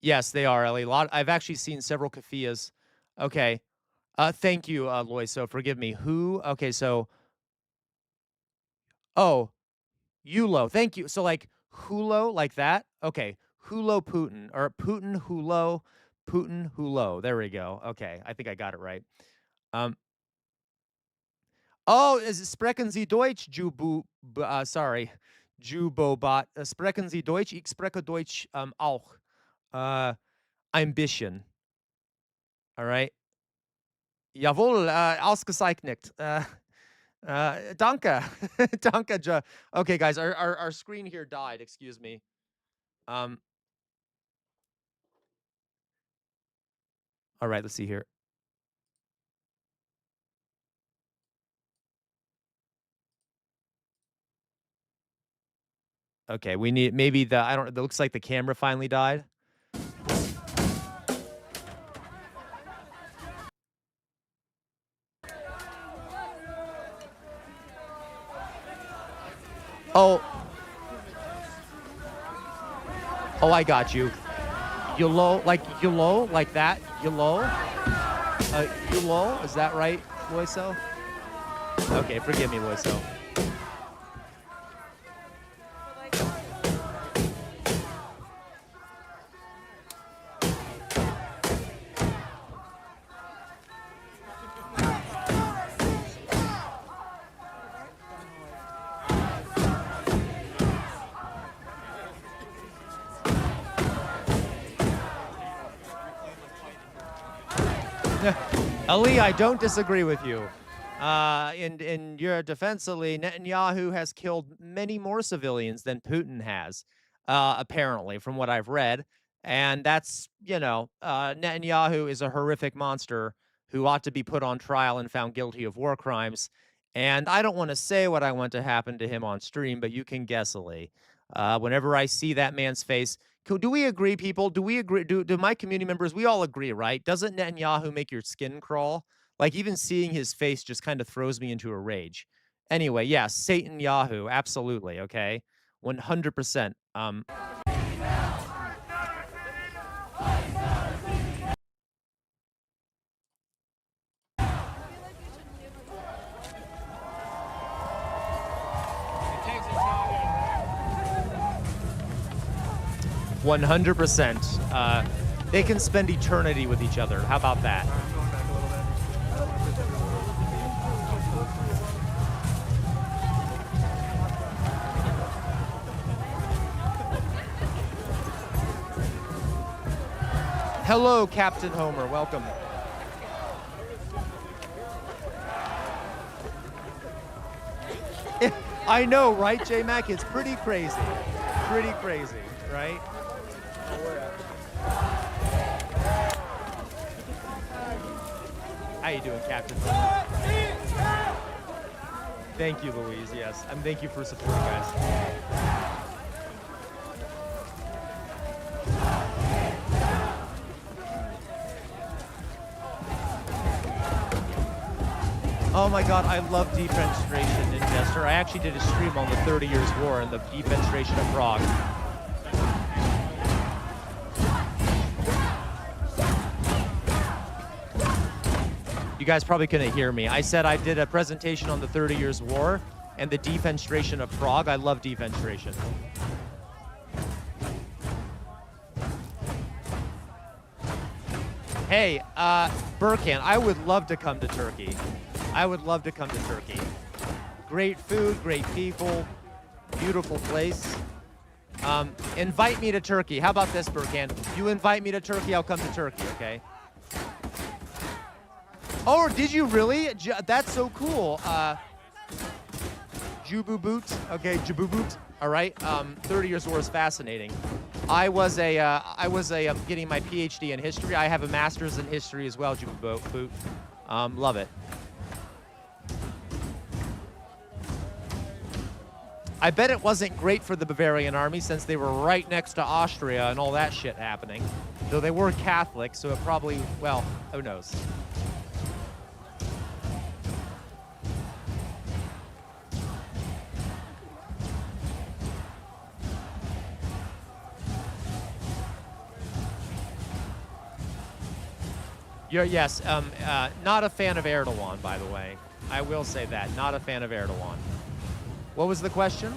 Yes, they are, Ellie. I've actually seen several kafiyas. Okay. Thank you, Loy. So forgive me. Who? Okay, so. Oh, Yulo. Thank you. So like Hulo, like that? Okay. Hulo Putin. Or Putin Hulo. There we go. Okay. I think I got it right. Oh, sprechen Sie Deutsch, sorry. Jubobot. Sprechen Sie Deutsch? Ich spreche Deutsch auch. Ambition. All right. Jawohl, ausgezeichnet. Danke. Danke. Okay, guys, our screen here died. Excuse me. All right, let's see here. Okay, we need maybe the I don't. It looks like the camera finally died. Oh. Oh, I got you. YOLO, like that. YOLO. YOLO, is that right, Loiso? Okay, forgive me, Loiso. Ali, I don't disagree with you. In your defense, Ali, Netanyahu has killed many more civilians than Putin has, apparently, from what I've read. And that's, Netanyahu is a horrific monster who ought to be put on trial and found guilty of war crimes. And I don't want to say what I want to happen to him on stream, but you can guess, Ali. Whenever I see that man's face, do we agree, people? Do we agree? Do my community members, we all agree, right? Doesn't Netanyahu make your skin crawl? Like, even seeing his face just kind of throws me into a rage. Anyway, yes, Satan Yahoo, absolutely, okay? 100%. 100%. They can spend eternity with each other. How about that? Hello, Captain Homer. Welcome. I know, right, J-Mac? It's pretty crazy. Pretty crazy, right? How you doing, Captain? Thank you, Louise. Yes, and thank you for supporting, guys. Oh my God, I love defenestration in Jester. I actually did a stream on the 30 Years' War and the defenestration of Prague. You guys probably couldn't hear me. I said I did a presentation on the 30 Years' War and the defenestration of Prague. I love defenestration. Hey, Burkan, I would love to come to Turkey. I would love to come to Turkey. Great food, great people, beautiful place. Invite me to Turkey. How about this, Burkan? You invite me to Turkey, I'll come to Turkey, okay? Oh, did you really? That's so cool. Jububoot. Okay, Jububoot. All right. 30 Years' War is fascinating. I was getting my PhD in history. I have a master's in history as well, Jububoot. Love it. I bet it wasn't great for the Bavarian army since they were right next to Austria and all that shit happening. Though they were Catholic, so it probably, well, who knows? Yes, not a fan of Erdogan, by the way. I will say that, not a fan of Erdogan. What was the question?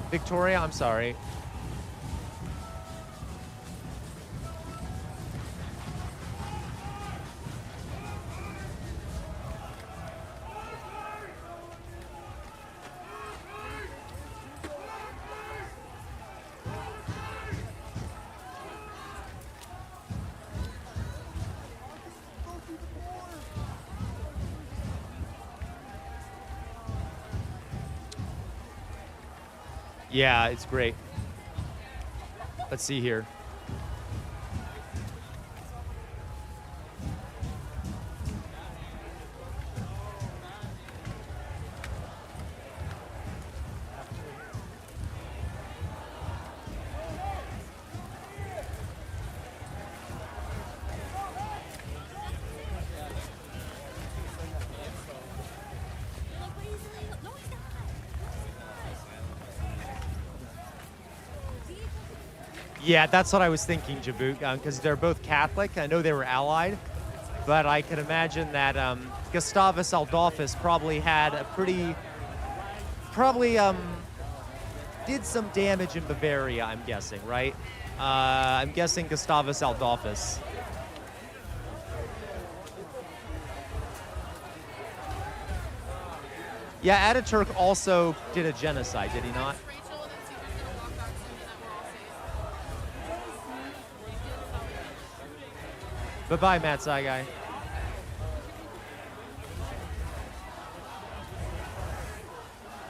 Victoria, I'm sorry. Yeah, it's great. Let's see here. Yeah, that's what I was thinking, Jaboot, because they're both Catholic. I know they were allied, but I can imagine that Gustavus Adolphus probably had a probably did some damage in Bavaria, I'm guessing, right? I'm guessing Gustavus Adolphus. Yeah, Ataturk also did a genocide, did he not? Bye-bye, Matt Saigai.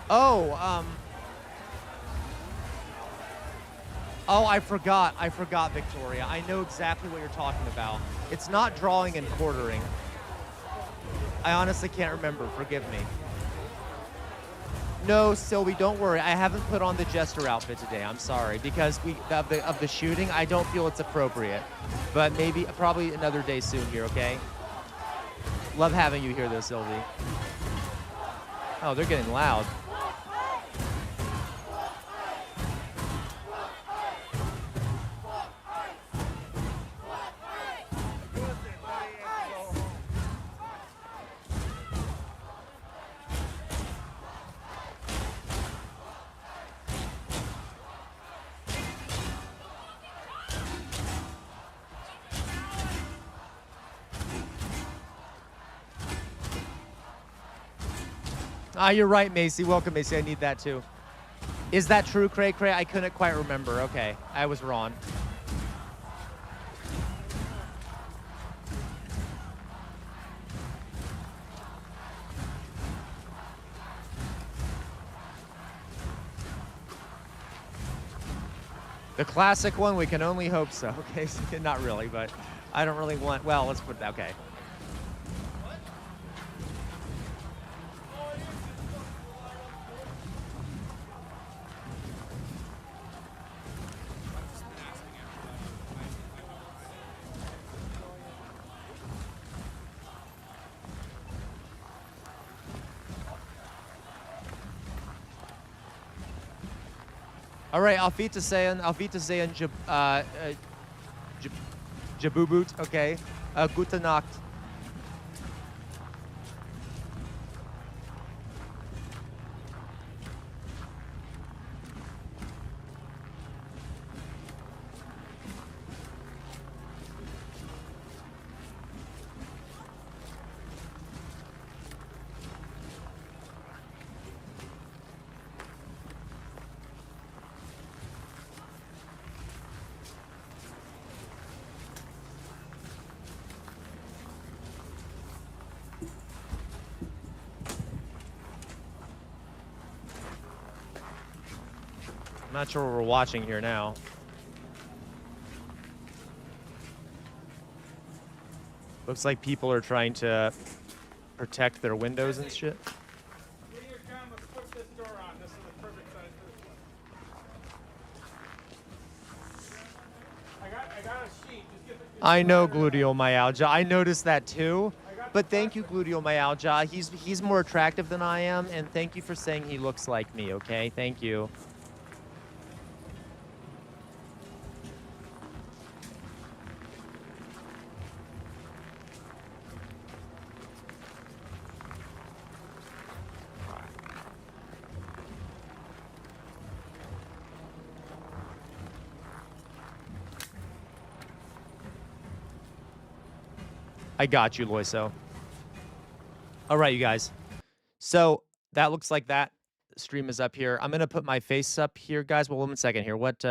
Oh, oh, I forgot, Victoria. I know exactly what you're talking about. It's not drawing and quartering. I honestly can't remember. Forgive me. No, Sylvie, don't worry. I haven't put on the jester outfit today. I'm sorry, because of the shooting, I don't feel it's appropriate. But probably another day soon here, okay? Love having you here, though, Sylvie. Oh, they're getting loud. Ah, you're right, Macy. Welcome, Macy. I need that too. Is that true, Cray Cray? I couldn't quite remember. Okay, I was wrong. The classic one, we can only hope so. Okay, so, not really, but I don't really want, well, let's put that, okay. All right, Auf Wiedersehen, Jabubut, okay. Gute Nacht. I'm not sure what we're watching here now. Looks like people are trying to protect their windows and shit. I know gluteal myalgia. I noticed that too. But thank you, gluteal myalgia. He's more attractive than I am, and thank you for saying he looks like me, okay? Thank you. I got you, Loiso. All right, you guys. So that looks like that stream is up here. I'm going to put my face up here, guys. Well, 1 second here. Let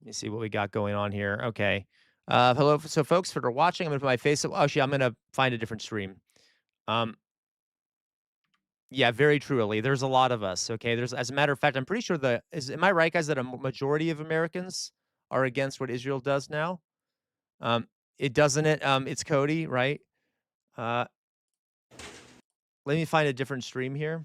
me see what we got going on here. Okay. Hello. So folks, for watching, I'm going to put my face up. Oh, actually, I'm going to find a different stream. Yeah, very truly. There's a lot of us. Okay. As a matter of fact, I'm pretty sure am I right, guys, that a majority of Americans are against what Israel does now? It doesn't it? It's Cody, right? Let me find a different stream here.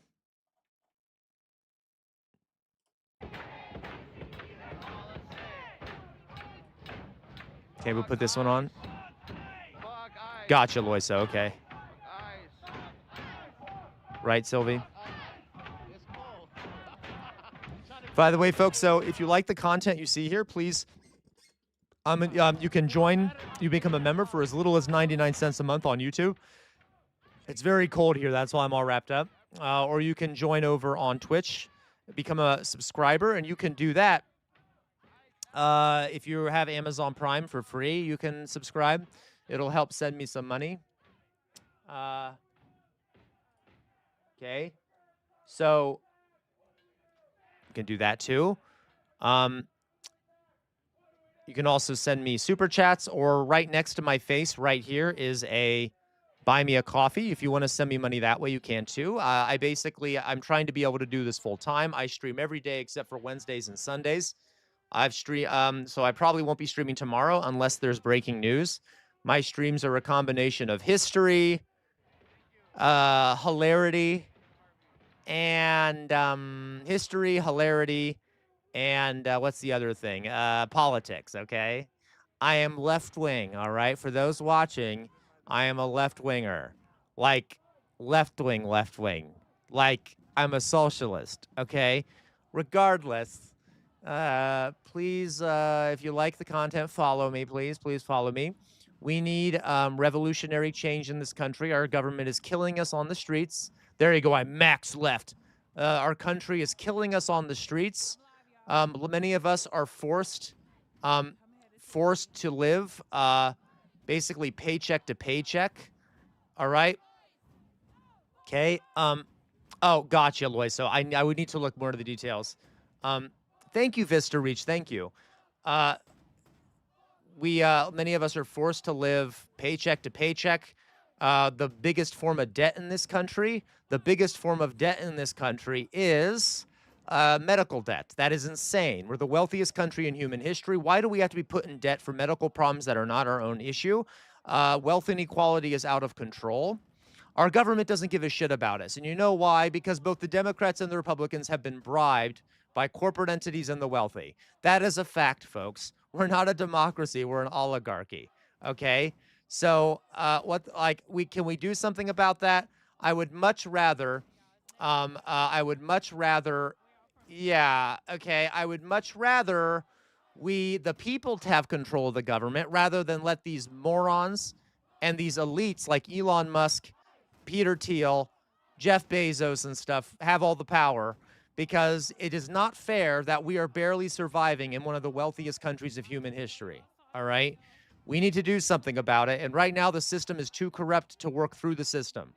Okay, we'll put this one on. Gotcha, Loisa. Okay. Right, Sylvie? By the way, folks, so if you like the content you see here, please, you can join. You become a member for as little as 99 cents a month on YouTube. It's very cold here. That's why I'm all wrapped up. Or you can join over on Twitch, become a subscriber, and you can do that. If you have Amazon Prime for free, you can subscribe. It'll help send me some money. Okay. So you can do that too. You can also send me super chats, or right next to my face right here is a buy me a coffee. If you want to send me money that way, you can too. I'm trying to be able to do this full time. I stream every day except for Wednesdays and Sundays. So I probably won't be streaming tomorrow unless there's breaking news. My streams are a combination of history, hilarity, and what's the other thing? Politics, okay? I am left-wing, all right? For those watching, I am a left-winger. Like, left-wing. Like, I'm a socialist, okay? Regardless, please, if you like the content, follow me, please. Please follow me. We need revolutionary change in this country. Our government is killing us on the streets. There you go, I max left. Our country is killing us on the streets. Many of us are forced to live basically paycheck to paycheck. All right. Okay. Oh, gotcha, Lois. So I would need to look more into the details. Thank you, Vista Reach. Thank you. Many of us are forced to live paycheck to paycheck. The biggest form of debt in this country is medical debt. That is insane. We're the wealthiest country in human history. Why do we have to be put in debt for medical problems that are not our own issue? Wealth inequality is out of control. Our government doesn't give a shit about us. And you know why? Because both the Democrats and the Republicans have been bribed by corporate entities and the wealthy. That is a fact, folks. We're not a democracy. We're an oligarchy. Okay? So can we do something about that? I would much rather we, the people, to have control of the government rather than let these morons and these elites like Elon Musk, Peter Thiel, Jeff Bezos and stuff have all the power, because it is not fair that we are barely surviving in one of the wealthiest countries of human history. All right? We need to do something about it. And right now the system is too corrupt to work through the system.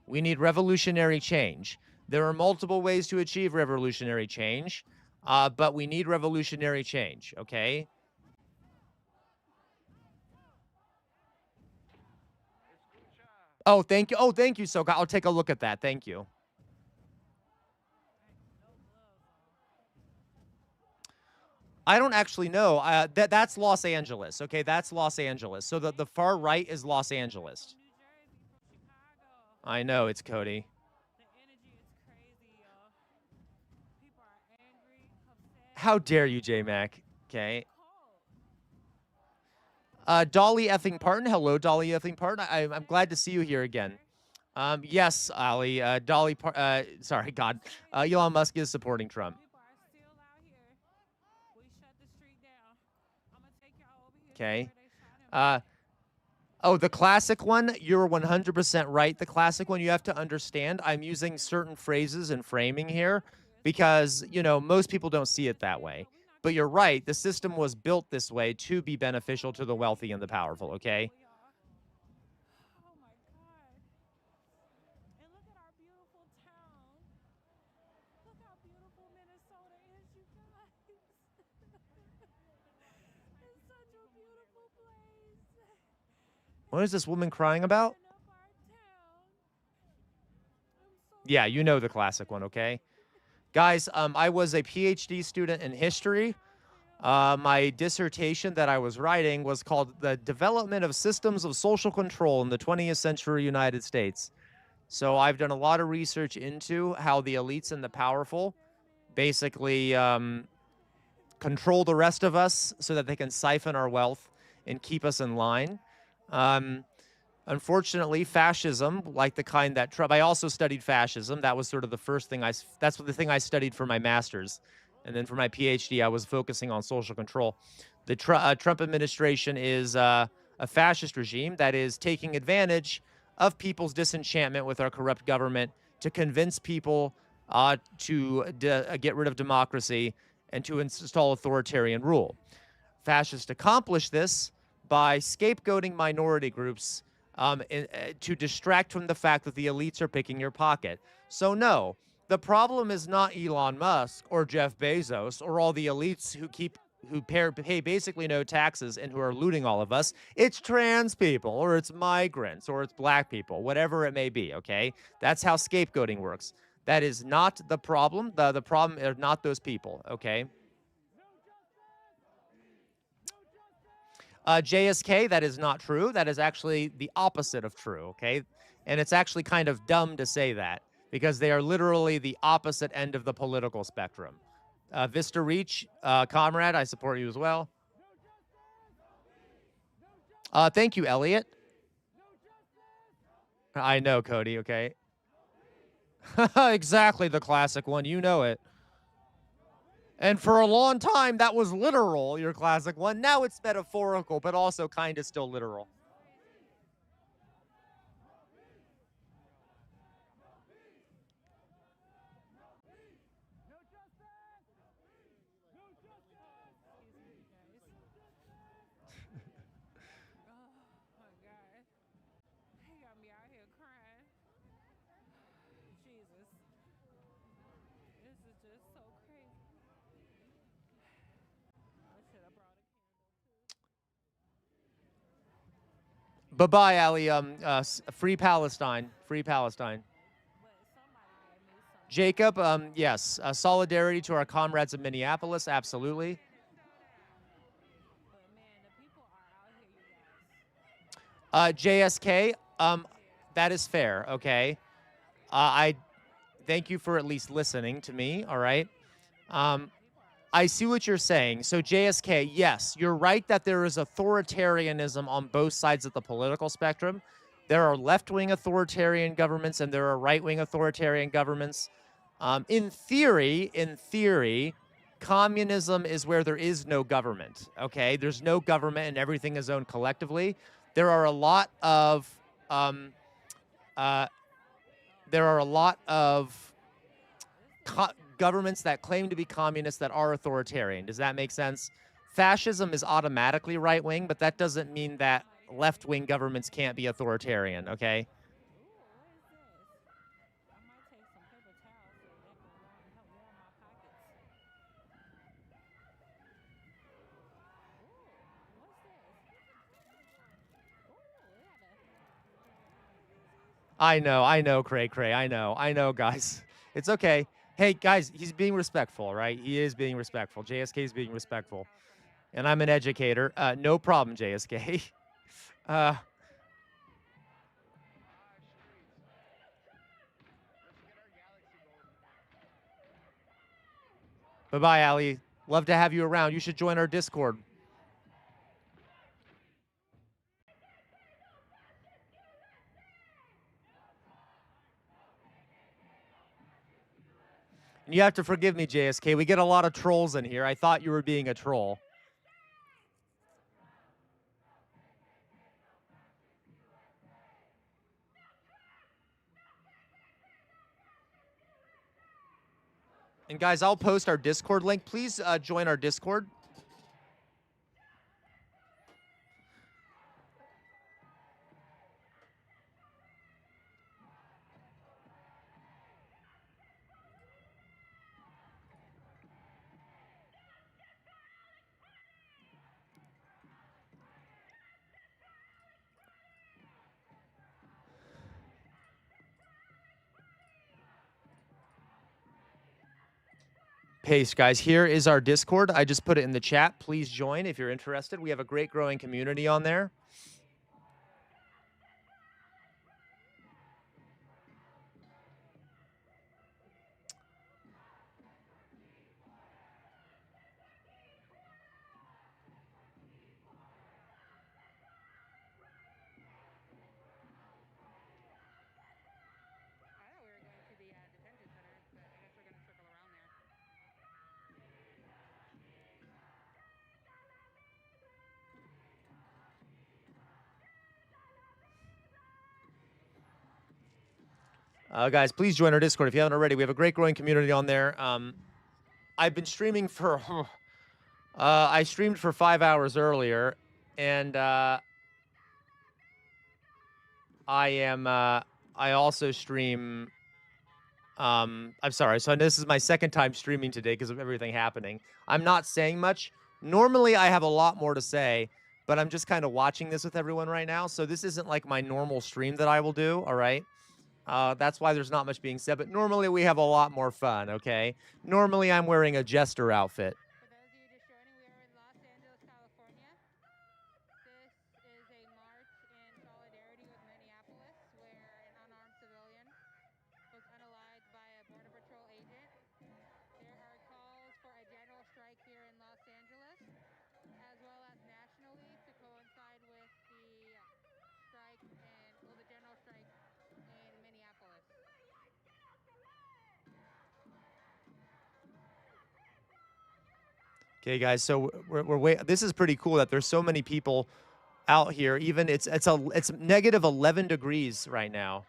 We need revolutionary change. There are multiple ways to achieve revolutionary change, but we need revolutionary change, okay? Oh, thank you. Oh, thank you, Soka. I'll take a look at that. Thank you. I don't actually know. That's Los Angeles, okay? That's Los Angeles. So the far right is Los Angeles. I know, it's Cody. How dare you, J-Mac? Okay. Dolly effing Parton. Hello, Dolly effing Parton. I'm glad to see you here again. Yes, Ali. Sorry, God. Elon Musk is supporting Trump. Okay. Oh, the classic one, you're 100% right. The classic one, you have to understand, I'm using certain phrases and framing here because, you know, most people don't see it that way. But you're right, the system was built this way to be beneficial to the wealthy and the powerful, okay? What is this woman crying about? Yeah, you know the classic one, okay? Guys, I was a PhD student in history. My dissertation that I was writing was called The Development of Systems of Social Control in the 20th Century United States. So I've done a lot of research into how the elites and the powerful basically control the rest of us so that they can siphon our wealth and keep us in line. Unfortunately, fascism, like the kind that Trump, I also studied fascism. That was sort of the first thing that's the thing I studied for my master's, And then for my PhD, I was focusing on social control. The Trump administration is a fascist regime that is taking advantage of people's disenchantment with our corrupt government to convince people to get rid of democracy and to install authoritarian rule. Fascists accomplish this by scapegoating minority groups to distract from the fact that the elites are picking your pocket. So no, the problem is not Elon Musk or Jeff Bezos or all the elites who pay basically no taxes and who are looting all of us. It's trans people, or it's migrants, or it's black people, whatever it may be, okay? That's how scapegoating works. That is not the problem. The problem are not those people, okay? JSK, that is not true. That is actually the opposite of true, okay? And it's actually kind of dumb to say that because they are literally the opposite end of the political spectrum. Vista Reach, comrade, I support you as well. Thank you, Elliot. I know, Cody, okay? Exactly, the classic one. You know it. And for a long time, that was literal, your classic one. Now it's metaphorical, but also kind of still literal. Bye-bye, Ali. Free Palestine. Free Palestine. Jacob, yes. Solidarity to our comrades in Minneapolis, absolutely. JSK, that is fair, okay? I thank you for at least listening to me, all right? I see what you're saying. So JSK, yes, you're right that there is authoritarianism on both sides of the political spectrum. There are left-wing authoritarian governments and there are right-wing authoritarian governments. In theory, communism is where there is no government, okay? There's no government and everything is owned collectively. There are a lot of governments that claim to be communist that are authoritarian. Does that make sense? Fascism is automatically right-wing, but that doesn't mean that left-wing governments can't be authoritarian, okay? I know, Cray, I know, guys. It's okay. Hey, guys, he's being respectful, right? He is being respectful. JSK is being respectful. And I'm an educator. No problem, JSK. Bye-bye, Ali. Love to have you around. You should join our Discord. And you have to forgive me, JSK. We get a lot of trolls in here. I thought you were being a troll. And guys, I'll post our Discord link. Please join our Discord. Paste, guys. Here is our Discord. I just put it in the chat. Please join if you're interested. We have a great growing community on there. Guys, please join our Discord if you haven't already. We have a great growing community on there. I've been streaming for, I streamed for 5 hours earlier, and I also stream, I'm sorry, so this is my second time streaming today because of everything happening. I'm not saying much. Normally, I have a lot more to say, but I'm just kind of watching this with everyone right now, so this isn't like my normal stream that I will do, all right? That's why there's not much being said, but normally we have a lot more fun, okay? Normally I'm wearing a jester outfit. Okay, guys, so this is pretty cool that there's so many people out here. Even it's negative 11 degrees right now.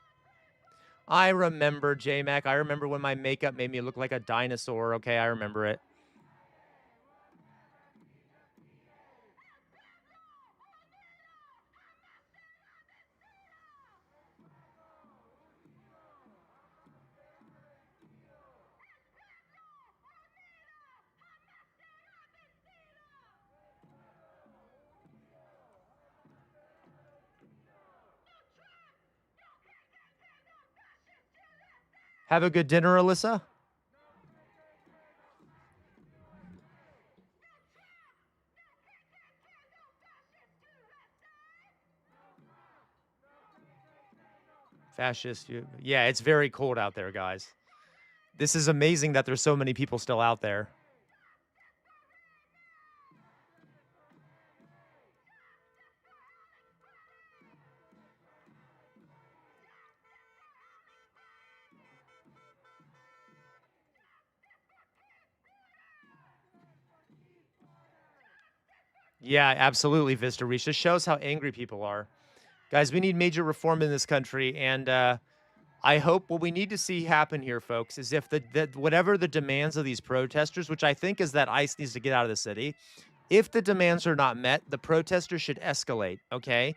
I remember, J-Mac. I remember when my makeup made me look like a dinosaur. Okay, I remember it. Have a good dinner, Alyssa. Fascist. Yeah, it's very cold out there, guys. This is amazing that there's so many people still out there. Yeah, absolutely, Vista Reach. This shows how angry people are. Guys, we need major reform in this country, and I hope what we need to see happen here, folks, is if whatever the demands of these protesters, which I think is that ICE needs to get out of the city, if the demands are not met, the protesters should escalate, okay?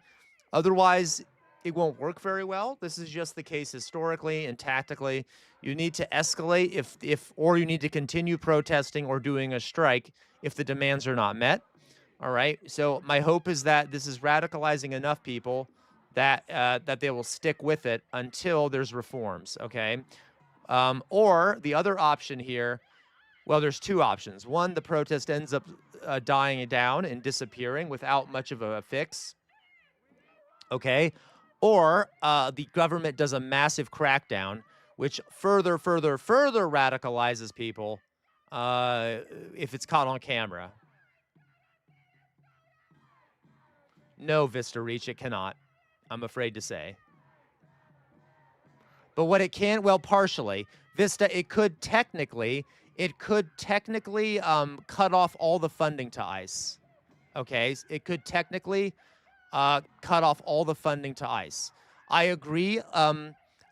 Otherwise, it won't work very well. This is just the case historically and tactically. You need to escalate or you need to continue protesting or doing a strike if the demands are not met. All right. So my hope is that this is radicalizing enough people that that they will stick with it until there's reforms. Okay. Or the other option here, well, there's two options. One, the protest ends up dying down and disappearing without much of a fix. Okay. Or the government does a massive crackdown, which further radicalizes people if it's caught on camera. No, Vista Reach, it cannot. I'm afraid to say. But what it can, well, partially. Vista, it could technically cut off all the funding to ICE. Okay? It could technically cut off all the funding to ICE. I agree.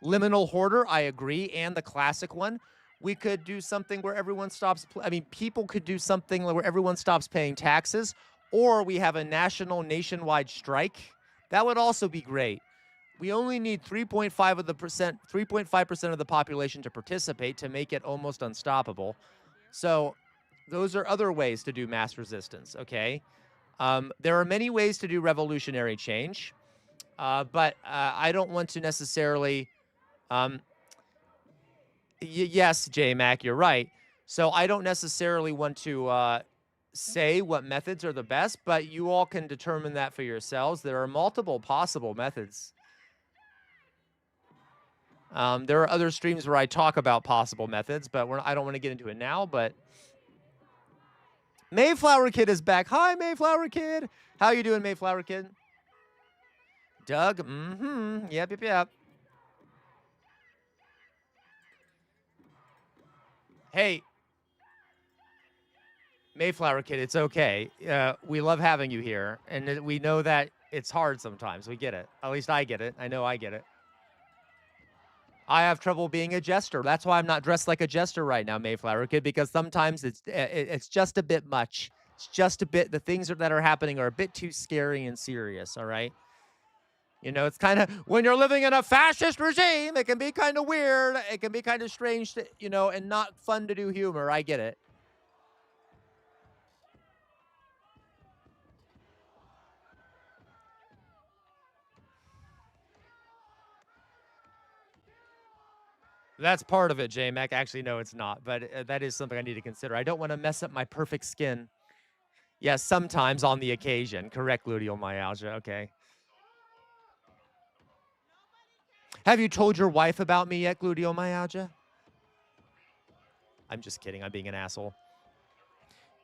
Liminal Hoarder, I agree. And the classic one. We could do something where everyone stops. People could do something where everyone stops paying taxes. Or we have a nationwide strike. That would also be great. We only need 3.5% of the population to participate to make it almost unstoppable. So those are other ways to do mass resistance, okay? There are many ways to do revolutionary change, but I don't want to necessarily... yes, J-Mac, you're right. So I don't necessarily want to... say what methods are the best, but you all can determine that for yourselves. There are multiple possible methods. There are other streams where I talk about possible methods, but I don't want to get into it now, but Mayflower Kid is back. Hi, Mayflower Kid. How you doing, Mayflower Kid? Doug? Mm-hmm. Yep. Hey, Mayflower Kid, it's okay. We love having you here, and we know that it's hard sometimes. We get it. At least I get it. I know I get it. I have trouble being a jester. That's why I'm not dressed like a jester right now, Mayflower Kid, because sometimes it's just a bit much. It's just a bit, the things that are happening are a bit too scary and serious, all right? You know, it's kind of, when you're living in a fascist regime, it can be kind of weird. It can be kind of strange, to, you know, and not fun to do humor. I get it. That's part of it, J-Mac. Actually, no, it's not. But that is something I need to consider. I don't want to mess up my perfect skin. Yes, sometimes on the occasion. Correct, gluteal myalgia. Okay. Have you told your wife about me yet, gluteal myalgia? I'm just kidding. I'm being an asshole.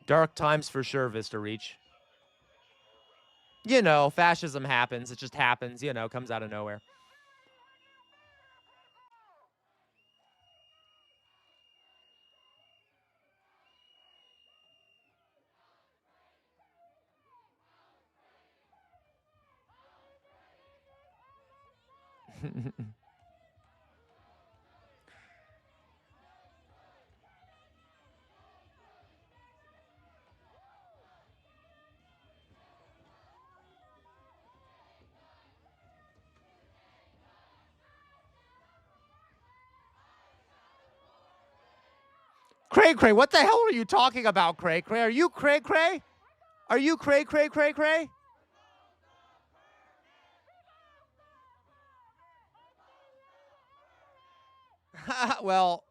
Dark times for sure, Vista Reach. You know, fascism happens. It just happens, you know, comes out of nowhere. Cray Cray, what the hell are you talking about, Cray Cray? Are you Cray Cray? Are you Cray Cray Cray Cray? Well,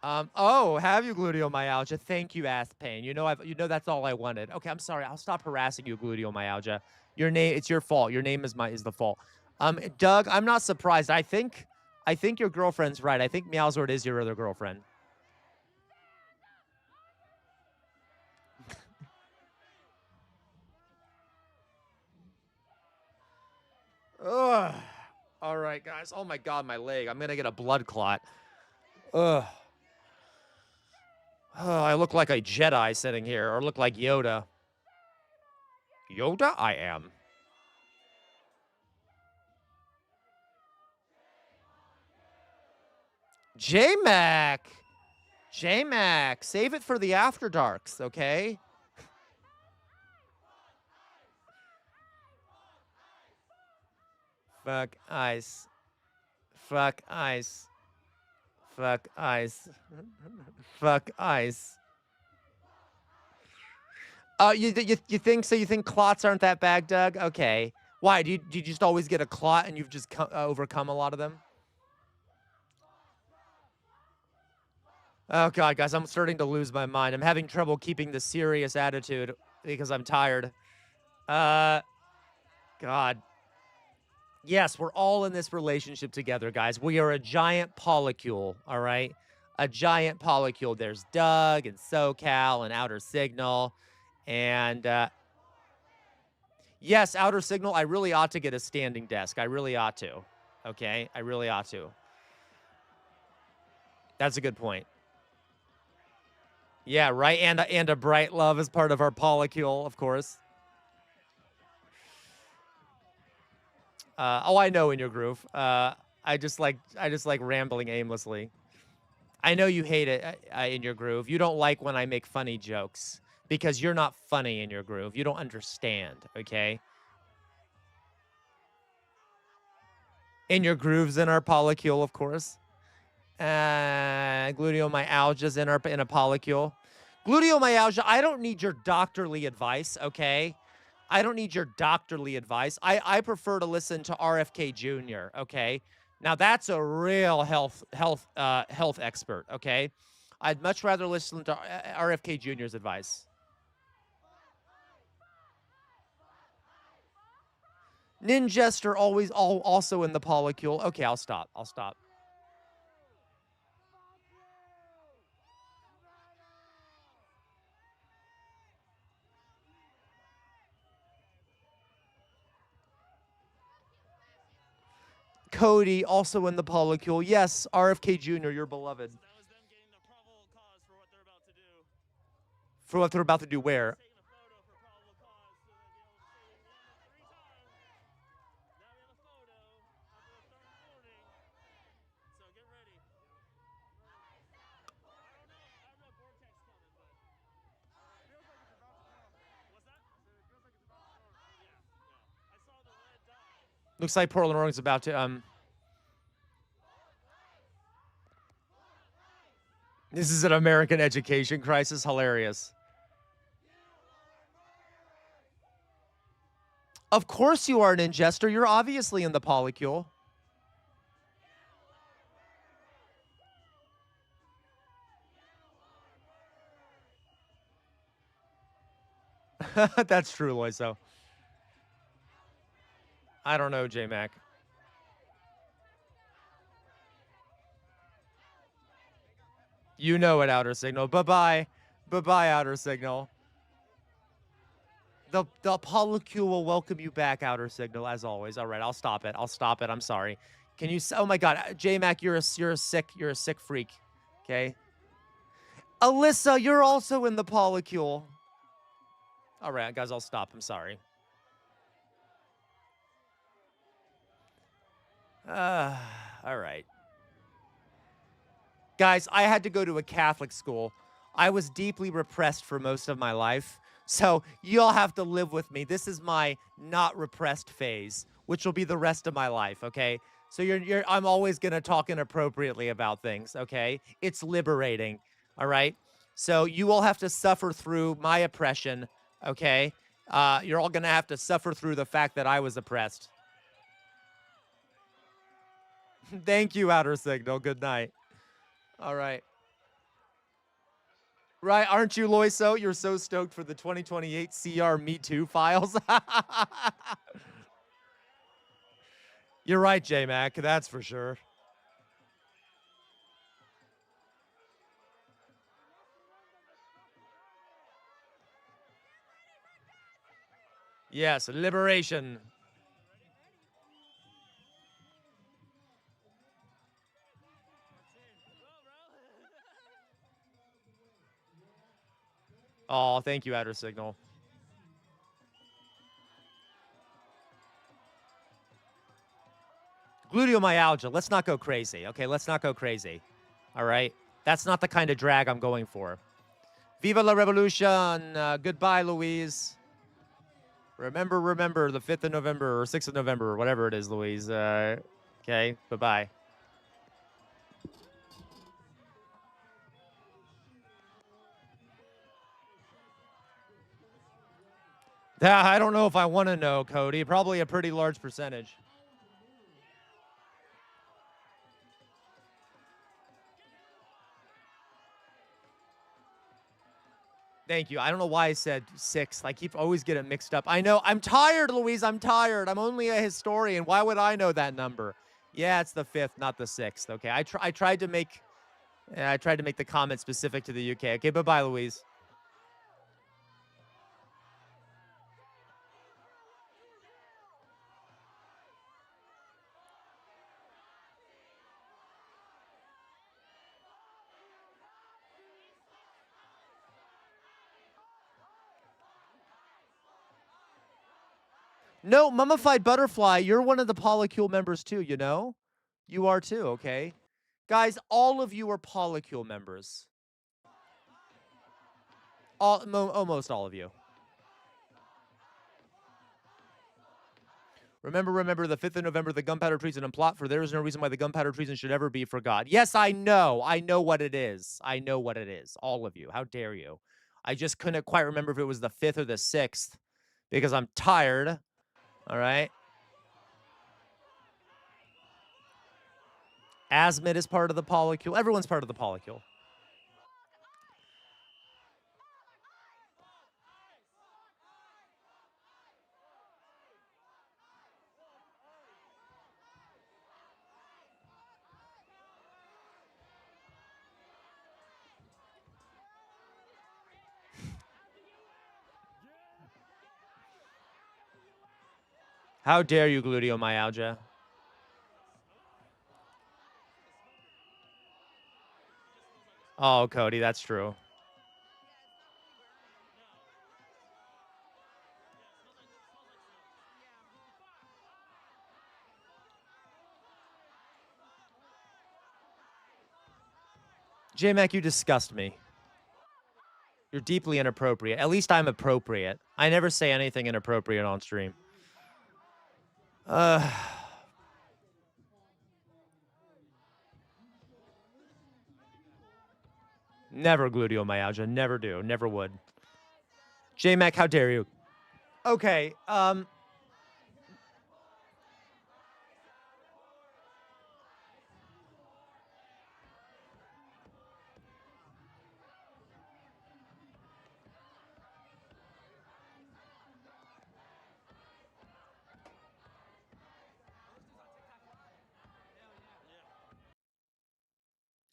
oh, have you gluteal myalgia? Thank you, ass pain. You know, that's all I wanted. Okay, I'm sorry. I'll stop harassing you, gluteal myalgia. Your name, it's your fault. Your name is the fault. Doug, I'm not surprised. I think your girlfriend's right. I think Meowsword is your other girlfriend. Ugh. All right, guys. Oh my God, my leg. I'm gonna get a blood clot. Ugh. Oh, I look like a Jedi sitting here, or look like Yoda. Yoda? I am. J-Mac! J-Mac, save it for the After Darks, okay? Fuck ice. Fuck ice. Fuck ice. Fuck ice. Oh, you think so? You think clots aren't that bad, Doug? Okay. Why? Do you just always get a clot and you've just overcome a lot of them? Oh, God, guys, I'm starting to lose my mind. I'm having trouble keeping the serious attitude because I'm tired. God. Yes, we're all in this relationship together, guys. We are a giant polycule, all right? A giant polycule. There's Doug and SoCal and Outer Signal. And yes, Outer Signal, I really ought to get a standing desk. I really ought to. Okay? I really ought to. That's a good point. Yeah, right? And a bright love is part of our polycule, of course. Oh, I know In Your Groove. I just like rambling aimlessly. I know you hate it In Your Groove. You don't like when I make funny jokes because you're not funny In Your Groove. You don't understand, okay? In Your Groove's in our polycule, of course. Gluteomyalgia's in a polycule. Gluteomyalgia, I don't need your doctorly advice, okay? I don't need your doctorly advice. I prefer to listen to RFK Jr., okay? Now that's a real health expert, okay? I'd much rather listen to RFK Jr.'s advice. Ninjester also in the polycule. Okay, I'll stop. Cody, also in the polycule. Yes, RFK Jr., your beloved. For what they're about to do where? Looks like Portland, Oregon's about to This is an American education crisis. Hilarious. Of course you are an ingester. You're obviously in the polycule. That's true, Loiso. I don't know, J-Mac. You know it, Outer Signal. Bye-bye. Bye-bye, Outer Signal. The polycule will welcome you back, Outer Signal, as always. All right, I'll stop it. I'll stop it. I'm sorry. Can you... Oh, my God. J-Mac, you're a sick freak. Okay? Alyssa, you're also in the polycule. All right, guys, I'll stop. I'm sorry. All right. Guys, I had to go to a Catholic school. I was deeply repressed for most of my life. So you'll have to live with me. This is my not repressed phase, which will be the rest of my life, okay? So I'm always going to talk inappropriately about things, okay? It's liberating, all right? So you all have to suffer through my oppression, okay? You're all going to have to suffer through the fact that I was oppressed. Thank you, Outer Signal. Good night. All right. Right, aren't you, Loiso? You're so stoked for the 2028 CR Me Too files. You're right, J-Mac. That's for sure. Yes, liberation. Oh, thank you, Outer Signal. Gluteomyalgia. Let's not go crazy. Okay, let's not go crazy. All right? That's not the kind of drag I'm going for. Viva la revolution. Goodbye, Louise. Remember, the 5th of November or 6th of November or whatever it is, Louise. Okay, bye-bye. I don't know if I want to know, Cody. Probably a pretty large percentage. Thank you. I don't know why I said 6. I keep always get it mixed up. I know. I'm tired, Louise. I'm tired. I'm only a historian. Why would I know that number? Yeah, it's the 5th, not the 6th. Okay. I tried to make the comment specific to the UK. Okay, bye-bye, Louise. No, Mummified Butterfly, you're one of the polycule members too, you know? You are too, okay? Guys, all of you are polycule members. Almost all of you. Remember, the 5th of November, the gunpowder treason and plot, for there is no reason why the gunpowder treason should ever be forgot. Yes, I know. I know what it is. I know what it is. All of you. How dare you? I just couldn't quite remember if it was the 5th or the 6th because I'm tired. All right? Asmid is part of the polycule. Everyone's part of the polycule. How dare you, gluteomyalgia? Oh, Cody, that's true. J-Mac, you disgust me. You're deeply inappropriate. At least I'm appropriate. I never say anything inappropriate on stream. Never gluteomyalgia. Never do. Never would. J-Mac, how dare you? Okay.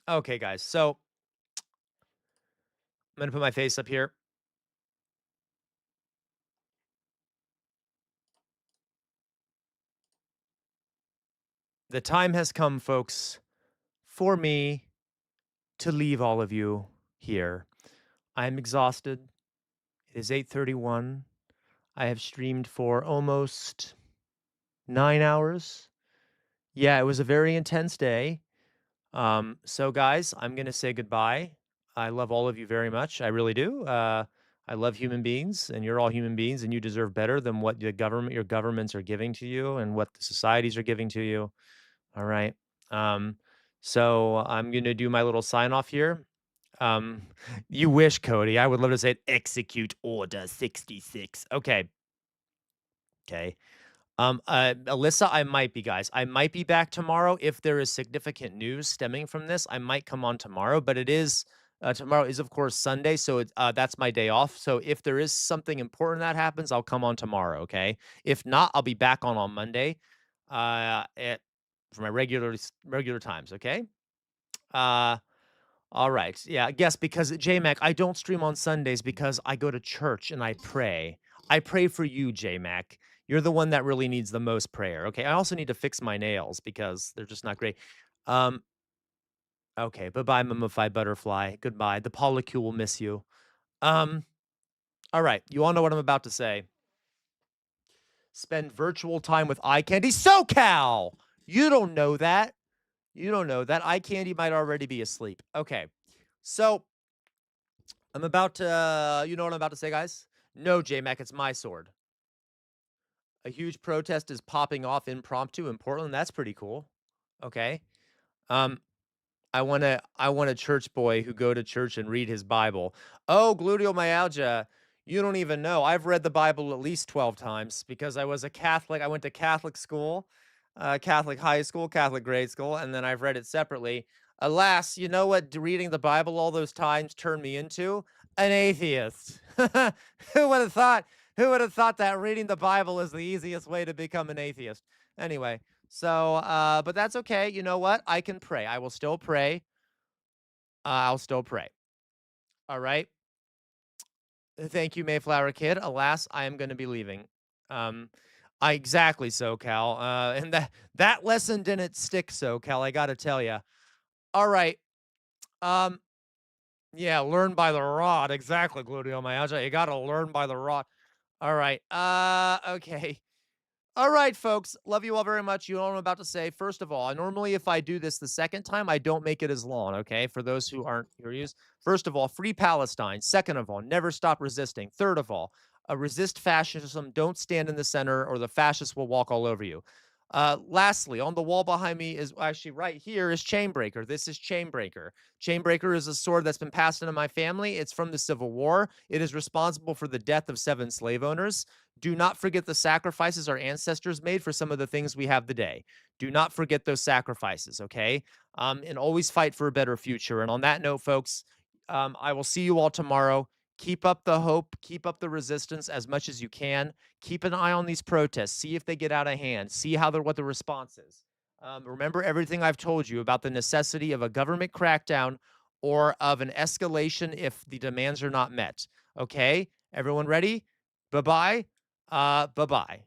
Okay, guys. So I'm going to put my face up here. The time has come, folks, for me to leave all of you here. I am exhausted. It is 8:31. I have streamed for almost 9 hours. Yeah, it was a very intense day. So guys, I'm going to say goodbye. I love all of you very much. I really do. I love human beings, and you're all human beings, and you deserve better than what your governments are giving to you and what the societies are giving to you. All right. Um, so I'm going to do my little sign off here. Um, you wish, Cody. I would love to say execute order 66. Okay. Okay. Alyssa, I might be, guys. I might be back tomorrow. If there is significant news stemming from this, I might come on tomorrow, but it is tomorrow is of course Sunday, so that's my day off. So if there is something important that happens, I'll come on tomorrow, okay? If not, I'll be back on Monday for my regular times, okay? All right. Yeah, I guess because J-Mac, I don't stream on Sundays because I go to church and I pray. I pray for you, J-Mac. You're the one that really needs the most prayer. Okay. I also need to fix my nails because they're just not great. Um, okay. Bye-bye, mummified butterfly. Goodbye. The polycule will miss you. All right. You all know what I'm about to say. Spend virtual time with eye candy. SoCal! You don't know that. You don't know that. Eye candy might already be asleep. Okay. So I'm about to, you know what I'm about to say, guys? No, J-Mac, it's my sword. A huge protest is popping off impromptu in Portland. That's pretty cool. Okay. Um, I want a church boy who go to church and read his Bible. Oh, gluteomyalgia. You don't even know. I've read the Bible at least 12 times because I was a Catholic. I went to Catholic school, Catholic high school, Catholic grade school, and then I've read it separately. Alas, you know what reading the Bible all those times turned me into? An atheist. Who would have thought? Who would have thought that reading the Bible is the easiest way to become an atheist? Anyway, so, but that's okay. You know what? I can pray. I will still pray. I'll still pray. All right. Thank you, Mayflower Kid. Alas, I am going to be leaving. I exactly, SoCal. And that lesson didn't stick, SoCal. I got to tell you. All right. Yeah, learn by the rod. Exactly, gluteomyalgia. You got to learn by the rod. All right. Okay. All right, folks. Love you all very much. You know what I'm about to say. First of all, normally if I do this the second time, I don't make it as long, okay? For those who aren't curious. First of all, free Palestine. Second of all, never stop resisting. Third of all, resist fascism. Don't stand in the center or the fascists will walk all over you. Lastly, on the wall behind me is actually right here is Chainbreaker. This is Chainbreaker. Chainbreaker is a sword that's been passed into my family. It's from the Civil War. It is responsible for the death of 7 slave owners. Do not forget the sacrifices our ancestors made for some of the things we have today. Do not forget those sacrifices, okay? And always fight for a better future. And on that note, folks, I will see you all tomorrow. Keep up the hope. Keep up the resistance as much as you can. Keep an eye on these protests. See if they get out of hand. See what the response is. Remember everything I've told you about the necessity of a government crackdown or of an escalation if the demands are not met. Okay? Everyone ready? Bye-bye. Bye-bye.